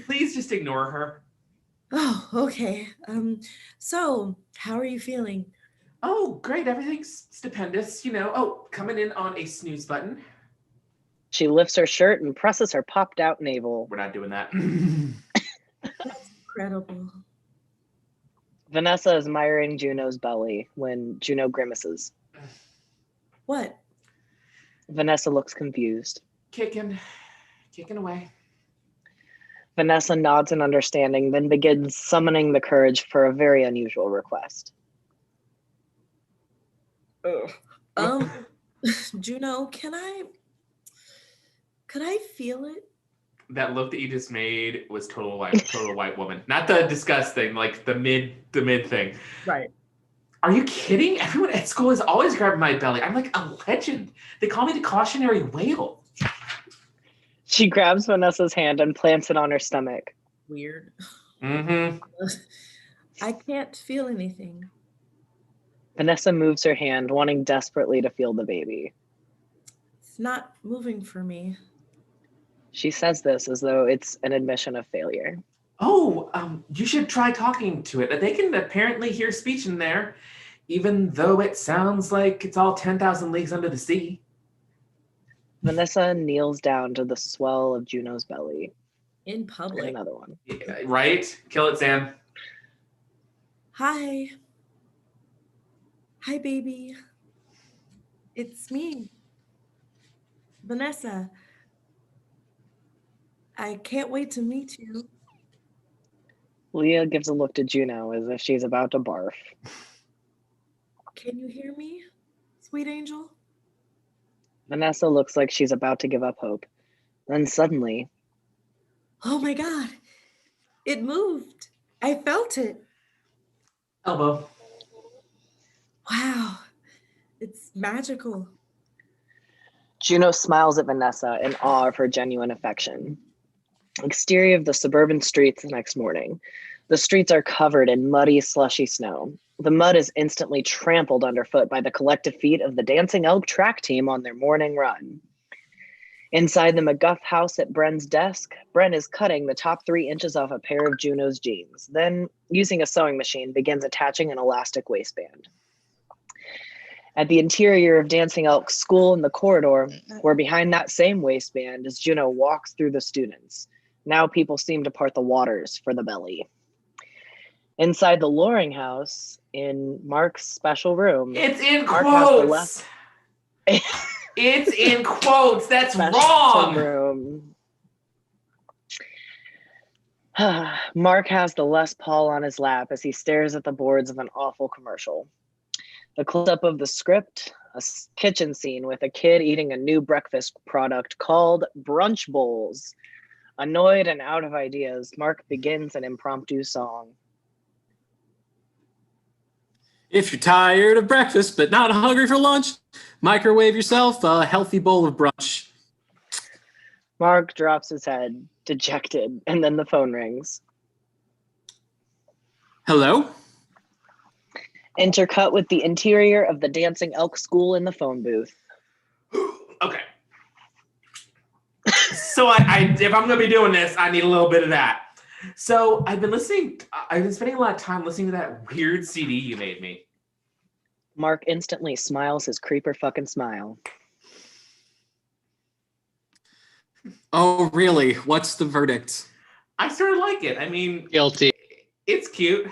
Please just ignore her. Oh, okay. So how are you feeling? Oh, great. Everything's stupendous. Oh, coming in on a snooze button. She lifts her shirt and presses her popped out navel. We're not doing that. That's incredible. Vanessa is admiring Juno's belly when Juno grimaces. What? Vanessa looks confused. Kicking away. Vanessa nods in understanding, then begins summoning the courage for a very unusual request. Ugh. Juno, could I feel it? That look that you just made was total white woman. Not the disgust thing, like the mid thing. Right. Are you kidding? Everyone at school is always grabbing my belly. I'm like a legend. They call me the cautionary whale. She grabs Vanessa's hand and plants it on her stomach. Weird. Mm-hmm. I can't feel anything. Vanessa moves her hand, wanting desperately to feel the baby. It's not moving for me. She says this as though it's an admission of failure. Oh, you should try talking to it. They can apparently hear speech in there, even though it sounds like it's all 10,000 leagues under the sea. Vanessa kneels down to the swell of Juno's belly. In And public. another one. Yeah, right? Kill it, Sam. Hi. Hi, baby. It's me, Vanessa. I can't wait to meet you. Leah gives a look to Juno as if she's about to barf. Can you hear me, sweet angel? Vanessa looks like she's about to give up hope. Then suddenly, Oh my God. It moved. I felt it. Elbow. Wow. It's magical. Juno smiles at Vanessa in awe of her genuine affection. Exterior of the suburban streets the next morning. The streets are covered in muddy, slushy snow. The mud is instantly trampled underfoot by the collective feet of the Dancing Elk track team on their morning run. Inside the McGuff house at Bren's desk, Bren is cutting the top 3 inches off a pair of Juno's jeans, then, using a sewing machine, begins attaching an elastic waistband. At the interior of Dancing Elk's school in the corridor, where behind that same waistband as Juno walks through the students, now people seem to part the waters for the belly. Inside the Loring house, in Mark's special room, It's in Mark has the quotes. It's in quotes. That's special wrong. room. Mark has the Les Paul on his lap as he stares at the boards of an awful commercial. The close-up of the script, a kitchen scene with a kid eating a new breakfast product called Brunch Bowls. Annoyed and out of ideas, Mark begins an impromptu song. If you're tired of breakfast but not hungry for lunch, microwave yourself a healthy bowl of brunch. Mark drops his head, dejected, and then the phone rings. Hello? Intercut with the interior of the Dancing Elk School in the phone booth. Okay. So I if I'm gonna be doing this, I need a little bit of that. So I've been spending a lot of time listening to that weird CD you made me. Mark instantly smiles his creeper fucking smile. Oh, really? What's the verdict? I sort of like it. I mean, Guilty. it's cute.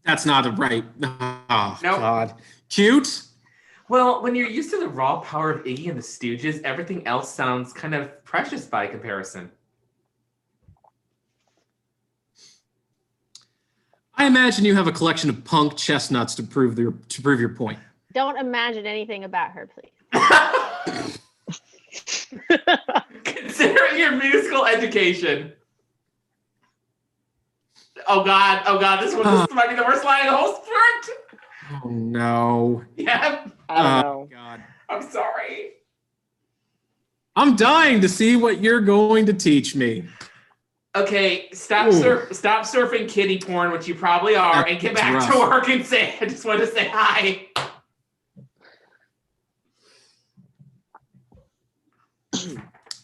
That's not a right. Oh, Nope. God. Cute? Well, when you're used to the raw power of Iggy and the Stooges, everything else sounds kind of precious by comparison. I imagine you have a collection of punk chestnuts to prove your point. Don't imagine anything about her, please. Considering your musical education. Oh God, this might be the worst line in the whole script. Oh, no. Yeah, I don't know. God. I'm sorry. I'm dying to see what you're going to teach me. Okay, stop surfing kitty porn, which you probably are, and get back That's to rough. work and say, I just want to say hi.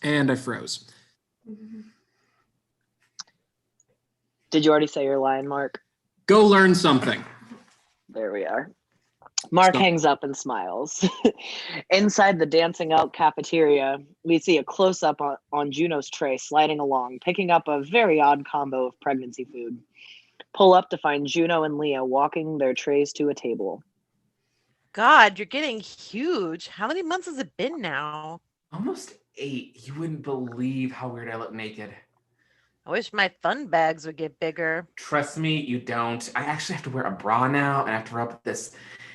And I froze. Did you already say your line, Mark? Go learn something. There we are. Mark Stop. hangs up and smiles. Inside the Dancing Elk cafeteria, we see a close-up on Juno's tray sliding along, picking up a very odd combo of pregnancy food. Pull up to find Juno and Leah walking their trays to a table. God, you're getting huge. How many months has it been now? Almost 8. You wouldn't believe how weird I look naked. I wish my fun bags would get bigger. Trust me, you don't. I actually have to wear a bra now, and I have to rub this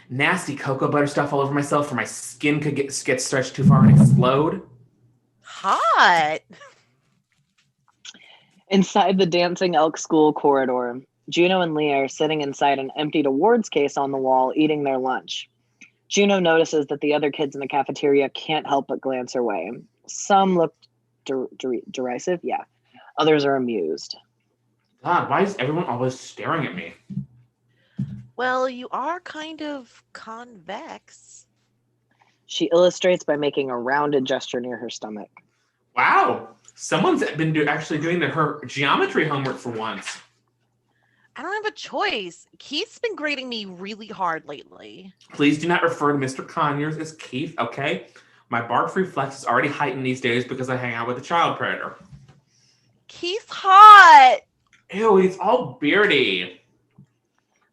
nasty cocoa butter stuff all over myself, or my skin could get stretched too far and explode. Hot. Inside the Dancing Elk School corridor, Juno and Leah are sitting inside an emptied awards case on the wall, eating their lunch. Juno notices that the other kids in the cafeteria can't help but glance her way. Some look derisive, yeah. Others are amused. God, why is everyone always staring at me? Well, you are kind of convex. She illustrates by making a rounded gesture near her stomach. Wow, someone's been actually doing her geometry homework for once. I don't have a choice. Keith's been grading me really hard lately. Please do not refer to Mr. Conyers as Keith, okay? My bark reflex is already heightened these days because I hang out with a child predator. Keith's hot. Ew, he's all beardy.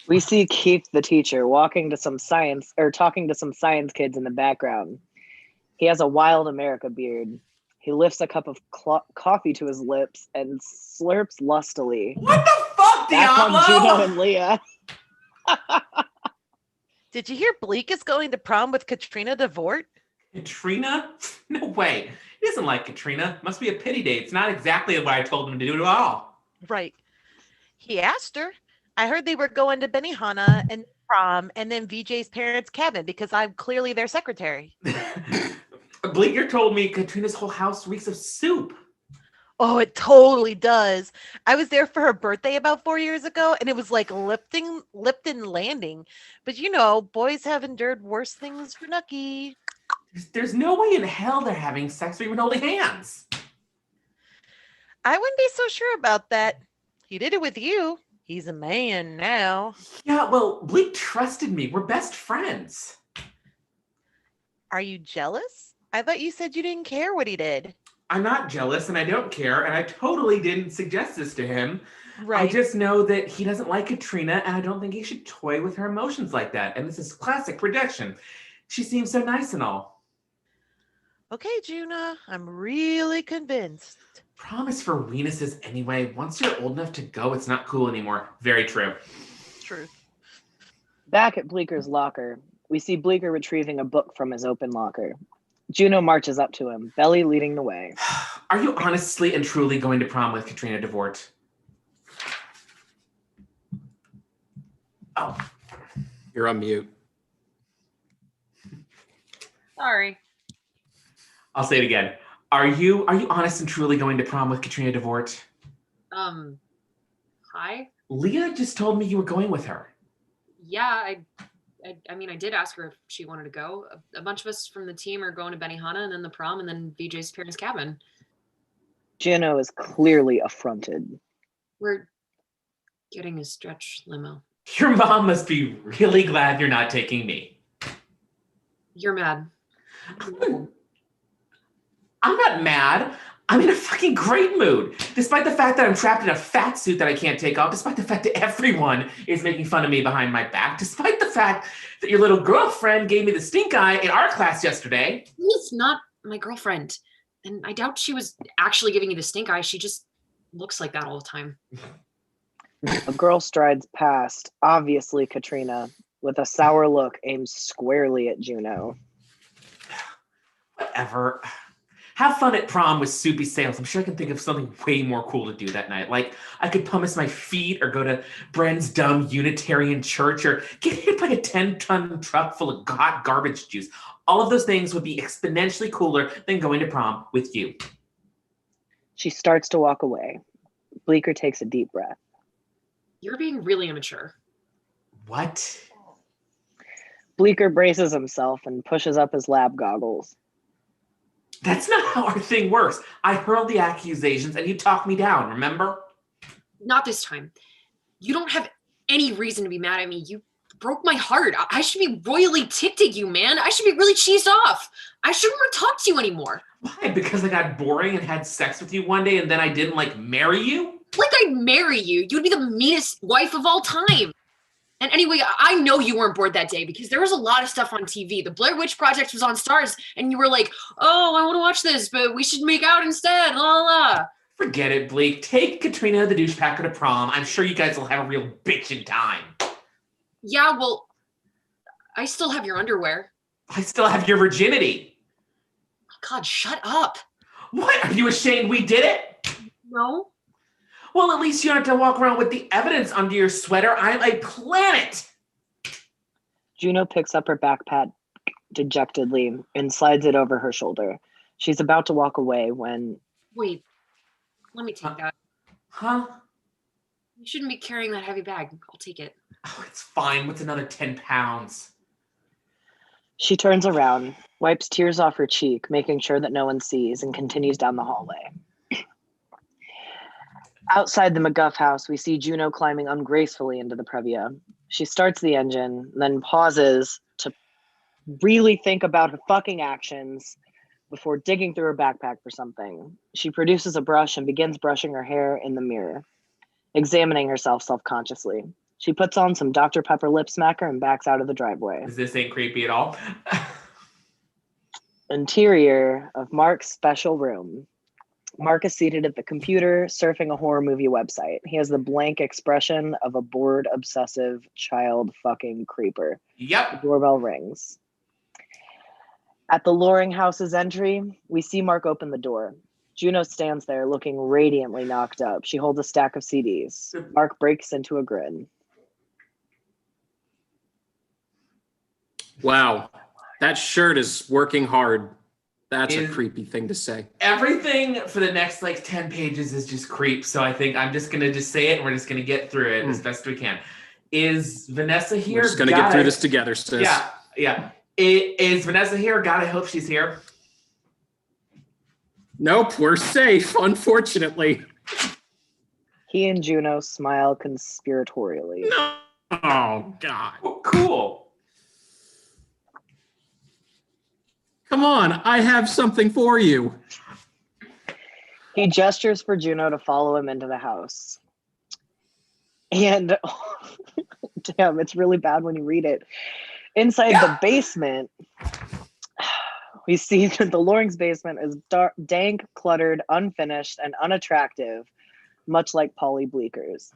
We see Keith, the teacher, talking to some science kids in the background. He has a wild America beard. He lifts a cup of coffee to his lips and slurps lustily. What the fuck, Back on Juno Diablo? and Leah. Did you hear Bleak is going to prom with Katrina DeVort? Katrina? No way. He doesn't like Katrina. Must be a pity date. It's not exactly what I told him to do at all. Right. He asked her. I heard they were going to Benihana and prom and then VJ's parents' cabin because I'm clearly their secretary. Bleeker told me Katrina's whole house reeks of soup. Oh, it totally does. I was there for her birthday about 4 years ago, and it was like Lipton Landing. But you know, boys have endured worse things for Nucky. There's no way in hell they're having sex or even holding hands. I wouldn't be so sure about that. He did it with you. He's a man now. Yeah, well, Bleak trusted me. We're best friends. Are you jealous? I thought you said you didn't care what he did. I'm not jealous and I don't care, and I totally didn't suggest this to him. Right. I just know that he doesn't like Katrina, and I don't think he should toy with her emotions like that. And this is classic projection. She seems so nice and all. Okay, Juno, I'm really convinced. Promise for weenuses anyway. Once you're old enough to go, it's not cool anymore. Very true. True. Back at Bleeker's locker, we see Bleeker retrieving a book from his open locker. Juno marches up to him, Belly leading the way. Are you honestly and truly going to prom with Katrina DeVort? Oh. You're on mute. Sorry. I'll say it again. Are you honest and truly going to prom with Katrina DeVort? Hi. Leah just told me you were going with her. Yeah, I mean, I did ask her if she wanted to go. A bunch of us from the team are going to Benihana and then the prom and then VJ's parents' cabin. Juno is clearly affronted. We're getting a stretch limo. Your mom must be really glad you're not taking me. You're mad. I'm not mad. I'm in a fucking great mood. Despite the fact that I'm trapped in a fat suit that I can't take off, despite the fact that everyone is making fun of me behind my back, despite the fact that your little girlfriend gave me the stink eye in our class yesterday. She's not my girlfriend. And I doubt she was actually giving you the stink eye. She just looks like that all the time. A girl strides past, obviously Katrina, with a sour look aimed squarely at Juno. Whatever. Have fun at prom with soupy sales. I'm sure I can think of something way more cool to do that night. Like I could pumice my feet or go to Bren's dumb Unitarian church or get hit by a 10-ton truck full of hot garbage juice. All of those things would be exponentially cooler than going to prom with you. She starts to walk away. Bleeker takes a deep breath. You're being really immature. What? Bleeker braces himself and pushes up his lab goggles. That's not how our thing works. I hurled the accusations and you talked me down, remember? Not this time. You don't have any reason to be mad at me. You broke my heart. I should be royally ticked at you, man. I should be really cheesed off. I shouldn't want to talk to you anymore. Why? Because I got boring and had sex with you one day and then I didn't marry you? Like I'd marry you. You'd be the meanest wife of all time. And anyway, I know you weren't bored that day because there was a lot of stuff on TV. The Blair Witch Project was on Stars, and you were like, oh, I want to watch this, but we should make out instead, la la. Forget it, Bleak. Take Katrina the douchepacker to prom. I'm sure you guys will have a real bitchin' time. Yeah, well, I still have your underwear. I still have your virginity. God, shut up. What? Are you ashamed we did it? No. Well, at least you don't have to walk around with the evidence under your sweater. I'm a planet. Juno picks up her backpack dejectedly and slides it over her shoulder. She's about to walk away when... Wait, let me take that. Huh? You shouldn't be carrying that heavy bag. I'll take it. Oh, it's fine. What's another 10 pounds? She turns around, wipes tears off her cheek, making sure that no one sees, and continues down the hallway. Outside the McGuff house, we see Juno climbing ungracefully into the Previa. She starts the engine, then pauses to really think about her fucking actions before digging through her backpack for something. She produces a brush and begins brushing her hair in the mirror, examining herself self-consciously. She puts on some Dr. Pepper lip smacker and backs out of the driveway. This ain't creepy at all. Interior of Mark's special room. Mark is seated at the computer, surfing a horror movie website. He has the blank expression of a bored, obsessive child fucking creeper. Yep. The doorbell rings. At the Loring house's entry, we see Mark open the door. Juno stands there looking radiantly knocked up. She holds a stack of CDs. Mark breaks into a grin. Wow, that shirt is working hard. That's a creepy thing to say. Everything for the next 10 pages is just creep. So I think I'm just going to say it and we're just going to get through it as best we can. Is Vanessa here? We're just going to get through this together, sis. Yeah. Is Vanessa here? God, I hope she's here. Nope, we're safe, unfortunately. He and Juno smile conspiratorially. No. Oh, God. Cool. Come on, I have something for you. He gestures for Juno to follow him into the house. And, damn, it's really bad when you read it. Inside the basement, we see that the Loring's basement is dark, dank, cluttered, unfinished, and unattractive, much like Polly Bleeker's.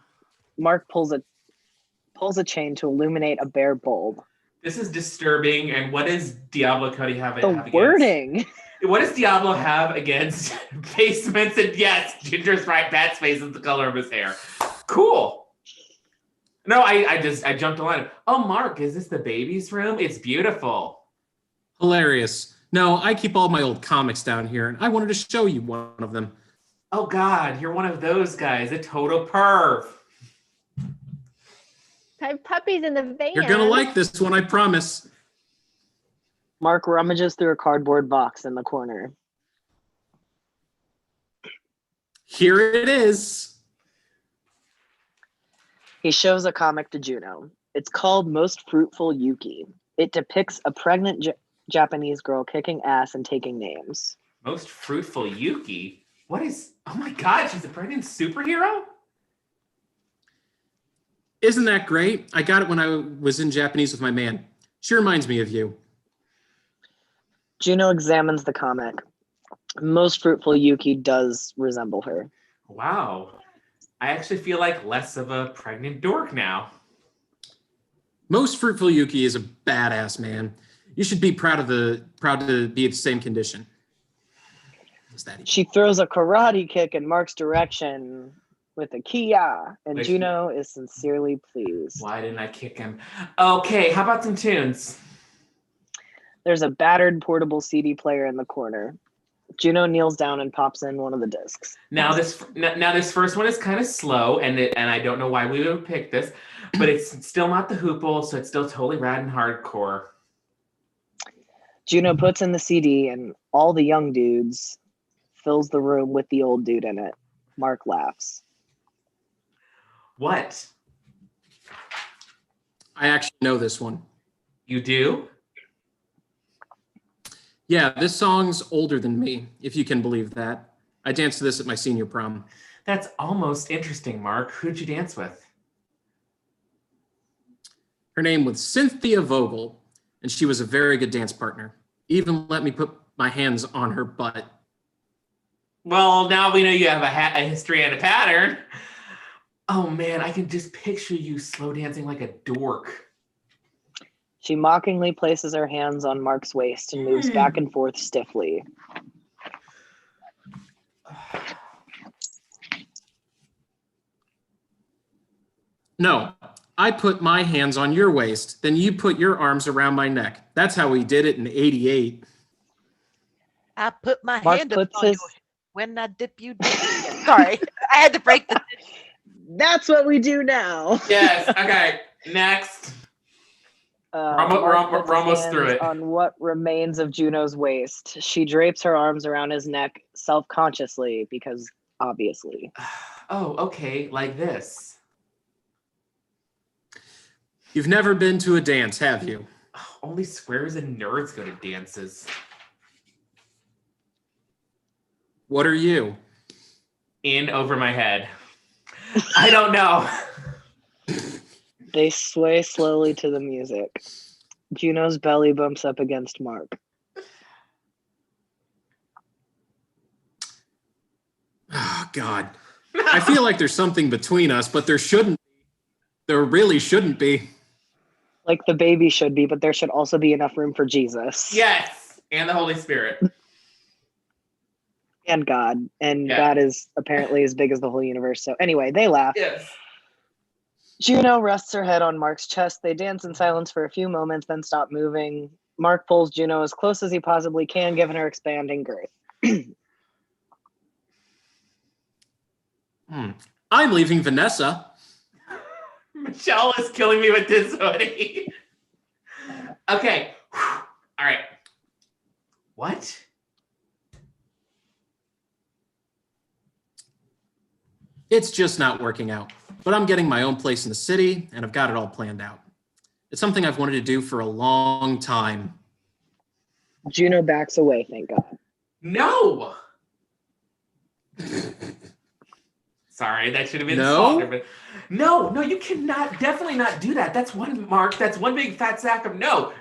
Mark pulls a chain to illuminate a bare bulb. This is disturbing. And what does Diablo Cody have against? Wording. What does Diablo have against basements? And yes, Ginger's right. Bat's face is the color of his hair. Cool. No, I jumped a line. Oh, Mark, is this the baby's room? It's beautiful. Hilarious. No, I keep all my old comics down here, and I wanted to show you one of them. Oh, God, you're one of those guys. A total perv. I have puppies in the van. You're going to like this one, I promise. Mark rummages through a cardboard box in the corner. Here it is. He shows a comic to Juno. It's called Most Fruitful Yuki. It depicts a pregnant Japanese girl kicking ass and taking names. Most Fruitful Yuki? What is... Oh my God, she's a pregnant superhero? Isn't that great? I got it when I was in Japanese with my man. She reminds me of you. Juno examines the comic. Most Fruitful Yuki does resemble her. Wow. I actually feel like less of a pregnant dork now. Most Fruitful Yuki is a badass man. You should be proud to be of the same condition. She throws a karate kick in Mark's direction with a Kia, and Juno is sincerely pleased. Why didn't I kick him? Okay, how about some tunes? There's a battered portable CD player in the corner. Juno kneels down and pops in one of the discs. Now this first one is kind of slow, and I don't know why we would pick this, but it's still not the Hoople, so it's still totally rad and hardcore. Juno puts in the CD, and all the young dudes fills the room with the old dude in it. Mark laughs. What? I actually know this one. You do? Yeah, this song's older than me, if you can believe that. I danced to this at my senior prom. That's almost interesting, Mark. Who'd you dance with? Her name was Cynthia Vogel, and she was a very good dance partner. Even let me put my hands on her butt. Well, now we know you have a history and a pattern. Oh man, I can just picture you slow dancing like a dork. She mockingly places her hands on Mark's waist and moves back and forth stiffly. No, I put my hands on your waist, then you put your arms around my neck. That's how we did it in 88. I put my Mark hand puts upon his- you when I dip you. Sorry, I had to break the. That's what we do now. Yes. Okay. Next. Mark puts his almost hands through it. on what remains of Juno's waist. She drapes her arms around his neck self-consciously because obviously. Oh, okay. Like this. You've never been to a dance, have you? Only squares and nerds go to dances. What are you? In over my head. I don't know. They sway slowly to the music. Juno's belly bumps up against Mark. Oh, God. I feel like there's something between us, but there shouldn't be. There really shouldn't be. Like the baby should be, but there should also be enough room for Jesus. Yes. And the Holy Spirit. And God. And Yeah. God is apparently as big as the whole universe. So anyway, they laugh. Yes. Juno rests her head on Mark's chest. They dance in silence for a few moments, then stop moving. Mark pulls Juno as close as he possibly can, given her expanding girth. I'm leaving Vanessa. Michelle is killing me with this hoodie. Okay. All right. What? It's just not working out. But I'm getting my own place in the city, and I've got it all planned out. It's something I've wanted to do for a long time. Juno backs away, thank God. No. Sorry, that should have been No? softer. But no, you cannot, definitely not do that. That's one mark. That's one big fat sack of no.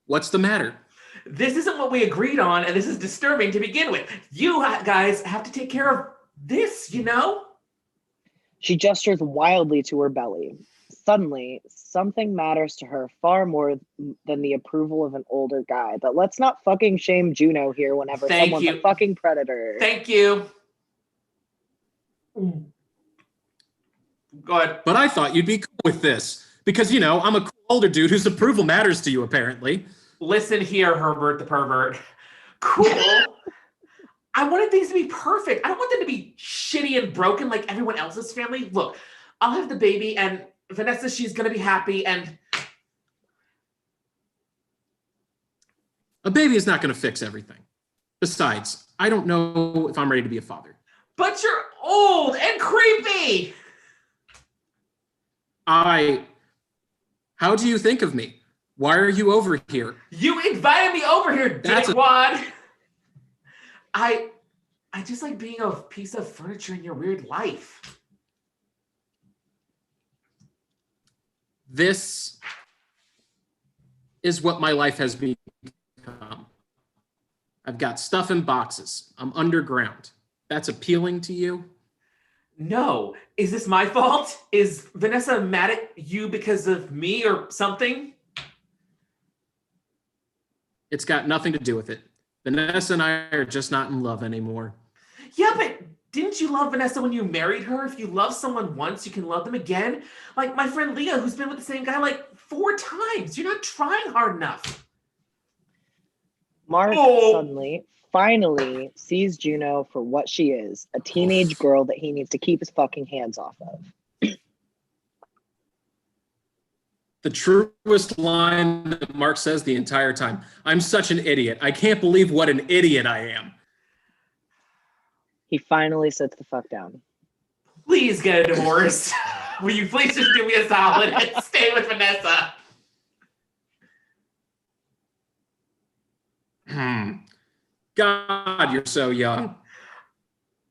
What's the matter? This isn't what we agreed on, and this is disturbing to begin with. You guys have to take care of this, you know? She gestures wildly to her belly. Suddenly, something matters to her far more than the approval of an older guy. But let's not fucking shame Juno here whenever Thank someone's you. a fucking predator. Thank you. Go ahead. But I thought you'd be cool with this. Because, you know, I'm a cool older dude whose approval matters to you, apparently. Listen here, Herbert the pervert. Cool. I wanted things to be perfect. I don't want them to be shitty and broken like everyone else's family. Look, I'll have the baby, and Vanessa, she's going to be happy, and A baby is not going to fix everything. Besides, I don't know if I'm ready to be a father. but you're old and creepy. How do you think of me? Why are you over here? You invited me over here, dickwad. I just like being a piece of furniture in your weird life. This is what my life has become. I've got stuff in boxes. I'm underground. That's appealing to you? No. Is this my fault? Is Vanessa mad at you because of me or something? It's got nothing to do with it. Vanessa and I are just not in love anymore. Yeah, but didn't you love Vanessa when you married her? If you love someone once, you can love them again. Like my friend Leah, who's been with the same guy like 4 times. You're not trying hard enough. Mark Oh. suddenly, finally sees Juno for what she is, a teenage girl that he needs to keep his fucking hands off of. The truest line that Mark says the entire time. I'm such an idiot. I can't believe what an idiot I am. He finally sits the fuck down. Please get a divorce. Will you please just do me a solid and stay with Vanessa? God, you're so young.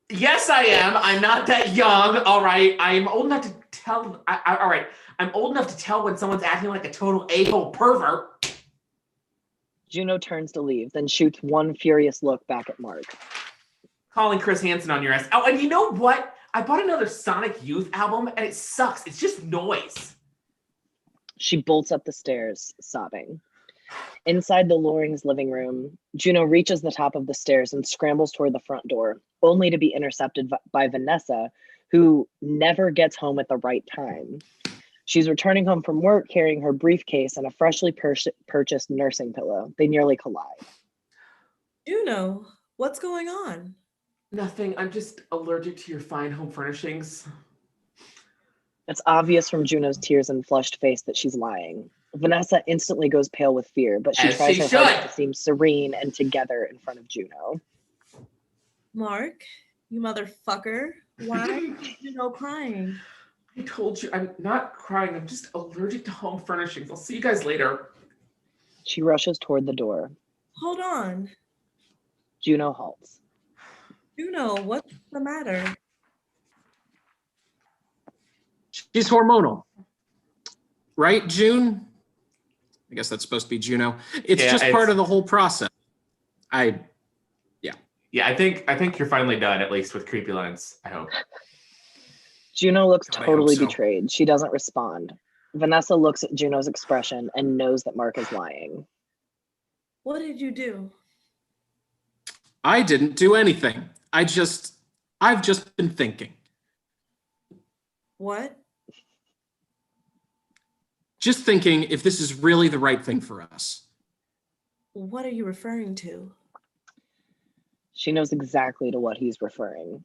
Yes, I am. I'm not that young. All right. I'm old enough to tell. All right. I'm old enough to tell when someone's acting like a total a-hole pervert. Juno turns to leave, then shoots one furious look back at Mark. Calling Chris Hansen on your ass. Oh, and you know what? I bought another Sonic Youth album and it sucks. It's just noise. She bolts up the stairs, sobbing. Inside the Loring's living room, Juno reaches the top of the stairs and scrambles toward the front door, only to be intercepted by Vanessa, who never gets home at the right time. She's returning home from work carrying her briefcase and a freshly purchased nursing pillow. They nearly collide. Juno, what's going on? Nothing. I'm just allergic to your fine home furnishings. It's obvious from Juno's tears and flushed face that she's lying. Vanessa instantly goes pale with fear, but she As tries she her hardest to seem serene and together in front of Juno. Mark, you motherfucker. Why is Juno crying? I told you I'm not crying. I'm just allergic to home furnishings. I'll see you guys later. She rushes toward the door. Hold on. Juno halts. Juno, what's the matter? She's hormonal. Right, June? I guess that's supposed to be Juno. It's Yeah, just part of the whole process. Yeah, I think you're finally done, at least with creepy lines. I hope. Juno looks God, I totally hope so. betrayed. She doesn't respond. Vanessa looks at Juno's expression and knows that Mark is lying. What did you do? I didn't do anything. I've just been thinking. What? Just thinking if this is really the right thing for us. What are you referring to? She knows exactly to what he's referring.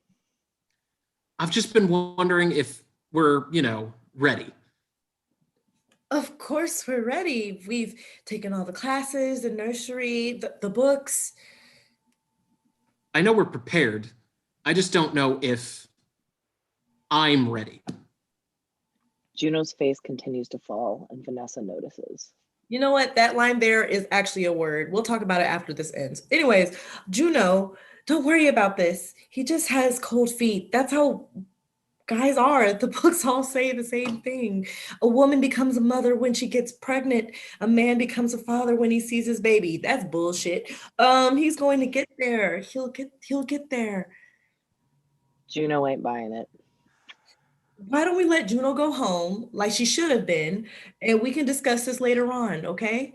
I've just been wondering if we're, ready. Of course we're ready. We've taken all the classes, the nursery, the books. I know we're prepared. I just don't know if I'm ready. Juno's face continues to fall, and Vanessa notices. You know what? That line there is actually a word. We'll talk about it after this ends. Anyways, Juno, don't worry about this. He just has cold feet. That's how guys are. The books all say the same thing. A woman becomes a mother when she gets pregnant. A man becomes a father when he sees his baby. That's bullshit. He's going to get there. He'll get there. Juno ain't buying it. Why don't we let Juno go home like she should have been, and we can discuss this later on, okay?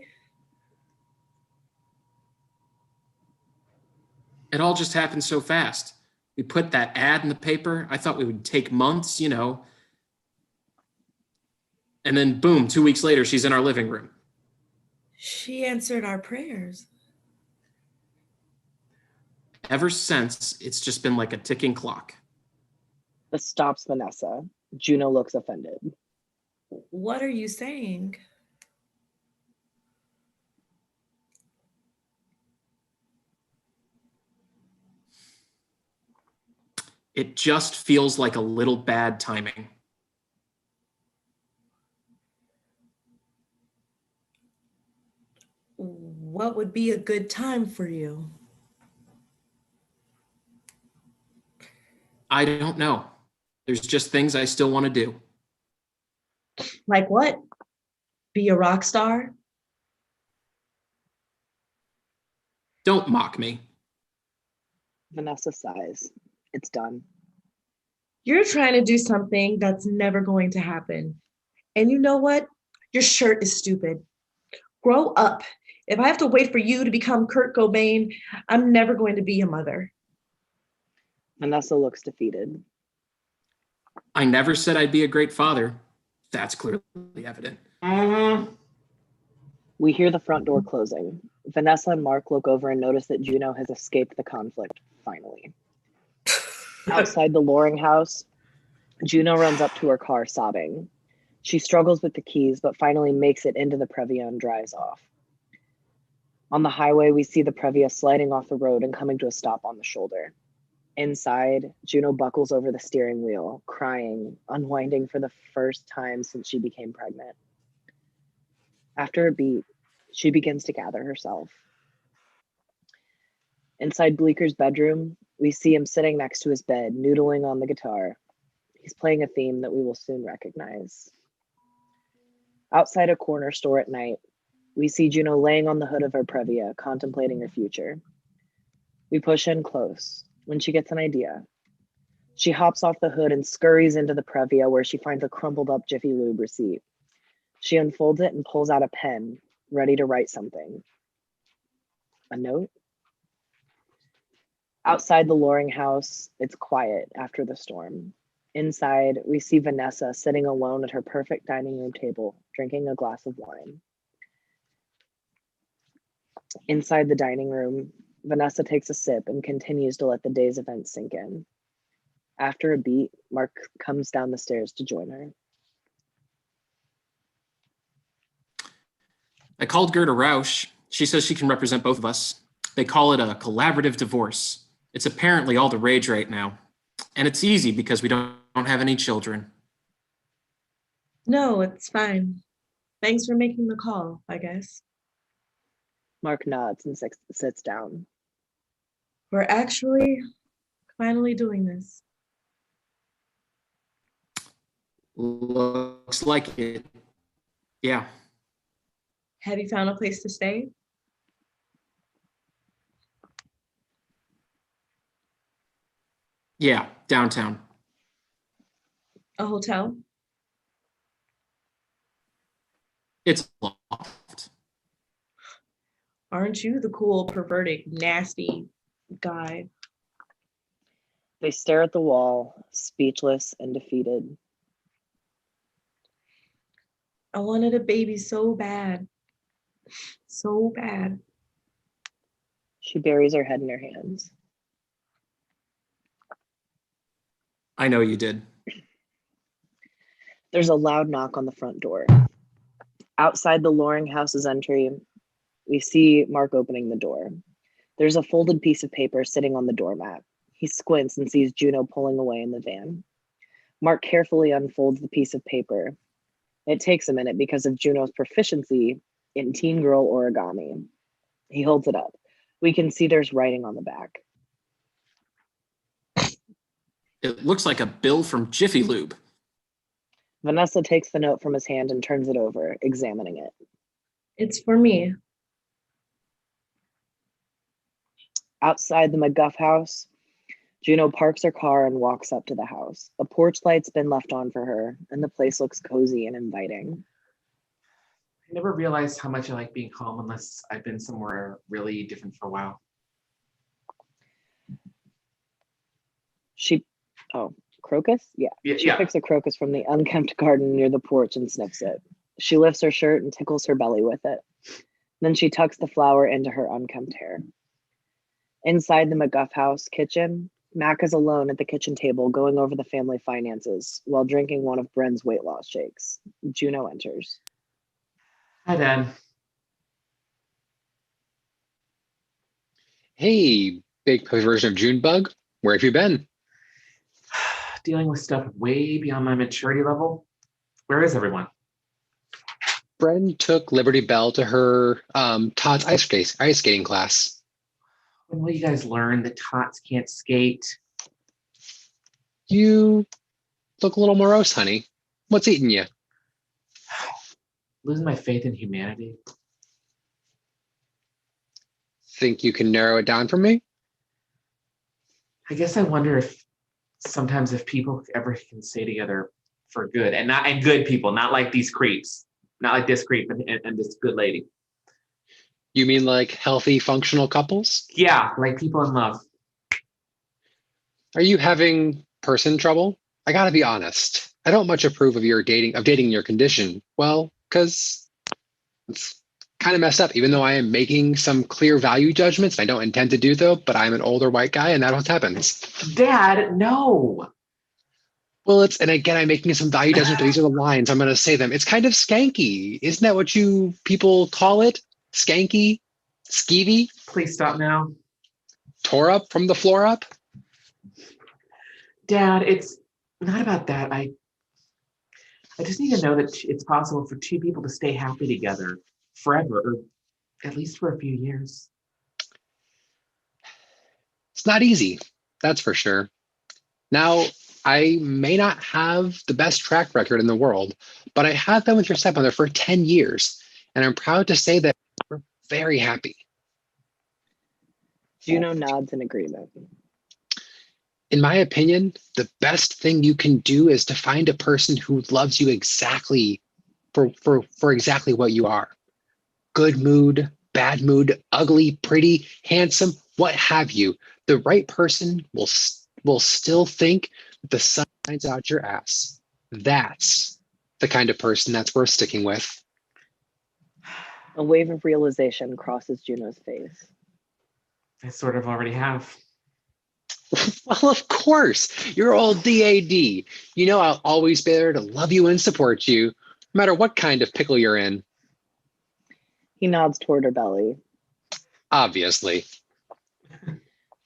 It all just happened so fast. We put that ad in the paper. I thought we would take months, And then boom, 2 weeks later, she's in our living room. She answered our prayers. Ever since, it's just been like a ticking clock. This stops Vanessa. Juno looks offended. What are you saying? It just feels like a little bad timing. What would be a good time for you? I don't know. There's just things I still want to do. Like what? Be a rock star? Don't mock me. Vanessa sighs. It's done. You're trying to do something that's never going to happen. And you know what? Your shirt is stupid. Grow up. If I have to wait for you to become Kurt Cobain, I'm never going to be a mother. Vanessa looks defeated. I never said I'd be a great father. That's clearly evident. We hear the front door closing. Vanessa and Mark look over and notice that Juno has escaped the conflict, finally. Outside the Loring house, Juno runs up to her car sobbing. She struggles with the keys, but finally makes it into the Previa and drives off. On the highway, we see the Previa sliding off the road and coming to a stop on the shoulder. Inside, Juno buckles over the steering wheel, crying, unwinding for the first time since she became pregnant. After a beat, she begins to gather herself. Inside Bleeker's bedroom, we see him sitting next to his bed, noodling on the guitar. He's playing a theme that we will soon recognize. Outside a corner store at night, We see Juno laying on the hood of her Previa, contemplating her future. We push in close. When she gets an idea, she hops off the hood and scurries into the Previa where she finds a crumpled up Jiffy Lube receipt. She unfolds it and pulls out a pen, ready to write something. A note? Outside the Loring house, it's quiet after the storm. Inside, we see Vanessa sitting alone at her perfect dining room table, drinking a glass of wine. Inside the dining room, Vanessa takes a sip and continues to let the day's events sink in. After a beat, Mark comes down the stairs to join her. I called Gerda Rausch. She says she can represent both of us. They call it a collaborative divorce. It's apparently all the rage right now. And it's easy because we don't have any children. No, it's fine. Thanks for making the call, I guess. Mark nods and sits down. We're actually finally doing this. Looks like it. Yeah. Have you found a place to stay? Yeah, downtown. A hotel? It's loft. Aren't you the cool, perverted, nasty guy? They stare at the wall, speechless and defeated. I wanted a baby so bad. So bad. She buries her head in her hands. I know you did. There's a loud knock on the front door. Outside the Loring house's entry, we see Mark opening the door. There's a folded piece of paper sitting on the doormat. He squints and sees Juno pulling away in the van. Mark carefully unfolds the piece of paper. It takes a minute because of Juno's proficiency in teen girl origami. He holds it up. We can see there's writing on the back. It looks like a bill from Jiffy Lube. Vanessa takes the note from his hand and turns it over, examining it. It's for me. Outside the McGuff house, Juno parks her car and walks up to the house. A porch light's been left on for her, and the place looks cozy and inviting. I never realized how much I like being home unless I've been somewhere really different for a while. Crocus? Yeah. She picks a crocus from the unkempt garden near the porch and sniffs it. She lifts her shirt and tickles her belly with it. Then she tucks the flower into her unkempt hair. Inside the McGuff house kitchen, Mac is alone at the kitchen table going over the family finances while drinking one of Bren's weight loss shakes. Juno enters. Hi, Dan. Hey, big version of Junebug. Where have you been? Dealing with stuff way beyond my maturity level. Where is everyone? Bren took Liberty Bell to her Todd's ice skating class. When will you guys learn that tots can't skate? You look a little morose, honey. What's eating you? Losing my faith in humanity. Think you can narrow it down for me? I guess I wonder if sometimes if people ever can stay together for good and good people, not like these creeps, not like this creep and this good lady. You mean like healthy, functional couples? Yeah, like people in love. Are you having person trouble? I gotta be honest. I don't much approve of dating in your condition. Well, because it's kind of messed up, even though I am making some clear value judgments. I don't intend to do though, but I'm an older white guy and that's what happens. Dad, no. Well, and again, I'm making some value judgments, but these are the lines. I'm going to say them. It's kind of skanky. Isn't that what you people call it? Skanky? Skeevy? Please stop now. Tore up from the floor up? Dad, it's not about that. I just need to know that it's possible for two people to stay happy together forever, or at least for a few years. It's not easy. That's for sure. Now, I may not have the best track record in the world, but I have been with your stepmother for 10 years. and I'm proud to say that we're very happy. Juno nods in agreement. In my opinion, the best thing you can do is to find a person who loves you exactly for exactly what you are. Good mood, bad mood, ugly, pretty, handsome, what have you. The right person will still think that the sun shines out your ass. That's the kind of person that's worth sticking with. A wave of realization crosses Juno's face. I sort of already have. Well, of course, you're all DAD. You know I'll always be there to love you and support you, no matter what kind of pickle you're in. He nods toward her belly. Obviously.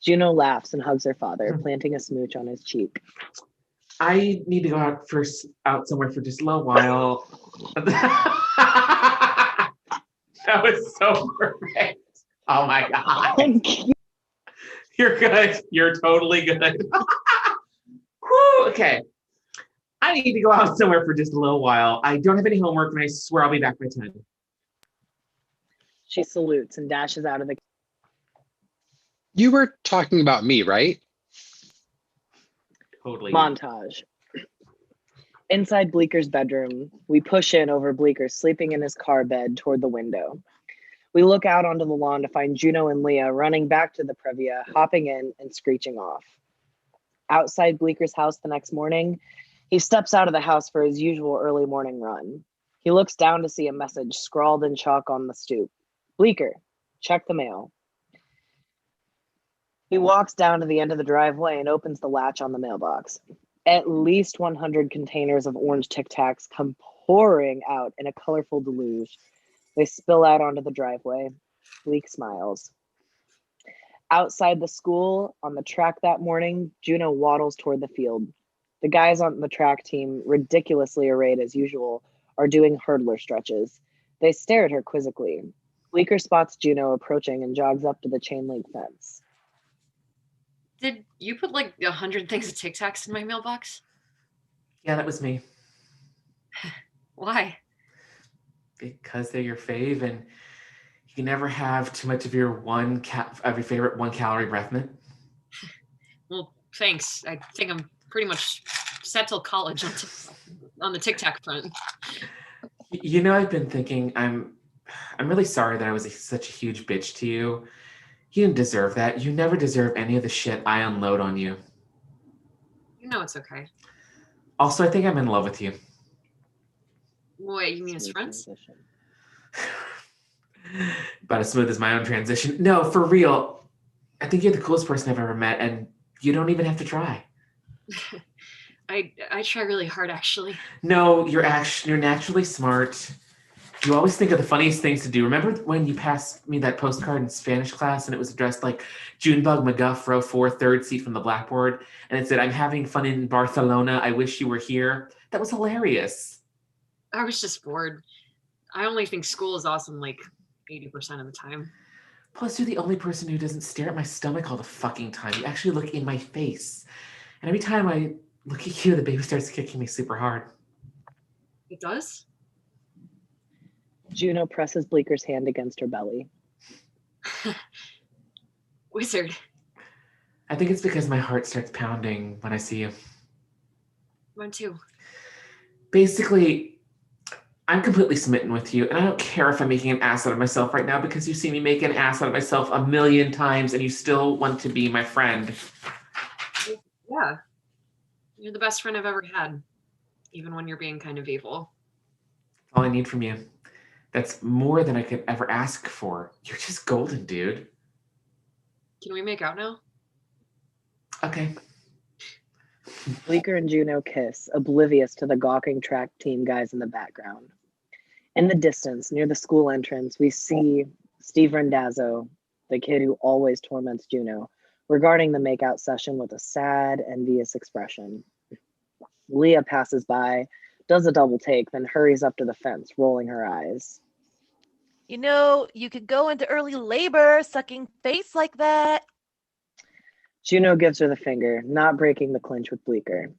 Juno laughs and hugs her father, planting a smooch on his cheek. I need to go out somewhere for just a little while. That was so perfect. Oh my God. You're good. You're totally good. Whew, okay. I need to go out somewhere for just a little while. I don't have any homework, and I swear I'll be back by 10. She salutes and dashes out of the. You were talking about me, right? Totally. Montage. Inside Bleeker's bedroom, we push in over Bleeker sleeping in his car bed toward the window. We look out onto the lawn to find Juno and Leah running back to the Previa, hopping in and screeching off. Outside Bleeker's house the next morning, he steps out of the house for his usual early morning run. He looks down to see a message scrawled in chalk on the stoop. Bleeker, check the mail. He walks down to the end of the driveway and opens the latch on the mailbox. At least 100 containers of orange Tic Tacs come pouring out in a colorful deluge. They spill out onto the driveway. Bleak smiles. Outside the school, on the track that morning, Juno waddles toward the field. The guys on the track team, ridiculously arrayed as usual, are doing hurdler stretches. They stare at her quizzically. Bleeker spots Juno approaching and jogs up to the chain link fence. Did you put like 100 things of Tic Tacs in my mailbox? Yeah, that was me. Why? Because they're your fave, and you can never have too much of your favorite 1-calorie breath mint. Well, thanks. I think I'm pretty much set till college on the Tic Tac front. You know, I've been thinking I'm really sorry that I was such a huge bitch to you. You didn't deserve that. You never deserve any of the shit I unload on you. You know it's okay. Also, I think I'm in love with you. Wait, you mean as friends? About as smooth as my own transition. No, for real. I think you're the coolest person I've ever met, and you don't even have to try. I try really hard, actually. No, you're naturally smart. You always think of the funniest things to do. Remember when you passed me that postcard in Spanish class and it was addressed like Junebug McGuff, row 4, third seat from the blackboard, and it said, "I'm having fun in Barcelona. I wish you were here." That was hilarious. I was just bored. I only think school is awesome like 80% of the time. Plus, you're the only person who doesn't stare at my stomach all the fucking time. You actually look in my face. And every time I look at you, the baby starts kicking me super hard. It does? Juno presses Bleeker's hand against her belly. Wizard. I think it's because my heart starts pounding when I see you. Mine too. Basically, I'm completely smitten with you, and I don't care if I'm making an ass out of myself right now because you see me make an ass out of myself 1,000,000 times and you still want to be my friend. Yeah. You're the best friend I've ever had, even when you're being kind of evil. All I need from you. That's more than I could ever ask for. You're just golden, dude. Can we make out now? Okay. Bleeker and Juno kiss, oblivious to the gawking track team guys in the background. In the distance, near the school entrance, we see Steve Randazzo, the kid who always torments Juno, regarding the makeout session with a sad, envious expression. Leah passes by, does a double take, then hurries up to the fence, rolling her eyes. You know, you could go into early labor sucking face like that. Juno gives her the finger, not breaking the clinch with Bleeker.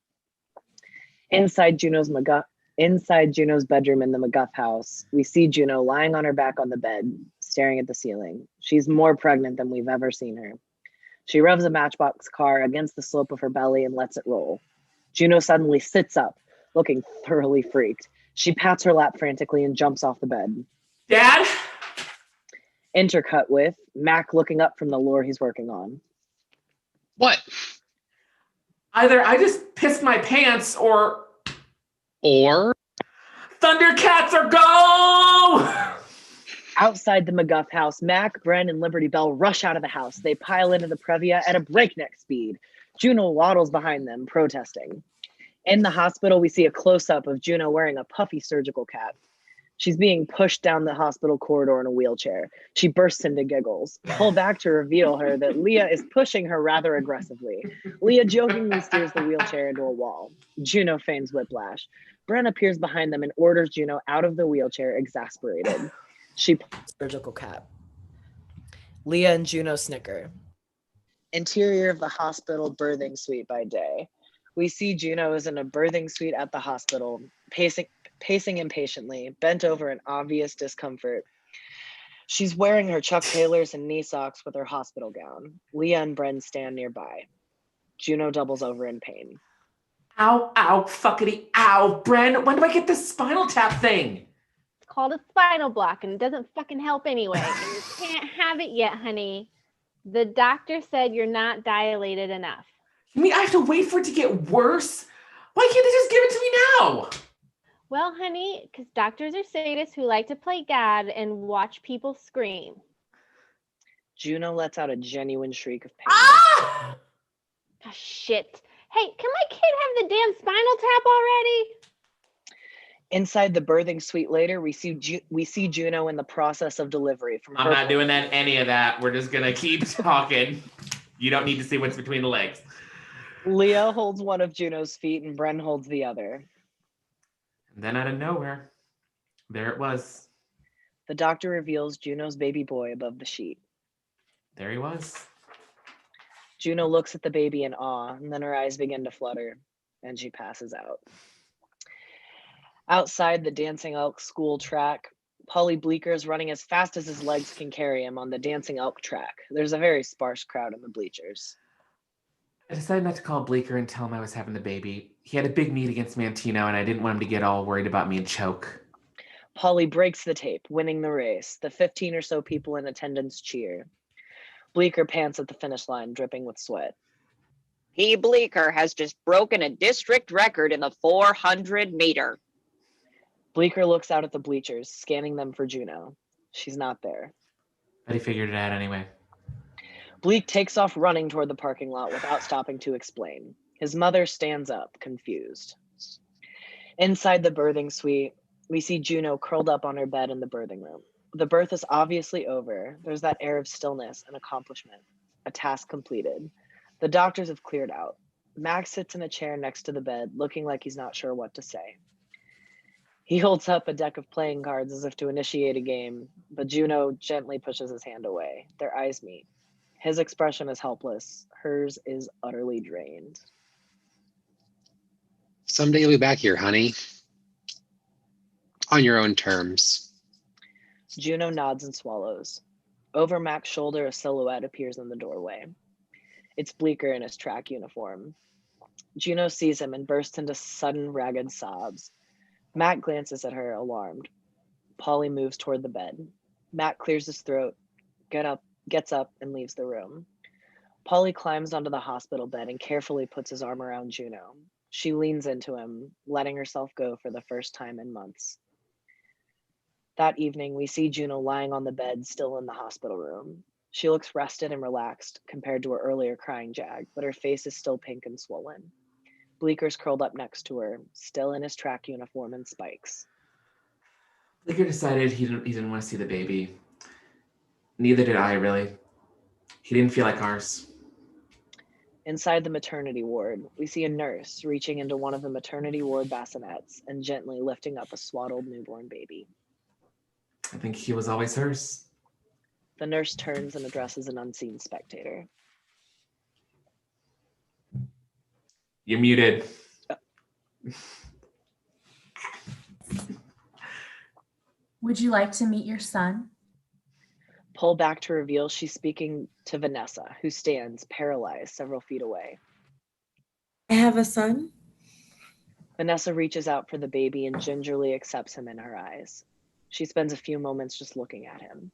Inside Juno's McGuff Inside Juno's bedroom in the McGuff house, we see Juno lying on her back on the bed, staring at the ceiling. She's more pregnant than we've ever seen her. She revs a Matchbox car against the slope of her belly and lets it roll. Juno suddenly sits up, looking thoroughly freaked. She pats her lap frantically and jumps off the bed. Dad? Intercut with Mac looking up from the lure he's working on. What? Either I just pissed my pants or Or Thundercats are go! Outside the McGuff house, Mac, Bren, and Liberty Bell rush out of the house. They pile into the Previa at a breakneck speed. Juno waddles behind them, protesting. In the hospital, we see a close-up of Juno wearing a puffy surgical cap. She's being pushed down the hospital corridor in a wheelchair. She bursts into giggles. Pull back to reveal her that Leah is pushing her rather aggressively. Leah jokingly steers the wheelchair into a wall. Juno feigns whiplash. Bren appears behind them and orders Juno out of the wheelchair, exasperated. She surgical cap. Leah and Juno snicker. Interior of the hospital birthing suite by day. We see Juno is in a birthing suite at the hospital, pacing impatiently, bent over in obvious discomfort. She's wearing her Chuck Taylors and knee socks with her hospital gown. Leah and Bren stand nearby. Juno doubles over in pain. Ow, ow, fuckity, ow. Bren, when do I get this spinal tap thing? It's called a spinal block and it doesn't fucking help anyway. And you can't have it yet, honey. The doctor said you're not dilated enough. You mean I have to wait for it to get worse? Why can't they just give it to me now? Well, honey, because doctors are sadists who like to play God and watch people scream. Juno lets out a genuine shriek of pain. Ah! Oh, shit. Hey, can my kid have the damn spinal tap already? Inside the birthing suite later, we see Juno in the process of delivery. I'm not doing any of that. We're just going to keep talking. You don't need to see what's between the legs. Leah holds one of Juno's feet and Bren holds the other. And then out of nowhere, there it was. The doctor reveals Juno's baby boy above the sheet. There he was. Juno looks at the baby in awe, and then her eyes begin to flutter, and she passes out. Outside the Dancing Elk school track, Polly Bleecker is running as fast as his legs can carry him on the Dancing Elk track. There's a very sparse crowd in the bleachers. I decided not to call Bleecker and tell him I was having the baby. He had a big meet against Mantino, and I didn't want him to get all worried about me and choke. Polly breaks the tape, winning the race. The 15 or so people in attendance cheer. Bleecker pants at the finish line, dripping with sweat. P. Bleecker has just broken a district record in the 400 meter. Bleecker looks out at the bleachers, scanning them for Juno. She's not there. But he figured it out anyway. Bleak takes off running toward the parking lot without stopping to explain. His mother stands up, confused. Inside the birthing suite, we see Juno curled up on her bed in the birthing room. The birth is obviously over. There's that air of stillness and accomplishment, a task completed. The doctors have cleared out. Max sits in a chair next to the bed, looking like he's not sure what to say. He holds up a deck of playing cards as if to initiate a game, but Juno gently pushes his hand away. Their eyes meet. His expression is helpless. Hers is utterly drained. Someday you'll be back here, honey. On your own terms. Juno nods and swallows. Over Mac's shoulder, a silhouette appears in the doorway. It's Bleecker in his track uniform. Juno sees him and bursts into sudden, ragged sobs. Mac glances at her, alarmed. Polly moves toward the bed. Mac clears his throat, gets up, and leaves the room. Polly climbs onto the hospital bed and carefully puts his arm around Juno. She leans into him, letting herself go for the first time in months. That evening, we see Juno lying on the bed, still in the hospital room. She looks rested and relaxed compared to her earlier crying jag, but her face is still pink and swollen. Bleeker's curled up next to her, still in his track uniform and spikes. Bleecker decided he didn't want to see the baby. Neither did I, really. He didn't feel like ours. Inside the maternity ward, we see a nurse reaching into one of the maternity ward bassinets and gently lifting up a swaddled newborn baby. I think he was always hers. The nurse turns and addresses an unseen spectator. You're muted. Would you like to meet your son? Pull back to reveal she's speaking to Vanessa, who stands paralyzed several feet away. I have a son. Vanessa reaches out for the baby and gingerly accepts him in her eyes. She spends a few moments just looking at him.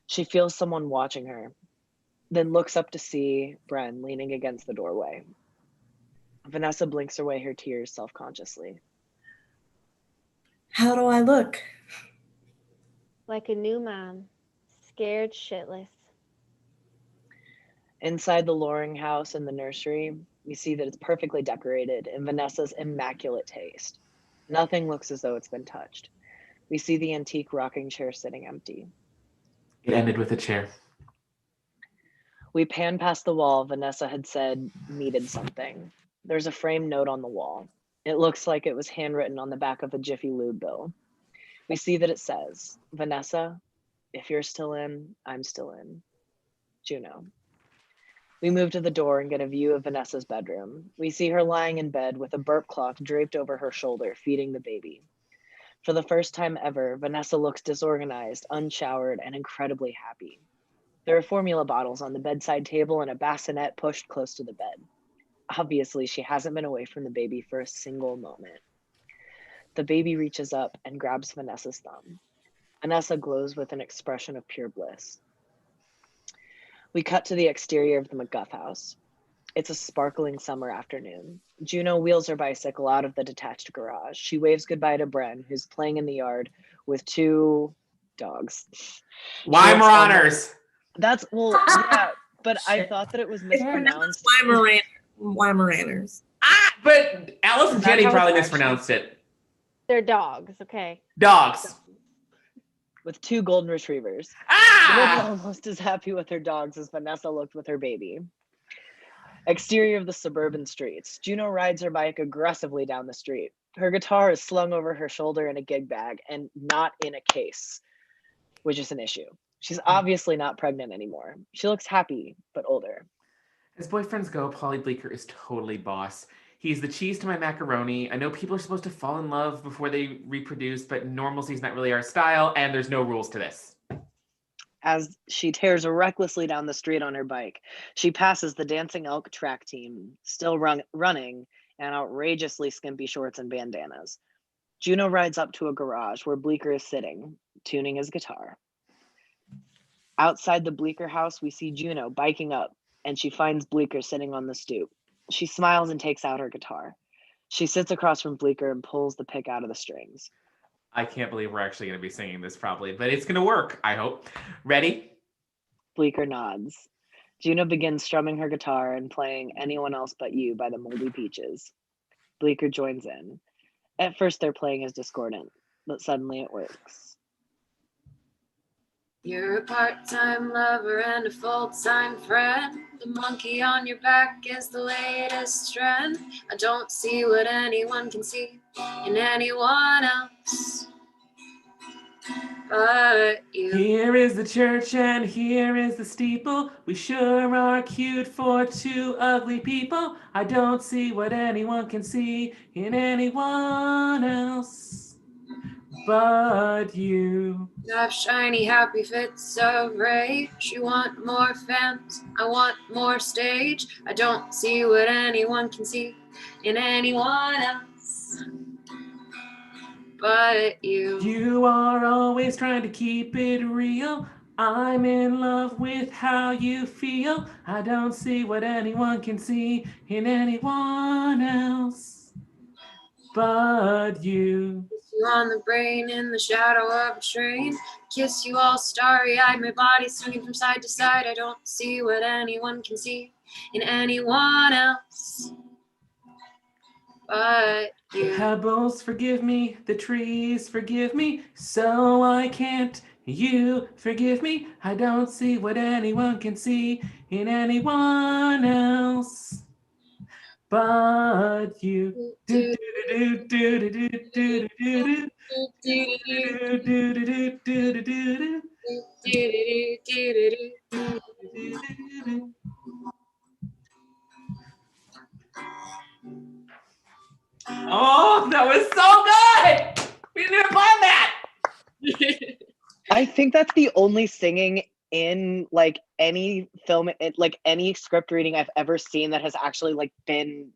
She feels someone watching her, then looks up to see Bren leaning against the doorway. Vanessa blinks away her tears self-consciously. How do I look? Like a new mom, scared shitless. Inside the Loring house in the nursery, we see that it's perfectly decorated in Vanessa's immaculate taste. Nothing looks as though it's been touched. We see the antique rocking chair sitting empty. It ended with a chair. We pan past the wall Vanessa had said needed something. There's a framed note on the wall. It looks like it was handwritten on the back of a Jiffy Lube bill. We see that it says, Vanessa, if you're still in, I'm still in. Juno. We move to the door and get a view of Vanessa's bedroom. We see her lying in bed with a burp cloth draped over her shoulder, feeding the baby. For the first time ever, Vanessa looks disorganized, unshowered, and incredibly happy. There are formula bottles on the bedside table and a bassinet pushed close to the bed. Obviously, she hasn't been away from the baby for a single moment. The baby reaches up and grabs Vanessa's thumb. Vanessa glows with an expression of pure bliss. We cut to the exterior of the McGuff house. It's a sparkling summer afternoon. Juno wheels her bicycle out of the detached garage. She waves goodbye to Bren, who's playing in the yard with two dogs. Weimaraners. That's, well, yeah, but I thought that it was mispronounced. Weimaraners. But Alice and Is that Jenny how probably it's mispronounced it. They're dogs, okay? Dogs. With two golden retrievers. Ah! Almost as happy with her dogs as Vanessa looked with her baby. Exterior of the suburban streets. Juno rides her bike aggressively down the street. Her guitar is slung over her shoulder in a gig bag and not in a case, which is an issue. She's obviously not pregnant anymore. She looks happy, but older. As boyfriends go, Polly Bleecker is totally boss. He's the cheese to my macaroni. I know people are supposed to fall in love before they reproduce, but normalcy is not really our style, and there's no rules to this. As she tears recklessly down the street on her bike, she passes the Dancing Elk track team, still running in outrageously skimpy shorts and bandanas. Juno rides up to a garage where Bleecker is sitting, tuning his guitar. Outside the Bleecker house, we see Juno biking up, and she finds Bleecker sitting on the stoop. She smiles and takes out her guitar. She sits across from Bleecker and pulls the pick out of the strings. I can't believe we're actually going to be singing this probably, but it's going to work, I hope. Ready? Bleecker nods. Juno begins strumming her guitar and playing Anyone Else But You by the Moldy Peaches. Bleecker joins in. At first, their playing is discordant, but suddenly it works. You're a part-time lover and a full-time friend. The monkey on your back is the latest trend. I don't see what anyone can see in anyone else but you. Here is the church and here is the steeple. We sure are cute for two ugly people. I don't see what anyone can see in anyone else but you. You have shiny, happy fits of rage. You want more fans, I want more stage. I don't see what anyone can see in anyone else but you. You are always trying to keep it real. I'm in love with how you feel. I don't see what anyone can see in anyone else but you. You on the brain in the shadow of a train. Kiss you all starry-eyed, my body swinging from side to side. I don't see what anyone can see in anyone else but you. The pebbles forgive me, the trees forgive me, so I can't you forgive me. I don't see what anyone can see in anyone else but you. Do, do, do, do, do, do, do, do, do, do, do, do. Oh, that was so good! We didn't even plan that! I think that's the only singing in like any film, like any script reading I've ever seen that has actually like been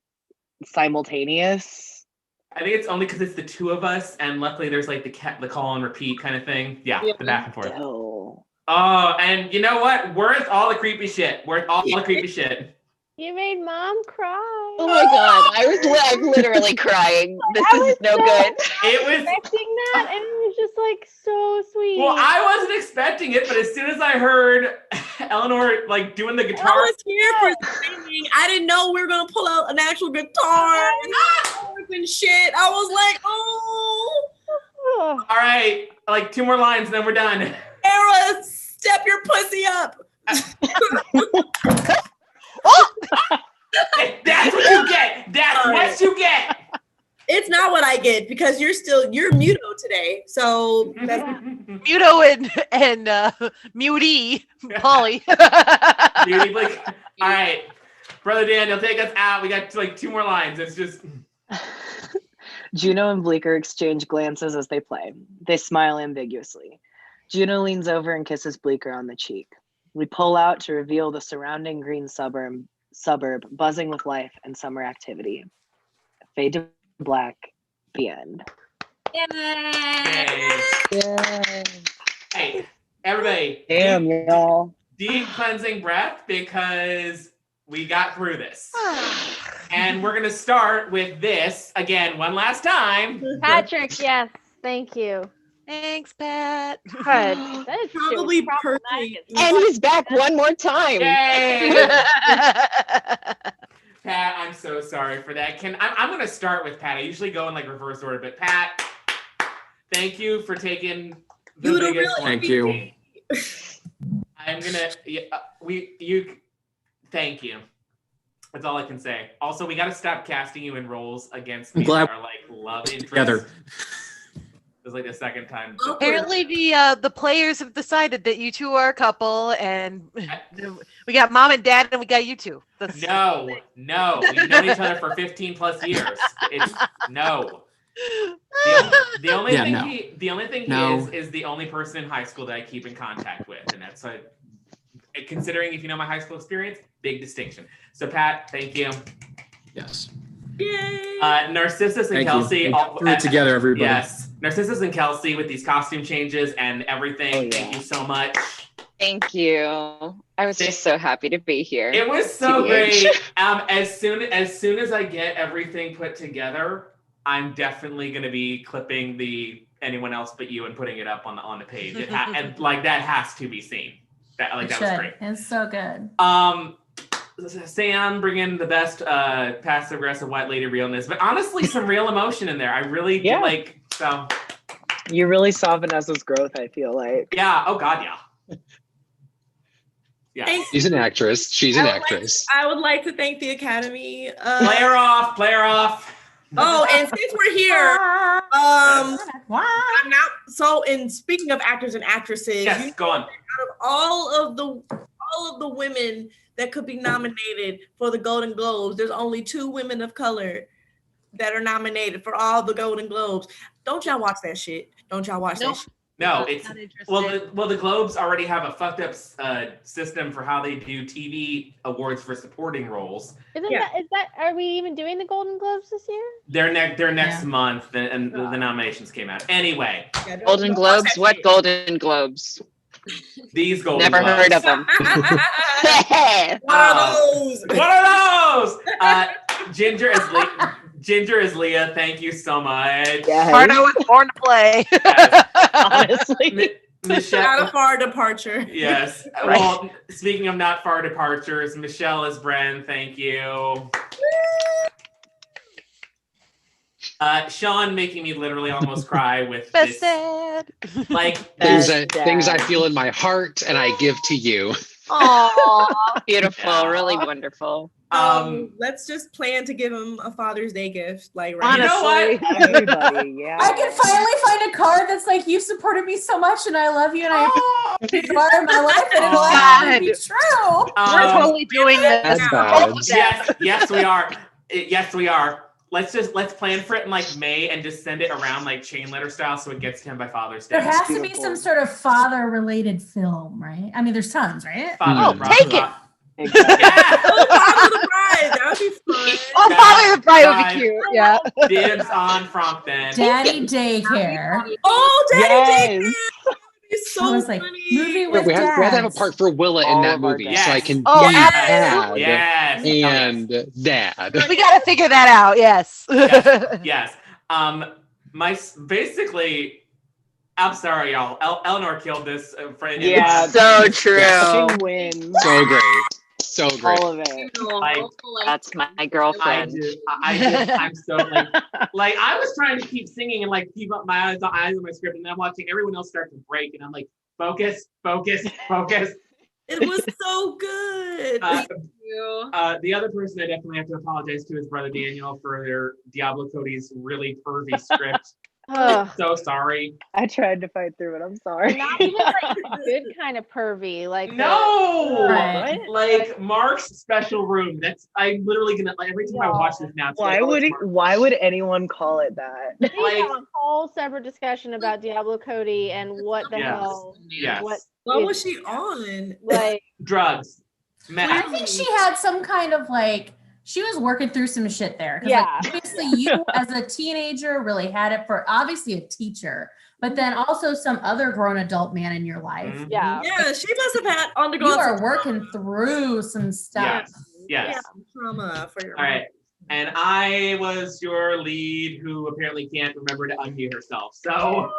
simultaneous. I think it's only because it's the two of us, and luckily there's like the call and repeat kind of thing. Yeah, the back and forth. Still. Oh, and you know what? Worth all the creepy shit. Worth all the creepy shit. You made mom cry. Oh my god, I'm literally crying. This is no good. It was expecting that, and it was just like so sweet. well, I wasn't expecting it, but as soon as I heard Eleanor like doing the guitar, I was here for singing. I didn't know we were gonna pull out an actual guitar and shit. I was like, oh. all right, like 2 more lines, and then we're done. Era, step your pussy up. That's what you get. That's what you get. It's not what I get because you're Muto today. So that's Muto and Muty Polly. Beauty Blake. All right, Brother Daniel, take us out. We got like 2 more lines. It's just Juno and Bleeker exchange glances as they play. They smile ambiguously. Juno leans over and kisses Bleeker on the cheek. We pull out to reveal the surrounding green suburb buzzing with life and summer activity. Fade to black. The end. Yay. Hey, everybody. Damn, y'all. Deep cleansing breath because we got through this. And we're going to start with this again one last time. Patrick, yes, thank you. Thanks, Pat. Good. That is probably perfect. And he's back one more time. Yay! Pat, I'm so sorry for that. I'm going to start with Pat. I usually go in like reverse order, but Pat, thank you for taking the biggest one. Thank you. I'm gonna thank you. That's all I can say. Also, we got to stop casting you in roles against me that are like love interests. Together. It was like the second time. Apparently, the players have decided that you two are a couple, and we got mom and dad, and we got you two. No. We've known each other for 15 plus years. It's no. The only thing he is the only person in high school that I keep in contact with, and that's considering if you know my high school experience, big distinction. So Pat, thank you. Yes. Yay! Narcissus and Thank Kelsey you. Threw it together, everybody. Yes, Narcissus and Kelsey with these costume changes and everything. Oh, yeah. Thank you so much. Thank you. I was just so happy to be here. It was so TBH. great. As soon as I get everything put together, I'm definitely going to be clipping the anyone else but you and putting it up on the page. And like that has to be seen. That was great. It's so good. Sam bringing the best passive aggressive white lady realness, but honestly, some real emotion in there. I really do like. So you really saw Vanessa's growth. I feel like. Yeah. Oh God. Yeah. Yeah. She's an actress. She's an actress. I would like to thank the Academy. Play her off. Oh, and since we're here, I'm not. So, in speaking of actors and actresses, yes, go on. Out of all of the women that could be nominated for the Golden Globes, there's only 2 women of color that are nominated for all the Golden Globes. Don't y'all watch that shit? Don't y'all watch that shit? No, it's the Globes already have a fucked up system for how they do TV awards for supporting roles. Is that are we even doing the Golden Globes this year? They're next month, and the nominations came out. Anyway, Golden Globes? What Golden Globes? These Golden Never Globes. heard of them. What are those? Ginger is Leah. Thank you so much. Pardo was born to play. Honestly. Michelle. Not a far departure. Yes. Right. Well, speaking of not far departures, Michelle is Bren. Thank you. Sean making me literally almost cry with this. Like things I feel in my heart and I give to you. Oh, beautiful, really wonderful. Let's just plan to give him a Father's Day gift. Like, right. You know what? Everybody, yeah. I can finally find a card that's like, you supported me so much and I love you and I appreciate you are in my life and it'll actually be true. We're totally doing this. That's bad. Yes, we are. Yes, we are. let's plan for it in like May and just send it around like chain letter style so it gets to him by Father's Day. There has to be Beautiful. some sort of father-related film, right? I mean, there's tons, right? Father, Oh, take it. Exactly. Yeah. Oh, Father of the Bride. That would be fun. Oh, Father the Bride would Bride. be cute. Yeah. Dibs on Frampton. Daddy daycare. Oh, Daddy Yes. Daycare. It's I so was like, funny. movie Wait, with we have to have a dads. part for Willa in All that of our movie, dads. so I Yes. can Oh, be absolutely. dad Yes. and dad. We got to figure that out. Yes. Yes. Basically, I'm sorry, y'all. Eleanor killed this friend. Yeah. So true. Fucking win. So great. So great. All of it. Like, That's my I girlfriend. I'm so like I was trying to keep singing and like keep up my eyes on my script, and then I'm watching everyone else start to break, and I'm like, focus. It was so good. The other person I definitely have to apologize to is Brother Daniel for their Diablo Cody's really pervy script. Ugh. So sorry. I tried to fight through it. I'm sorry. Not even like good kind of pervy. Like No, Right. like Mark's special room. That's I'm literally gonna like every time I watch this now. It's Why like, oh, would it's it? Mark. Why would anyone call it that? we like- have a whole separate discussion about Diablo Cody and what the Yes. hell. Yes. What was she on? Like Drugs. I Meth. think she had some kind of like, she was working through some shit there. 'Cause, Yeah. like, obviously you as a teenager really had it for obviously a teacher, but then also some other grown adult man in your life. Mhm. yeah. Yeah, she must have had You undergone are some working through some stuff. Yes. trauma for your All right. And I was your lead who apparently can't remember to unmute herself. So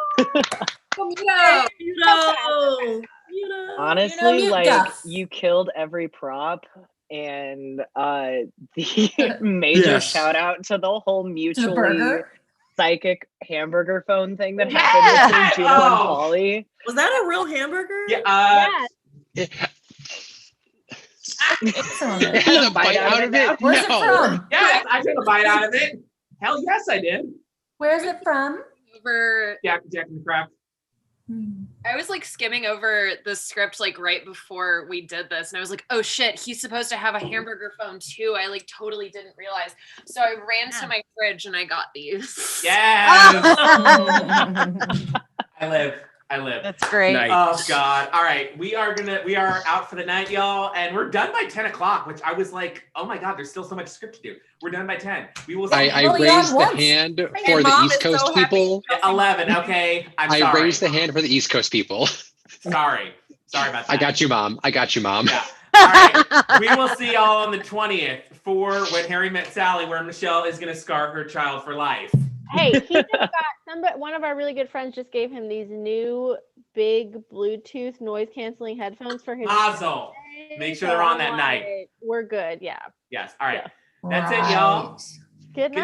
Honestly, mute like Duff. you killed every prop, and the major Yes. shout out to the whole mutually burger? psychic hamburger phone thing that Yeah. happened between Juno and Oh. Polly. Was that a real hamburger? yeah, Yeah. Excellent. It has a bite out of it. Where's it No. from? yes, I took a bite out of it. Hell yes, I did. Where's it from? Over, Jack and the Crack. I was like skimming over the script like right before we did this, and I was like, oh shit, he's supposed to have a hamburger phone too. I like totally didn't realize. So I ran to my fridge and I got these. Yes. I live. That's great. Nice. Oh God. All right. We are out for the night, y'all. And we're done by 10 o'clock, which I was like, oh my God, there's still so much script to do. We're done by 10. We will see. I Only on raised the once. hand And for the Mom East is so Coast happy. people. 11. Okay. I'm I sorry. raised the hand for the East Coast people. Sorry about that. I got you, Mom. Yeah. All right. We will see y'all on the 20th for When Harry Met Sally, where Michelle is going to scar her child for life. Hey, he just got one of our really good friends just gave him these new big Bluetooth noise canceling headphones for his Mazel. birthday, Make sure so they're on I'm that night. like, we're good, yeah. We're That's it, Right. y'all. Good night.